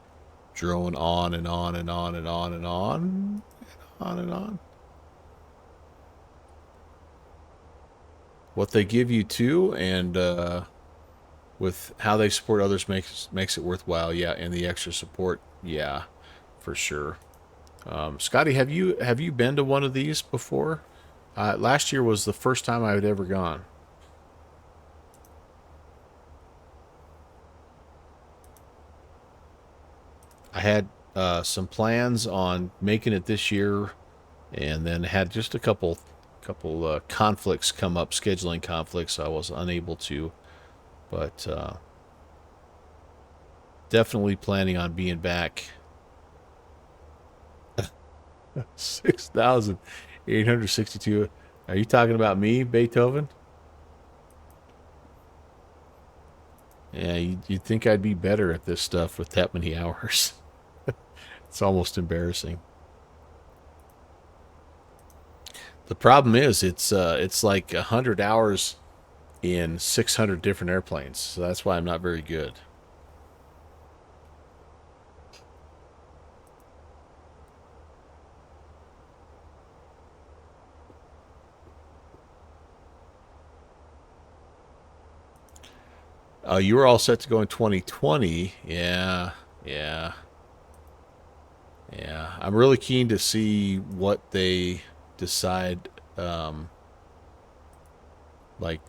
drone on and on and on and on and on and on and on. What they give you too, and with how they support others makes it worthwhile. Yeah, and the extra support, yeah, for sure. Scotty, have you been to one of these before? Last year was the first time I had ever gone. I had some plans on making it this year, and then had just a couple conflicts come up, scheduling conflicts. So I was unable to, but definitely planning on being back. 6,862. Are you talking about me, Beethoven? Yeah, you'd think I'd be better at this stuff with that many hours. It's almost embarrassing. The problem is it's like 100 hours in 600 different airplanes. So that's why I'm not very good. You were all set to go in 2020. Yeah. I'm really keen to see what they decide, like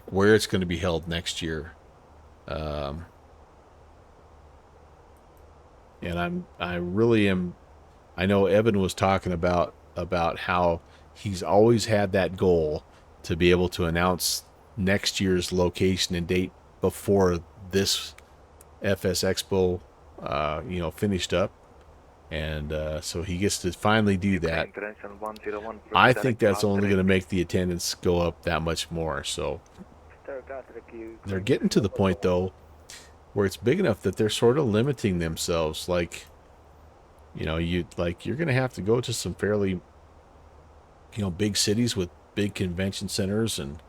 where it's going to be held next year. And I really am. I know Evan was talking about how he's always had that goal to be able to announce next year's location and date before this FS Expo, finished up, and so he gets to finally do that. I think that's only going to make the attendance go up that much more. So they're getting to the point though where it's big enough that they're sort of limiting themselves. Like, you're going to have to go to some fairly, big cities with big convention centers, and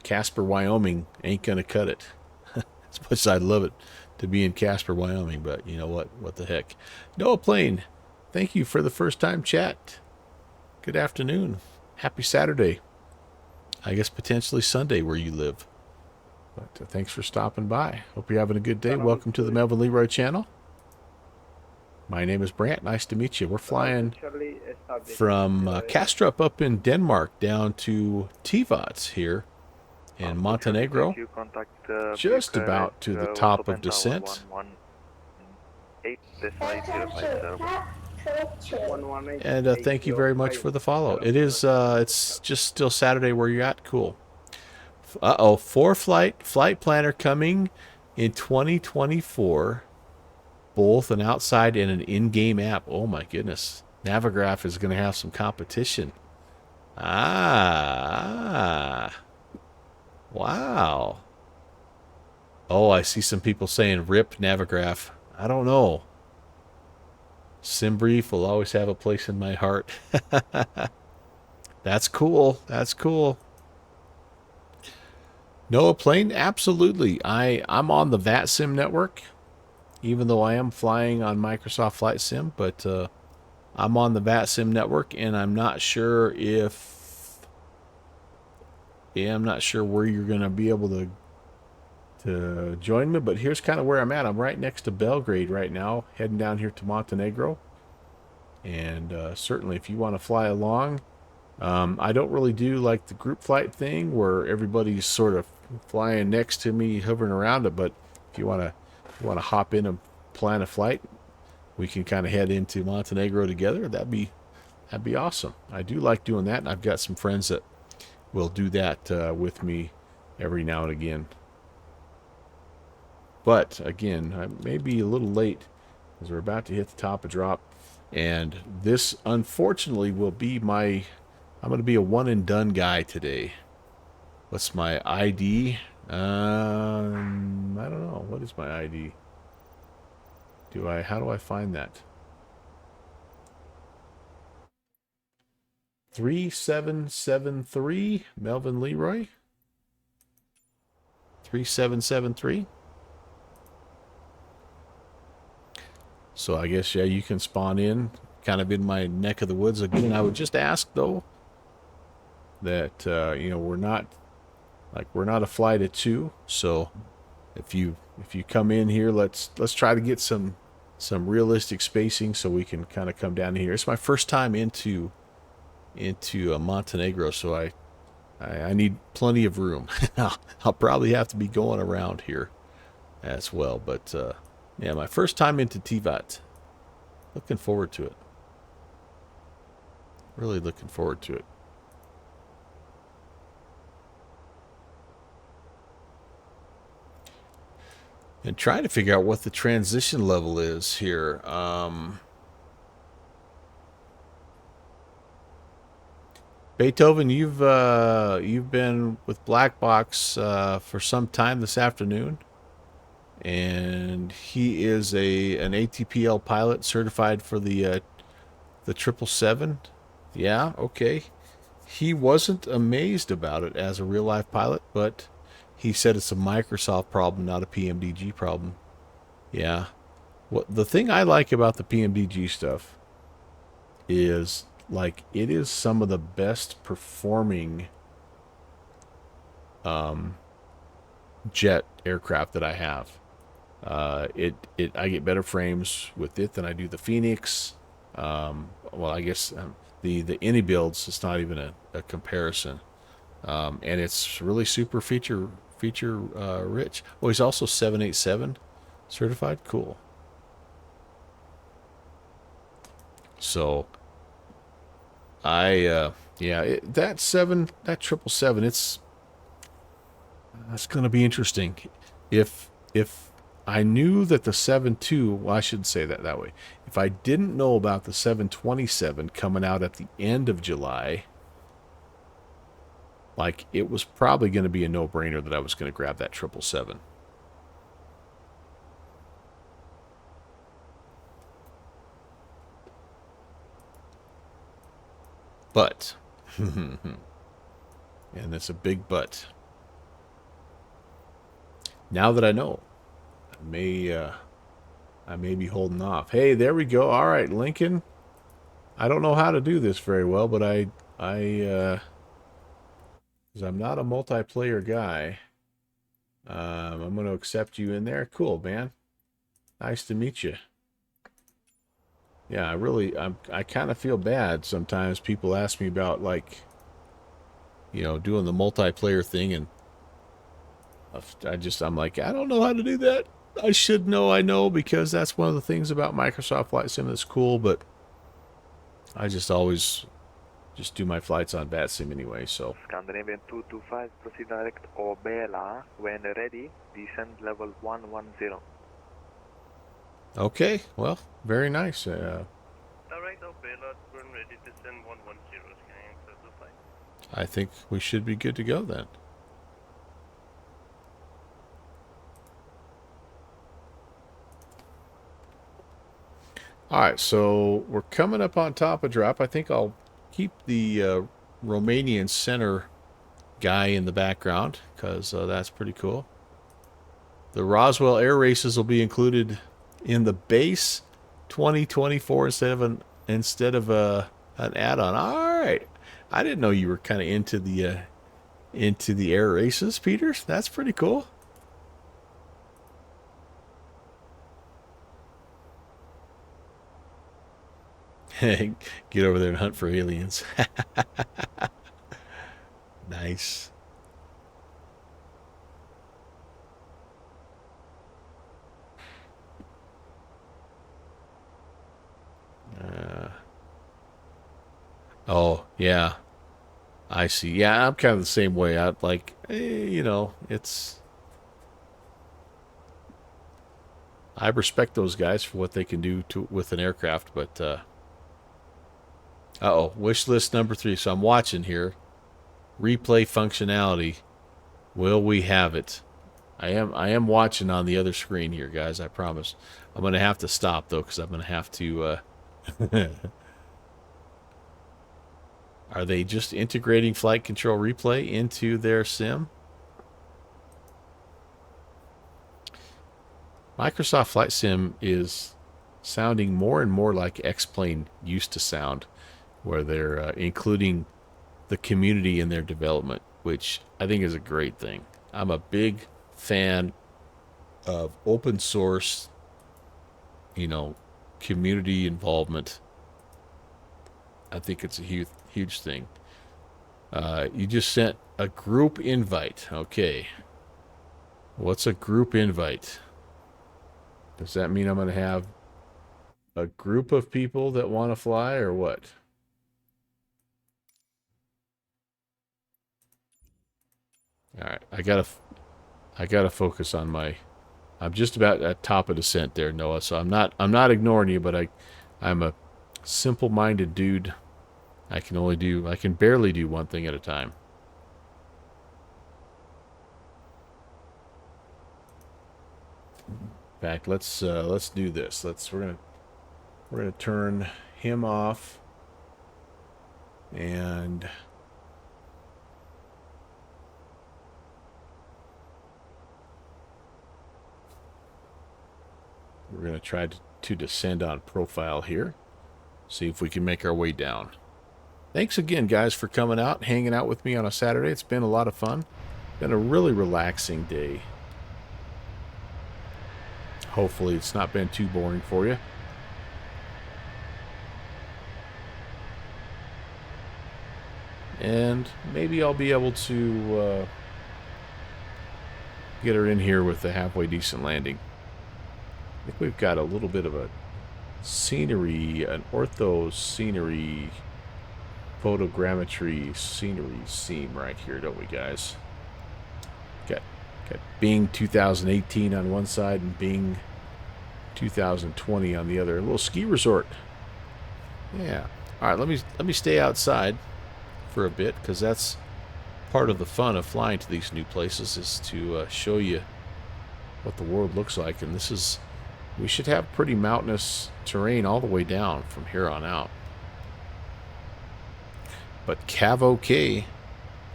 Casper, Wyoming ain't going to cut it. As much as I'd love it to be in Casper, Wyoming, but you know what? What the heck? Noah Plain, thank you for the first time chat. Good afternoon. Happy Saturday. I guess potentially Sunday where you live. But thanks for stopping by. Hope you're having a good day. Welcome to the Melvin Leroy channel. My name is Brant. Nice to meet you. We're flying from Kastrup up in Denmark down to Tivat here in Montenegro. Just about to the top of descent. And thank you very much for the follow. It's just still Saturday where you're at. Cool. Uh-oh, flight planner coming in 2024. Both an outside and an in-game app. Oh my goodness. Navigraph is going to have some competition. Wow. Oh, I see some people saying rip Navigraph. I don't know. SimBrief will always have a place in my heart. That's cool. Noah Plain, absolutely. I'm on the VATSIM network, even though I am flying on Microsoft Flight Sim, but I'm on the VATSIM network, and I'm not sure I'm not sure where you're going to be able to join me, but here's kind of where I'm at. I'm right next to Belgrade right now, heading down here to Montenegro, and certainly if you want to fly along, I don't really do like the group flight thing where everybody's sort of flying next to me, hovering around it, but if you want to hop in and plan a flight, we can kind of head into Montenegro together. That'd be awesome. I do like doing that, and I've got some friends that will do that with me every now and again. But again, I may be a little late because we're about to hit the top of drop, and this unfortunately will be I'm going to be a one and done guy today. What's my ID? I don't know. What is my ID? How do I find that? 3773 Melvin Leroy. 3773. So I guess, yeah, you can spawn in kind of in my neck of the woods. Again, I would just ask though that we're not a flight of two, so if you come in here, let's try to get some realistic spacing so we can kind of come down here. It's my first time into Montenegro, so I need plenty of room. I'll probably have to be going around here as well, but yeah, my first time into Tivat. Looking forward to it. Really looking forward to it. And trying to figure out what the transition level is here. Beethoven, you've been with Black Box for some time this afternoon, and he is an ATPL pilot certified for the 777. Yeah, okay. He wasn't amazed about it as a real life pilot, but he said it's a Microsoft problem, not a PMDG problem. Yeah. What the thing I like about the PMDG stuff is like it is some of the best performing jet aircraft that I have. I get better frames with it than I do the Fenix. Well, I guess the any builds it's not even a comparison, and it's really super feature rich. Oh, he's also 787 certified. Cool. So that 777 that's going to be interesting. If I knew that the 72, well, I shouldn't say that way. If I didn't know about the 727 coming out at the end of July, like it was probably going to be a no-brainer that I was going to grab that 777. But, and it's a big but. Now that I know, I may be holding off. Hey, there we go. All right, Lincoln. I don't know how to do this very well, but because I'm not a multiplayer guy, I'm going to accept you in there. Cool, man. Nice to meet you. Yeah, I kind of feel bad sometimes. People ask me about like, doing the multiplayer thing, and I'm like, I don't know how to do that. I should know I know because that's one of the things about Microsoft Flight Sim that's cool, but I just always just do my flights on VATSIM anyway, so. Scandinavian 225, proceed direct Obela. When ready, descend level 110. Okay, well, very nice. Alright, Obela, when ready, descend 110, scanning into the flight. I think we should be good to go then. All right, so we're coming up on top of drop. I think I'll keep the Romanian center guy in the background because that's pretty cool. The Roswell Air Races will be included in the base 2024 instead of an add-on. All right, I didn't know you were kind of into the air races, Peters. That's pretty cool. Get over there and hunt for aliens. Nice. Oh, yeah. I see. Yeah, I'm kind of the same way. I like, it's. I respect those guys for what they can do with an aircraft, but uh-oh, wish list number 3. So I'm watching here. Replay functionality. Will we have it? I am watching on the other screen here, guys. I promise. I'm going to have to stop, though, because I'm going to have to... Are they just integrating flight control replay into their sim? Microsoft Flight Sim is sounding more and more like X-Plane used to sound, where they're including the community in their development, which I think is a great thing. I'm a big fan of open source, community involvement. I think it's a huge thing. You just sent a group invite. Okay. What's a group invite? Does that mean I'm going to have a group of people that want to fly or what? All right, I gotta focus on my I'm just about at top of descent there, Noah. So I'm not ignoring you, but I'm a simple-minded dude. I can barely do one thing at a time. In fact, let's do this. We're gonna turn him off, and we're gonna try to descend on profile here. See if we can make our way down. Thanks again, guys, for coming out, hanging out with me on a Saturday. It's been a lot of fun. Been a really relaxing day. Hopefully it's not been too boring for you. And maybe I'll be able to get her in here with a halfway decent landing. I think we've got a little bit of a scenery, an ortho scenery, photogrammetry scenery seam right here, don't we, guys? Got Bing 2018 on one side and Bing 2020 on the other. A little ski resort. Yeah. All right, let me stay outside for a bit, because that's part of the fun of flying to these new places, is to show you what the world looks like. And we should have pretty mountainous terrain all the way down from here on out. But Cav okay.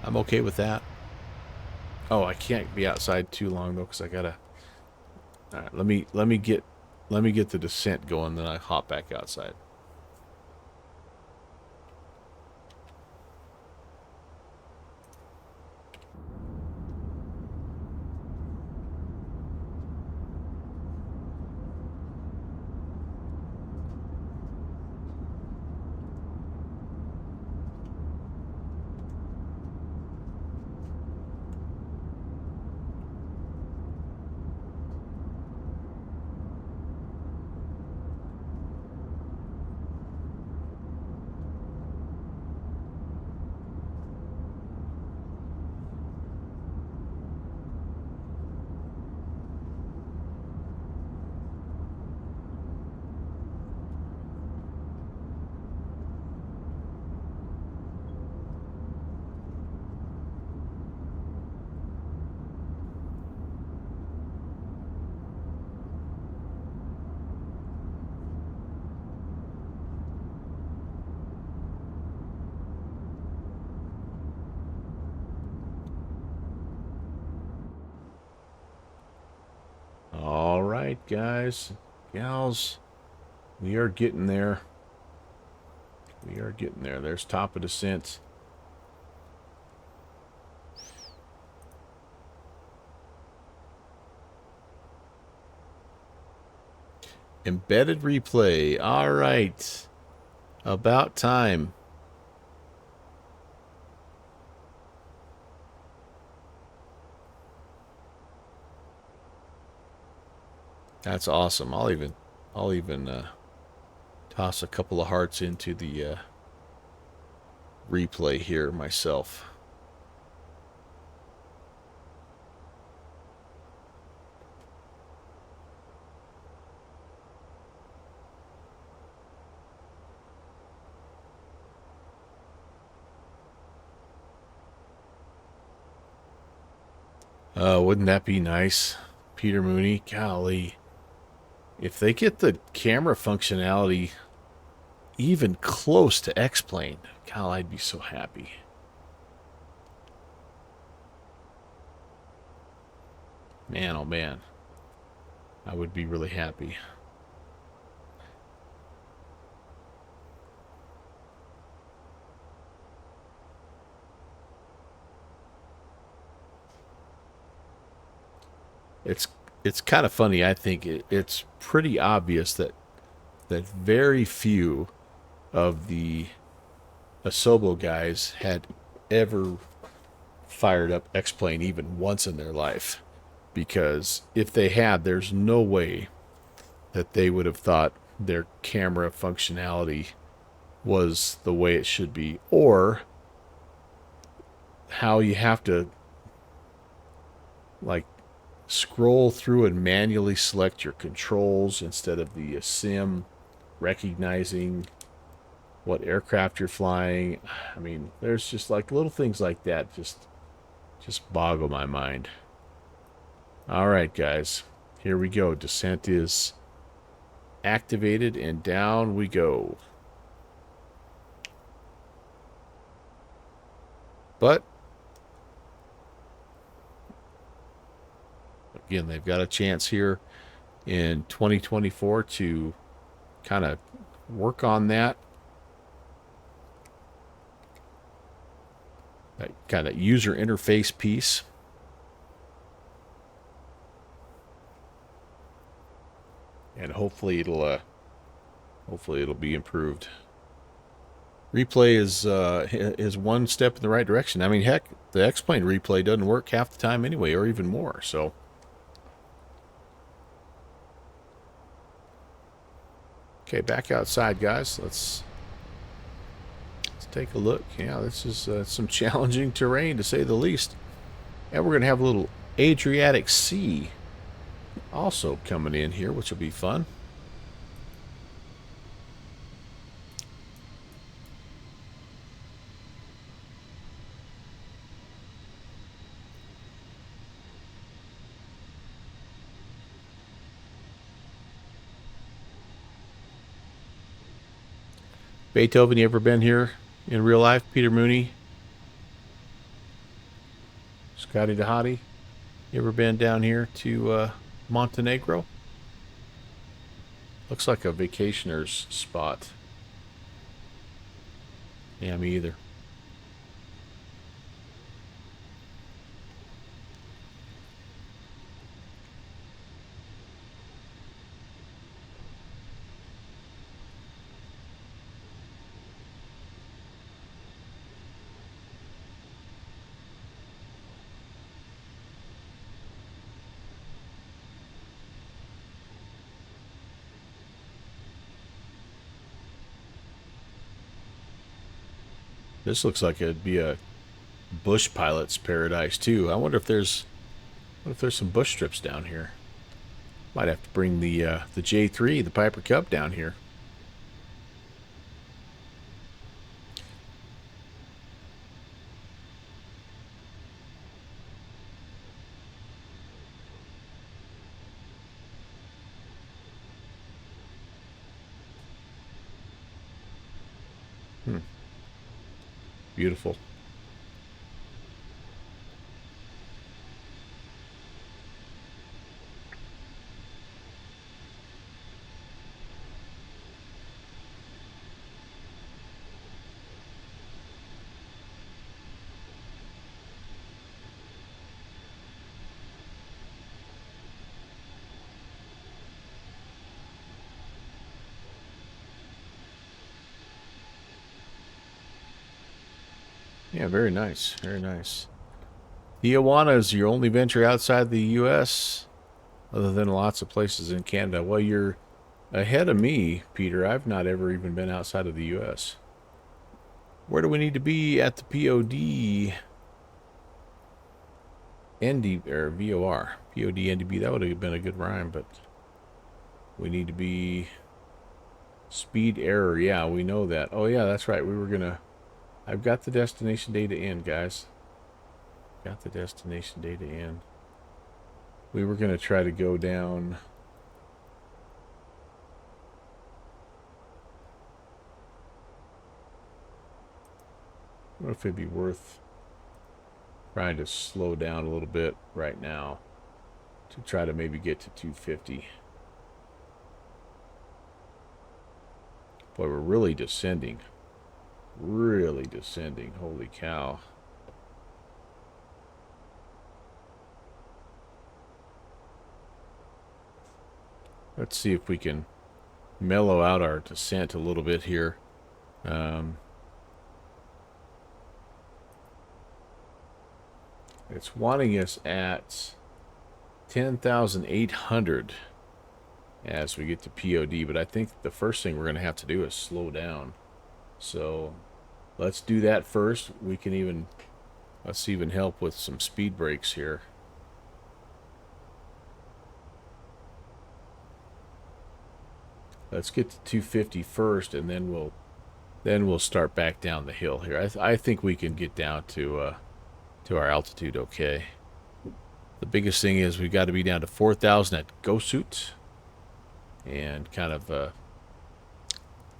I'm okay with that. Oh, I can't be outside too long though, because I gotta. All right, let me get the descent going, then I hop back outside. All right, guys, gals, we are getting there. We are getting there. There's top of descent. Embedded replay. All right. About time. That's awesome. I'll even toss a couple of hearts into the replay here myself. Wouldn't that be nice, Peter Mooney? Golly. If they get the camera functionality even close to X-Plane, God, I'd be so happy. Man, oh man. I would be really happy. It's kind of funny. I think it's pretty obvious that very few of the Asobo guys had ever fired up X-Plane even once in their life, because if they had, there's no way that they would have thought their camera functionality was the way it should be, or how you have to like scroll through and manually select your controls instead of the sim recognizing what aircraft you're flying. I mean, there's just like little things like that just boggle my mind. All right, guys, here we go. Descent is activated and down we go. But again, they've got a chance here in 2024 to kind of work on that kind of user interface piece. And hopefully it'll be improved. Replay is one step in the right direction. I mean, heck, the X-plane replay doesn't work half the time anyway, or even more. So, okay, back outside, guys. Let's take a look. Yeah, this is some challenging terrain to say the least. And we're gonna have a little Adriatic Sea also coming in here, which will be fun. Beethoven, you ever been here in real life? Peter Mooney? Scotty DeHottie? You ever been down here to Montenegro? Looks like a vacationer's spot. Yeah, me either. This looks like it'd be a bush pilot's paradise too. I wonder if there's some bush strips down here. Might have to bring the J3, the Piper Cub, down here. Beautiful. Yeah, very nice. Very nice. Tijuana is your only venture outside the U.S., other than lots of places in Canada. Well, you're ahead of me, Peter. I've not ever even been outside of the U.S. Where do we need to be at the POD? ND, or VOR. POD NDB. That would have been a good rhyme, but we need to be speed error. Yeah, we know that. Oh, yeah, that's right. We were going to... I've got the destination data in, guys. Got the destination data in. We were going to try to go down... I wonder if it'd be worth trying to slow down a little bit right now to try to maybe get to 250. Boy, we're really descending. Really descending. Holy cow. Let's see if we can mellow out our descent a little bit here. It's wanting us at 10,800 as we get to POD, but I think the first thing we're going to have to do is slow down. So let's do that first. We can let's even help with some speed brakes here. Let's get to 250 first, and then we'll start back down the hill here. I think we can get down to our altitude okay. The biggest thing is we've got to be down to 4,000 at GoSuit and kind of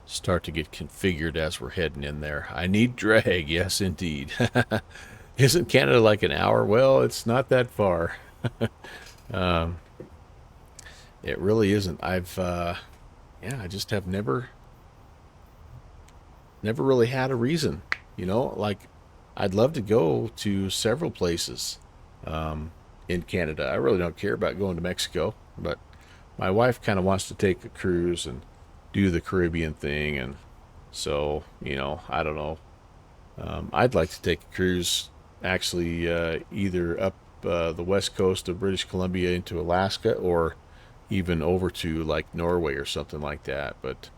start to get configured as we're heading in there. I need drag, yes indeed. Isn't Canada like an hour? Well, it's not that far. It really isn't. I just have never really had a reason, like I'd love to go to several places in Canada. I really don't care about going to Mexico, but my wife kind of wants to take a cruise and do the Caribbean thing, and so, I don't know. I'd like to take a cruise, actually, either up the west coast of British Columbia into Alaska, or even over to like Norway or something like that. But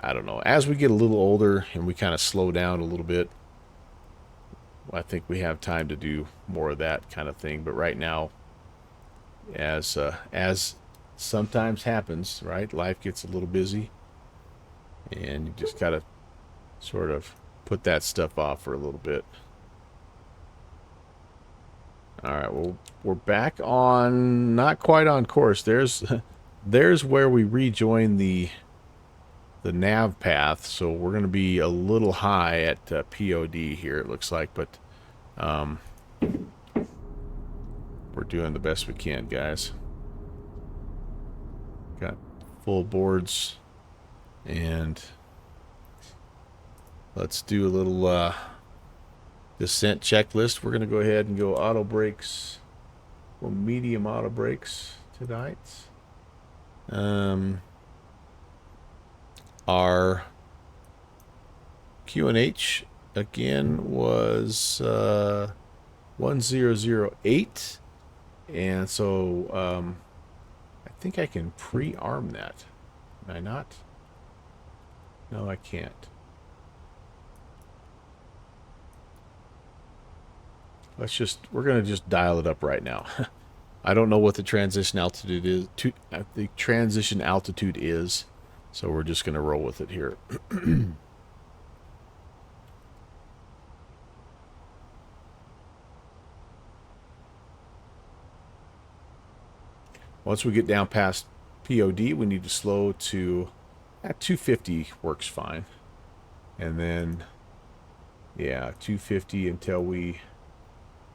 I don't know. As we get a little older and we kind of slow down a little bit, I think we have time to do more of that kind of thing. But right now, as sometimes happens, right? Life gets a little busy, and you just gotta sort of put that stuff off for a little bit. All right, well, we're back on, not quite on course. There's where we rejoin the nav path, so we're going to be a little high at POD here, it looks like, but we're doing the best we can, guys. Got full boards, and let's do a little descent checklist. We're going to go ahead and go auto brakes, or medium auto brakes tonight. Our QNH again was 1008, and so I think I can pre-arm that. Can I not? No, I can't. We're going to just dial it up right now. I don't know what the transition altitude is. So we're just going to roll with it here. Once we get down past POD, we need to slow to at 250 works fine. And then, yeah, 250 until we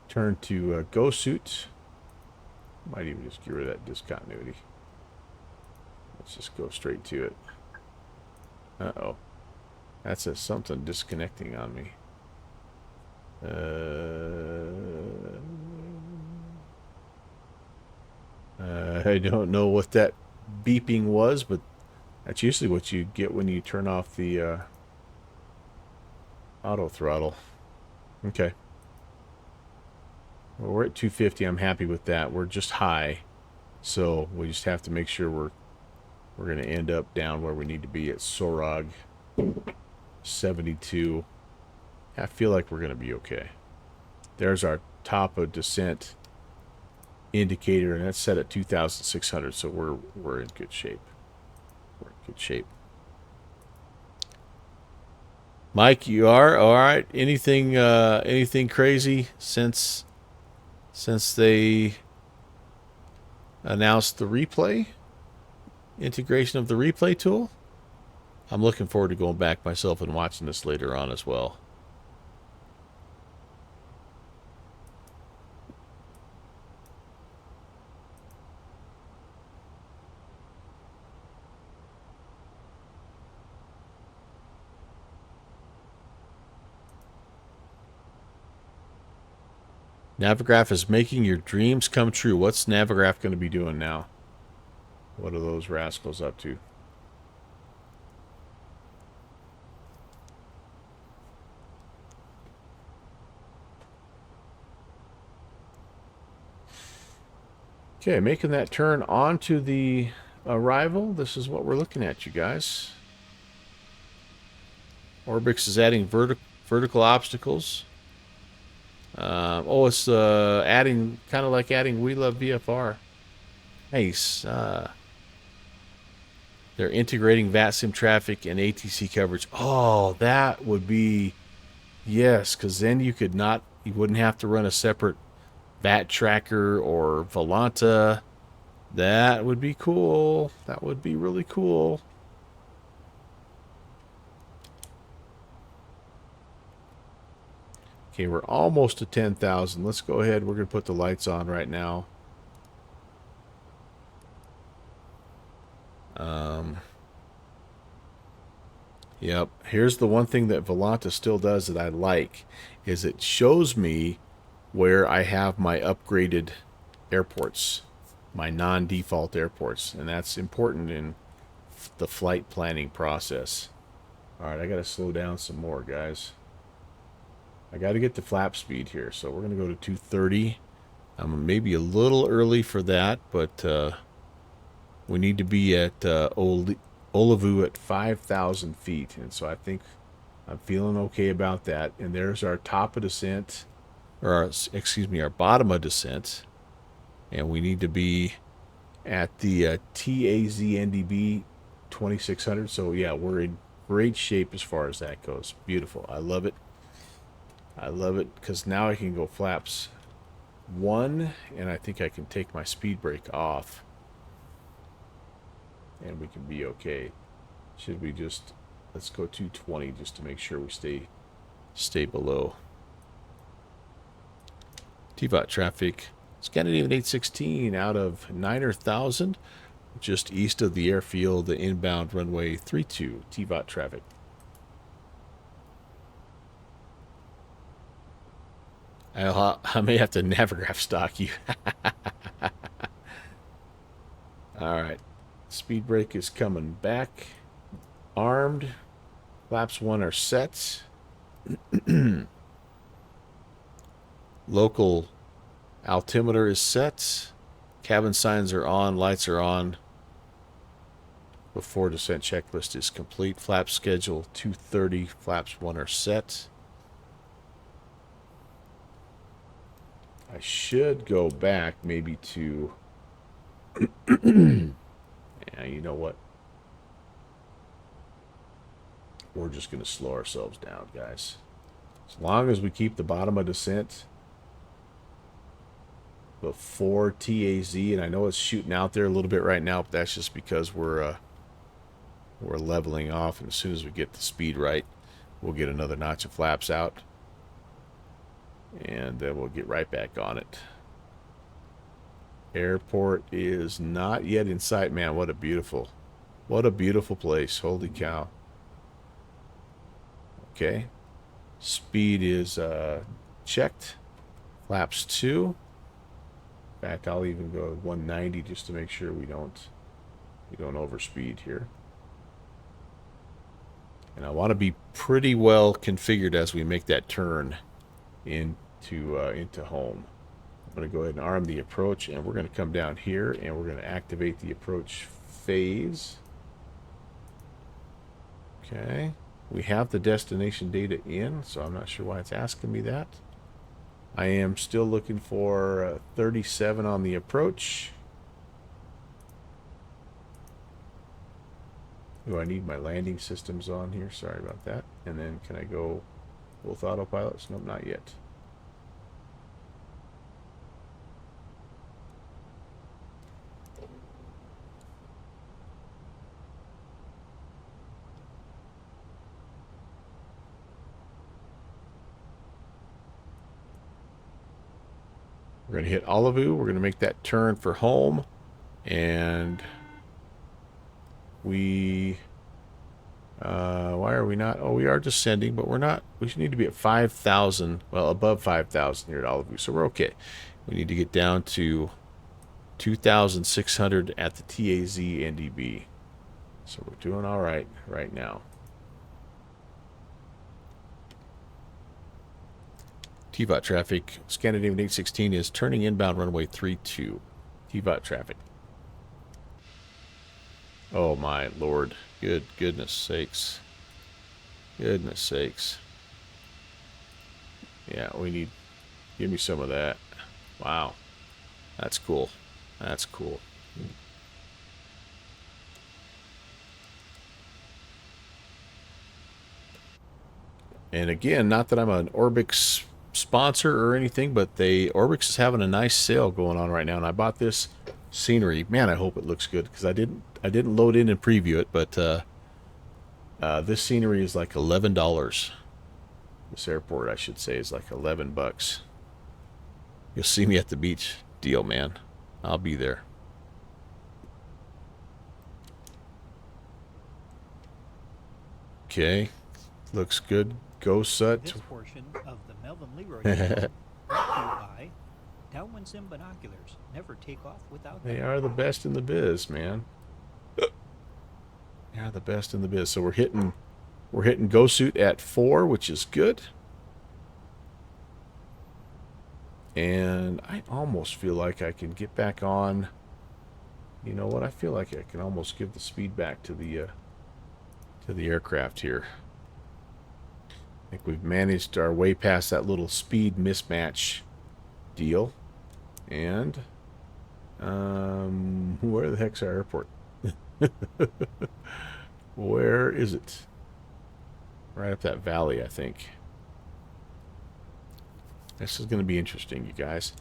turn to GoSuit. Might even just get rid of that discontinuity. Let's just go straight to it. Uh-oh. That says something disconnecting on me. I don't know what that beeping was, but that's usually what you get when you turn off the auto throttle. Okay. Well, we're at 250. I'm happy with that. We're just high, so we just have to make sure we're going to end up down where we need to be at Sorog 72. I feel like we're going to be okay. There's our top of descent indicator, and that's set at 2,600, so we're in good shape. We're in good shape. Mike, you are all right? Anything crazy since they announced the replay integration of the replay tool? I'm looking forward to going back myself and watching this later on as well. Navigraph is making your dreams come true. What's Navigraph going to be doing now? What are those rascals up to? Okay, making that turn onto the arrival. This is what we're looking at, you guys. Orbix is adding vertical obstacles. It's adding, kind of like adding We Love VFR. Nice. They're integrating VATSIM traffic and ATC coverage. Oh, that would be, yes, because then you wouldn't have to run a separate VAT tracker or Volanta. That would be cool. That would be really cool. Okay, we're almost to 10,000. Let's go ahead. We're going to put the lights on right now. Yep. Here's the one thing that Volanta still does that I like, is it shows me where I have my upgraded airports, my non-default airports, and that's important in the flight planning process. All right, I got to slow down some more, guys. I got to get the flap speed here, so we're going to go to 230. I'm maybe a little early for that, but we need to be at Olivu at 5,000 feet, and so I think I'm feeling okay about that. And there's our top of descent, or our bottom of descent, and we need to be at the TAZ NDB 2600. So yeah, we're in great shape as far as that goes. Beautiful. I love it. I love it, because now I can go flaps 1, and I think I can take my speed brake off, and we can be okay. Should we just, let's go 220 just to make sure we stay below. Tivat traffic, Scandinavian 816 out of 9,000, just east of the airfield, the inbound runway 32, Tivat traffic. I may have to Navigraph stock you. All right. Speed brake is coming back. Armed. Flaps 1 are set. Local altimeter is set. Cabin signs are on. Lights are on. Before descent checklist is complete. Flap schedule 230. Flaps 1 are set. I should go back maybe to... Yeah, you know what? We're just going to slow ourselves down, guys. As long as we keep the bottom of descent before TAZ, and I know it's shooting out there a little bit right now, but that's just because we're leveling off, and as soon as we get the speed right, we'll get another notch of flaps out, and then we'll get right back on it. Airport is not yet in sight. Man, what a beautiful place. Holy cow. Okay. Speed is checked. Flaps 2. In fact, I'll even go 190 just to make sure we don't overspeed here. And I want to be pretty well configured as we make that turn into home. I'm going to go ahead and arm the approach, and we're going to come down here, and we're going to activate the approach phase. Okay. We have the destination data in, so I'm not sure why it's asking me that. I am still looking for 37 on the approach. Do I need my landing systems on here? Sorry about that. And then can I go both autopilots? Nope, not yet. We're going to hit Olivu. We're going to make that turn for home. And we... why are we not? Oh, we are descending, but we're not. We should need to be at 5,000. Well, above 5,000 here at Olivu. So we're okay. We need to get down to 2,600 at the TAZ NDB. So we're doing all right now. Tivat traffic, Scandinavian 816 is turning inbound runway 32. Tivat traffic. Oh my lord. Goodness sakes. Goodness sakes. Yeah, we need... Give me some of that. Wow. That's cool. That's cool. And again, not that I'm an Orbix sponsor or anything, but Orbix is having a nice sale going on right now, and I bought this scenery. Man, I hope it looks good because I didn't load in and preview it, but this scenery is like $11. This airport, I should say, is like $11. You'll see me at the beach. Deal, man. I'll be there. Okay, looks good. Go Sut. This portion of the Melvin Leroy Show brought to you by Downwind Sim binoculars. Never take off without them. They are the best in the biz, man. They are the best in the biz. So we're hitting Go Suit at 4, which is good. And I almost feel like I can get back on. You know what? I feel like I can almost give the speed back to the aircraft here. I think we've managed our way past that little speed mismatch deal. And where the heck's our airport? Where is it? Right up that valley, I think. This is going to be interesting, you guys.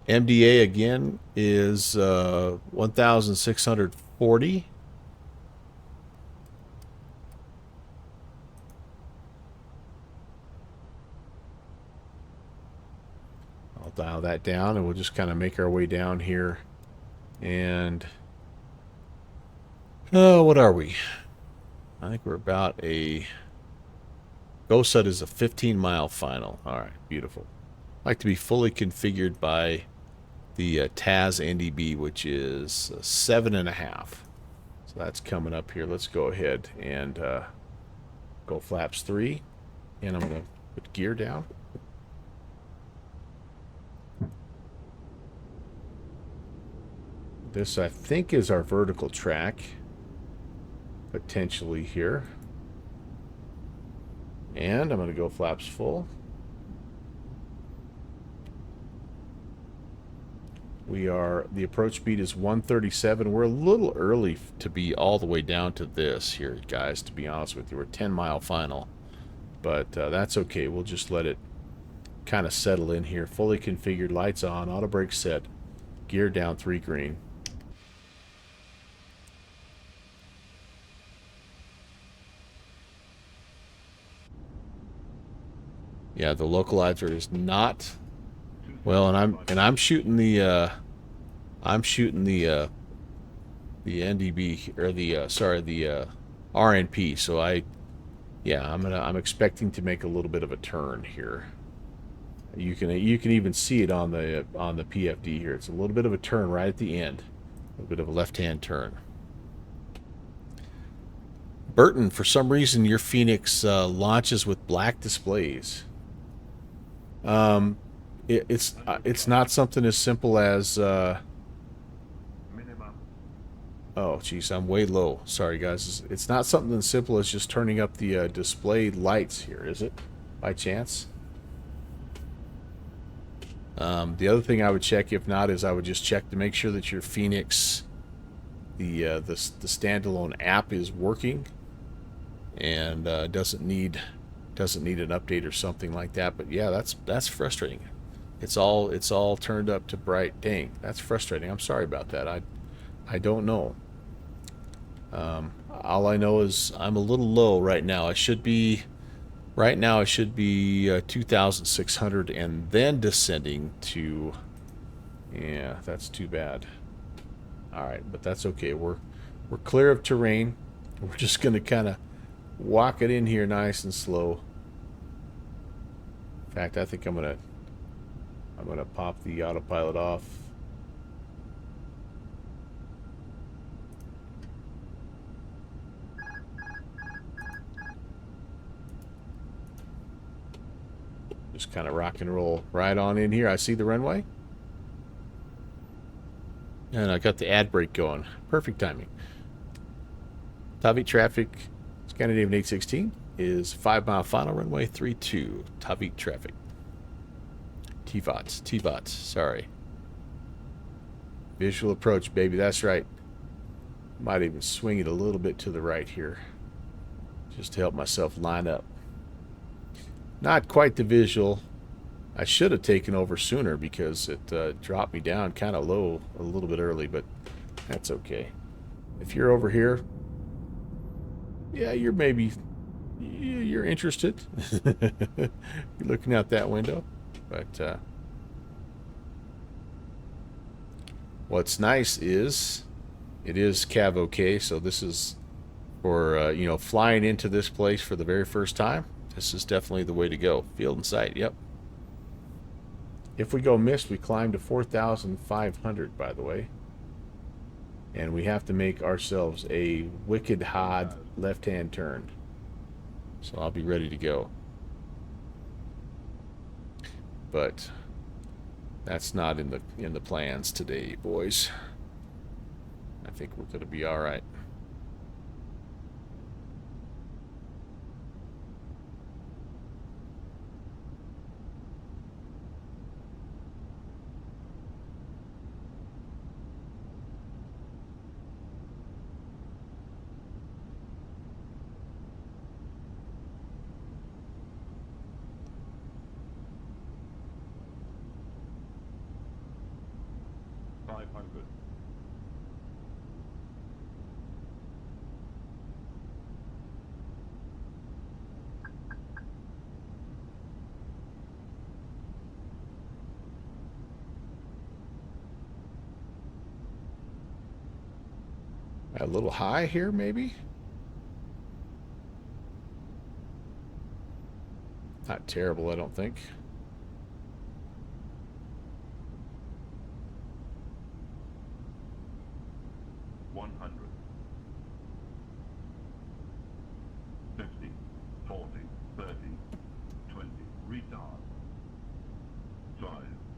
MDA again is 1,640. I'll dial that down and we'll just kind of make our way down here. And what are we? I think we're about a GoSut is a 15-mile final. All right, beautiful. I like to be fully configured by the TAS NDB, which is 7.5. So that's coming up here. Let's go ahead and go flaps 3, and I'm going to put gear down. This, I think, is our vertical track, potentially here. And I'm going to go flaps full. The approach speed is 137. We're a little early to be all the way down to this here, guys, to be honest with you. We're 10-mile final. But that's okay. We'll just let it kind of settle in here. Fully configured, lights on, auto brake set, gear down 3 green. Yeah, the localizer is not well, and I'm shooting the NDB or the RNP. So I'm expecting to make a little bit of a turn here. You can even see it on the PFD here. It's a little bit of a turn right at the end, a bit of a left-hand turn. Burton, for some reason your Fenix launches with black displays. It's not something as simple as oh geez, I'm way low. Sorry guys. It's not something as simple as just turning up the display lights here, is it? By chance? The other thing I would check, if not, is I would just check to make sure that your Fenix, the standalone app is working and doesn't need an update or something like that. But yeah, that's frustrating. It's all turned up to bright. Dang, that's frustrating. I'm sorry about that. I don't know. All I know is I'm a little low right now. I should be 2,600 and then descending to. Yeah, that's too bad. All right, but that's okay. We're clear of terrain. We're just gonna kind of walk it in here nice and slow. In fact, I think I'm gonna pop the autopilot off. Just kind of rock and roll right on in here. I see the runway. And I got the ad brake going. Perfect timing. Tivat traffic, Scandinavian 816 is 5-mile final, runway 32. Tivat traffic. Tivat, sorry. Visual approach, baby, that's right. Might even swing it a little bit to the right here, just to help myself line up. Not quite the visual. I should have taken over sooner because it dropped me down kind of low a little bit early, but that's okay. If you're over here, yeah, you're interested. You're looking out that window, but what's nice is it is Cav OK, so this is for you know, flying into this place for the very first time. This is definitely the way to go. Field in sight, yep. If we go missed, we climb to 4,500, by the way. And we have to make ourselves a wicked hard left-hand turn. So I'll be ready to go. But that's not in the plans today, boys. I think we're going to be all right. A little high here, maybe? Not terrible, I don't think.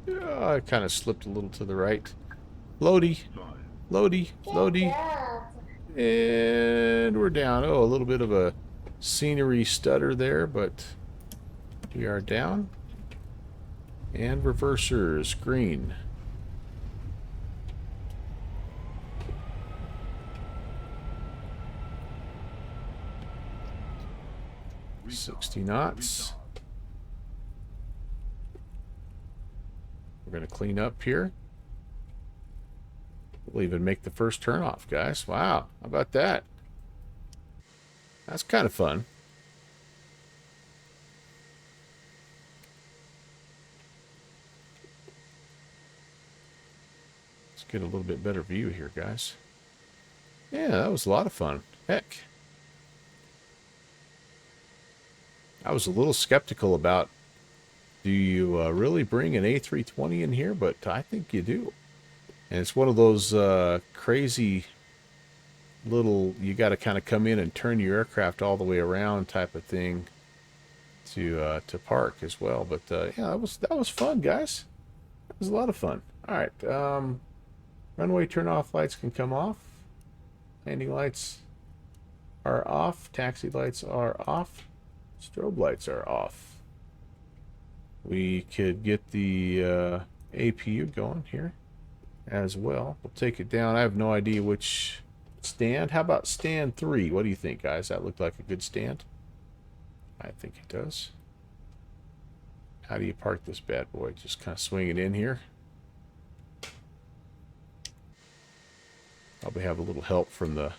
Yeah, I kind of slipped a little to the right. Loady. Loady. Loady. And we're down. Oh, a little bit of a scenery stutter there, but we are down. And reversers. Green. Retard. 60 knots. We're going to clean up here. We'll even make the first turn off, guys. Wow, how about that? That's kind of fun. Let's get a little bit better view here, guys. Yeah, that was a lot of fun. Heck. I was a little skeptical about, do you really bring an A320 in here? But I think you do. And it's one of those crazy little, you got to kind of come in and turn your aircraft all the way around type of thing to park as well. But yeah, that was fun, guys. It was a lot of fun. All right, runway turn off lights can come off. Landing lights are off. Taxi lights are off. Strobe lights are off. We could get the APU going here as well. We'll take it down. I have no idea which stand. How about stand 3? What do you think, guys? That looked like a good stand. I think it does. How do you park this bad boy? Just kind of swing it in here. Probably have a little help from the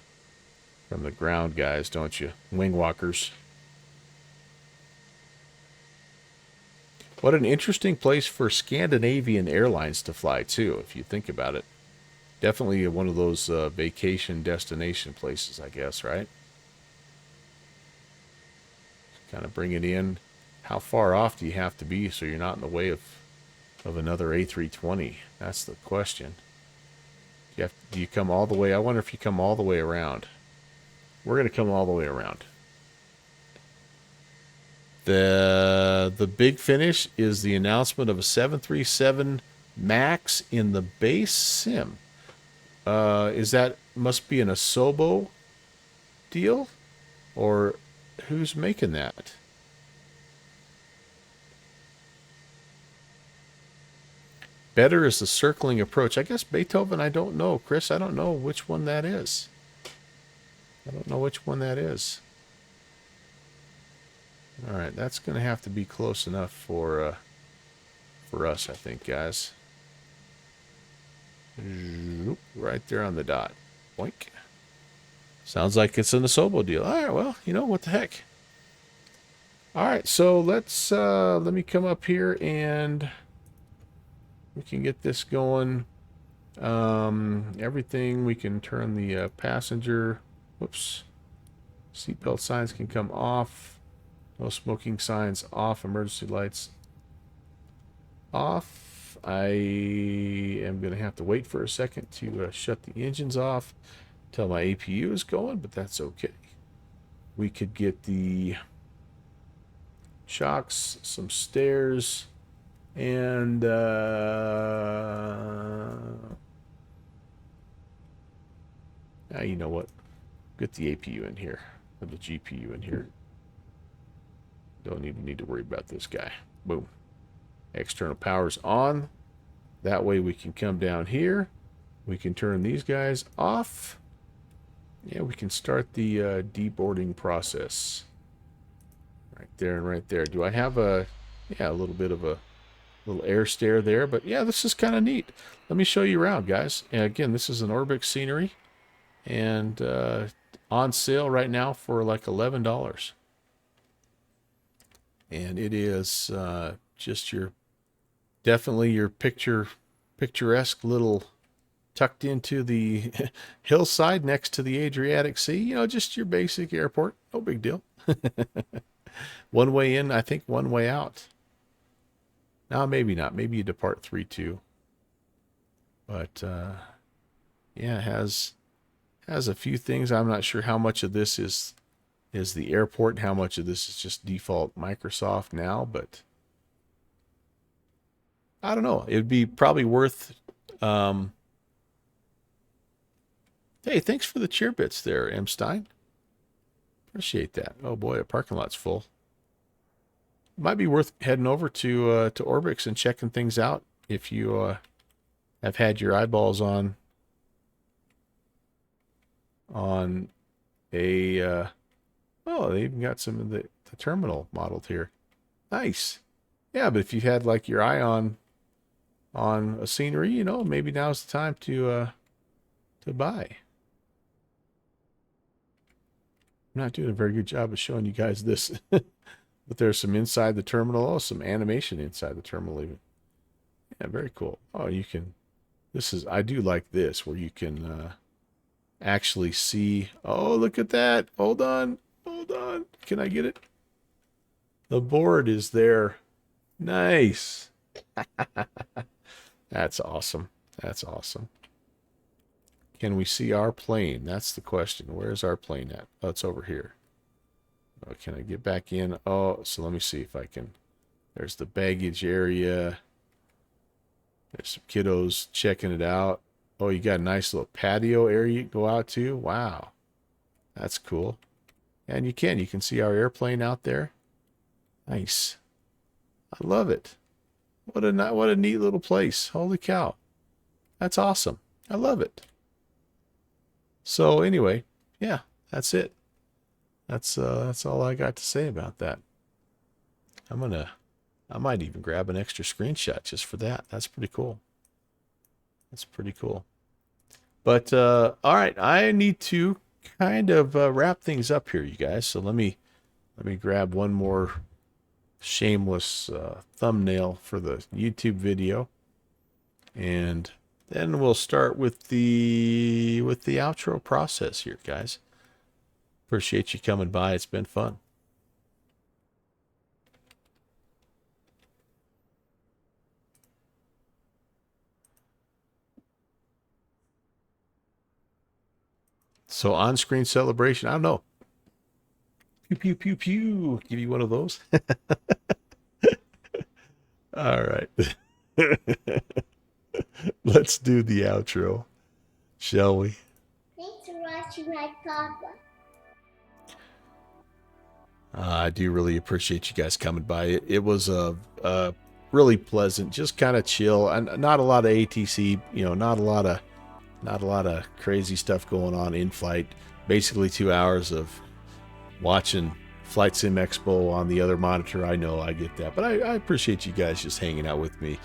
ground guys, don't you? Wing walkers. What an interesting place for Scandinavian Airlines to fly, too, if you think about it. Definitely one of those vacation destination places, I guess, right? Kind of bring it in. How far off do you have to be so you're not in the way of another A320? That's the question. Do you come all the way? I wonder if you come all the way around. We're going to come all the way around. The big finish is the announcement of a 737 MAX in the base sim. Must be an Asobo deal? Or who's making that? Better is the circling approach. I guess Beethoven, I don't know. Chris, I don't know which one that is. I don't know which one that is. All right, that's going to have to be close enough for us, I think, guys. Right there on the dot. Boink. Sounds like it's an Asobo deal. All right, well, you know, what the heck. All right, so let's, let me come up here and we can get this going. Everything, we can turn the passenger, whoops, seatbelt signs can come off. No smoking signs off. Emergency lights off. I am going to have to wait for a second to shut the engines off until my APU is going, but that's okay. We could get the shocks, some stairs, and you know what? Get the APU in here, or the GPU in here. Don't even need to worry about this guy. Boom. External power's on. That way we can come down here. We can turn these guys off. Yeah, we can start the deboarding process. Right there and right there. Do I have a little bit of a little air stair there? But yeah, this is kind of neat. Let me show you around, guys. And again, this is an Orbix scenery. And on sale right now for like $11. And it is just definitely your picturesque little tucked into the hillside next to the Adriatic Sea. You know, just your basic airport. No big deal. One way in, I think one way out. No, maybe not. Maybe you depart 3-2. But yeah, it has a few things. I'm not sure how much of this is the airport, how much of this is just default Microsoft now, but I don't know. It'd be probably worth hey, thanks for the cheer bits there, M. Stein. Appreciate that. Oh boy, the parking lot's full. Might be worth heading over to Orbix and checking things out if you have had your eyeballs on a oh, they even got some of the terminal modeled here. Nice. Yeah, but if you've had like your eye on a scenery, you know, maybe now's the time to buy. I'm not doing a very good job of showing you guys this. But there's some inside the terminal. Oh, some animation inside the terminal even. Yeah, very cool. Oh, you can, I do like this, where you can actually see. Oh, look at that. Hold on. Can I get it? The board is there. Nice. That's awesome. That's awesome. Can we see our plane? That's the question. Where's our plane at? Oh, it's over here. Oh, can I get back in? Oh, so let me see if I can. There's the baggage area. There's some kiddos checking it out. Oh, you got a nice little patio area you can go out to. Wow. That's cool. And you can see our airplane out there. Nice. I love it. What a neat little place. Holy cow. That's awesome. I love it. So anyway, yeah, that's it. That's all I got to say about that. I might even grab an extra screenshot just for that. That's pretty cool. That's pretty cool. But all right, I need to kind of wrap things up here, you guys. So let me grab one more shameless thumbnail for the YouTube video, and then we'll start with the outro process here, guys. Appreciate you coming by. It's been fun. So on-screen celebration, I don't know. Pew, pew, pew, pew. Give you one of those. All right. Let's do the outro, shall we? Thanks for watching my papa. I do really appreciate you guys coming by. It was a really pleasant, just kind of chill, and not a lot of ATC, you know, not a Not a lot of crazy stuff going on in flight. Basically 2 hours of watching Flight Sim Expo on the other monitor. I know, I get that, but I appreciate you guys just hanging out with me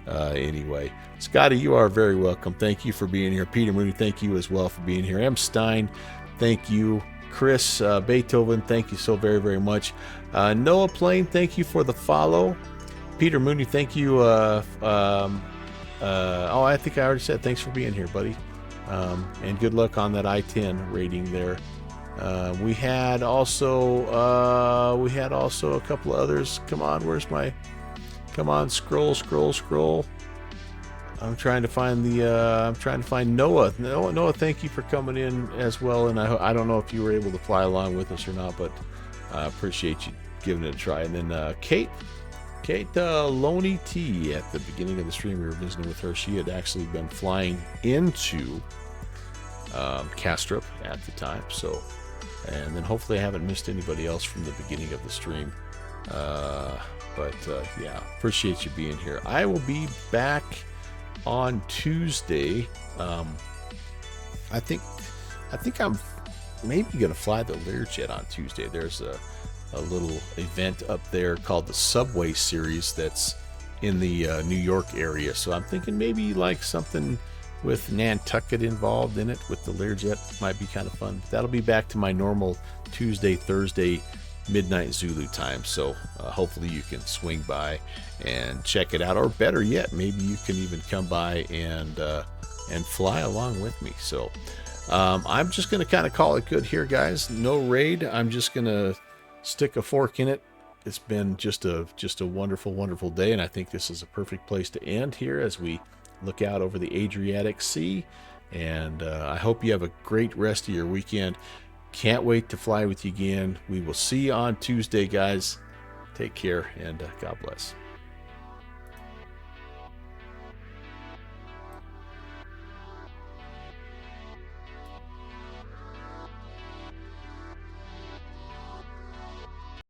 anyway. Scotty, you are very welcome. Thank you for being here. Peter Mooney, thank you as well for being here. M. Stein, thank you. Chris Beethoven, thank you so very, very much. Noah Plain, thank you for the follow. Peter Mooney, thank you. I think I already said thanks for being here, buddy. And good luck on that I-10 rating there. We had also a couple of others. Come on, come on, scroll. I'm trying to find Noah. Noah, thank you for coming in as well. And I don't know if you were able to fly along with us or not, but I appreciate you giving it a try. And then Kate Loney T, at the beginning of the stream, we were visiting with her. She had actually been flying into Kastrup at the time. So, and then hopefully I haven't missed anybody else from the beginning of the stream. Yeah, appreciate you being here. I will be back on Tuesday. I think I'm maybe gonna fly the Learjet on Tuesday. There's a little event up there called the Subway Series that's in the New York area. So I'm thinking maybe like something with Nantucket involved in it with the Learjet might be kind of fun. But that'll be back to my normal Tuesday, Thursday, midnight Zulu time. So hopefully you can swing by and check it out, or better yet, maybe you can even come by and fly along with me. So I'm just going to kind of call it good here, guys. No raid. I'm just going to stick a fork in it. It's been just a wonderful, wonderful day, and I think this is a perfect place to end here as we look out over the Adriatic Sea. And I hope you have a great rest of your weekend. Can't wait to fly with you again. We will see you on Tuesday, guys. Take care, and God bless.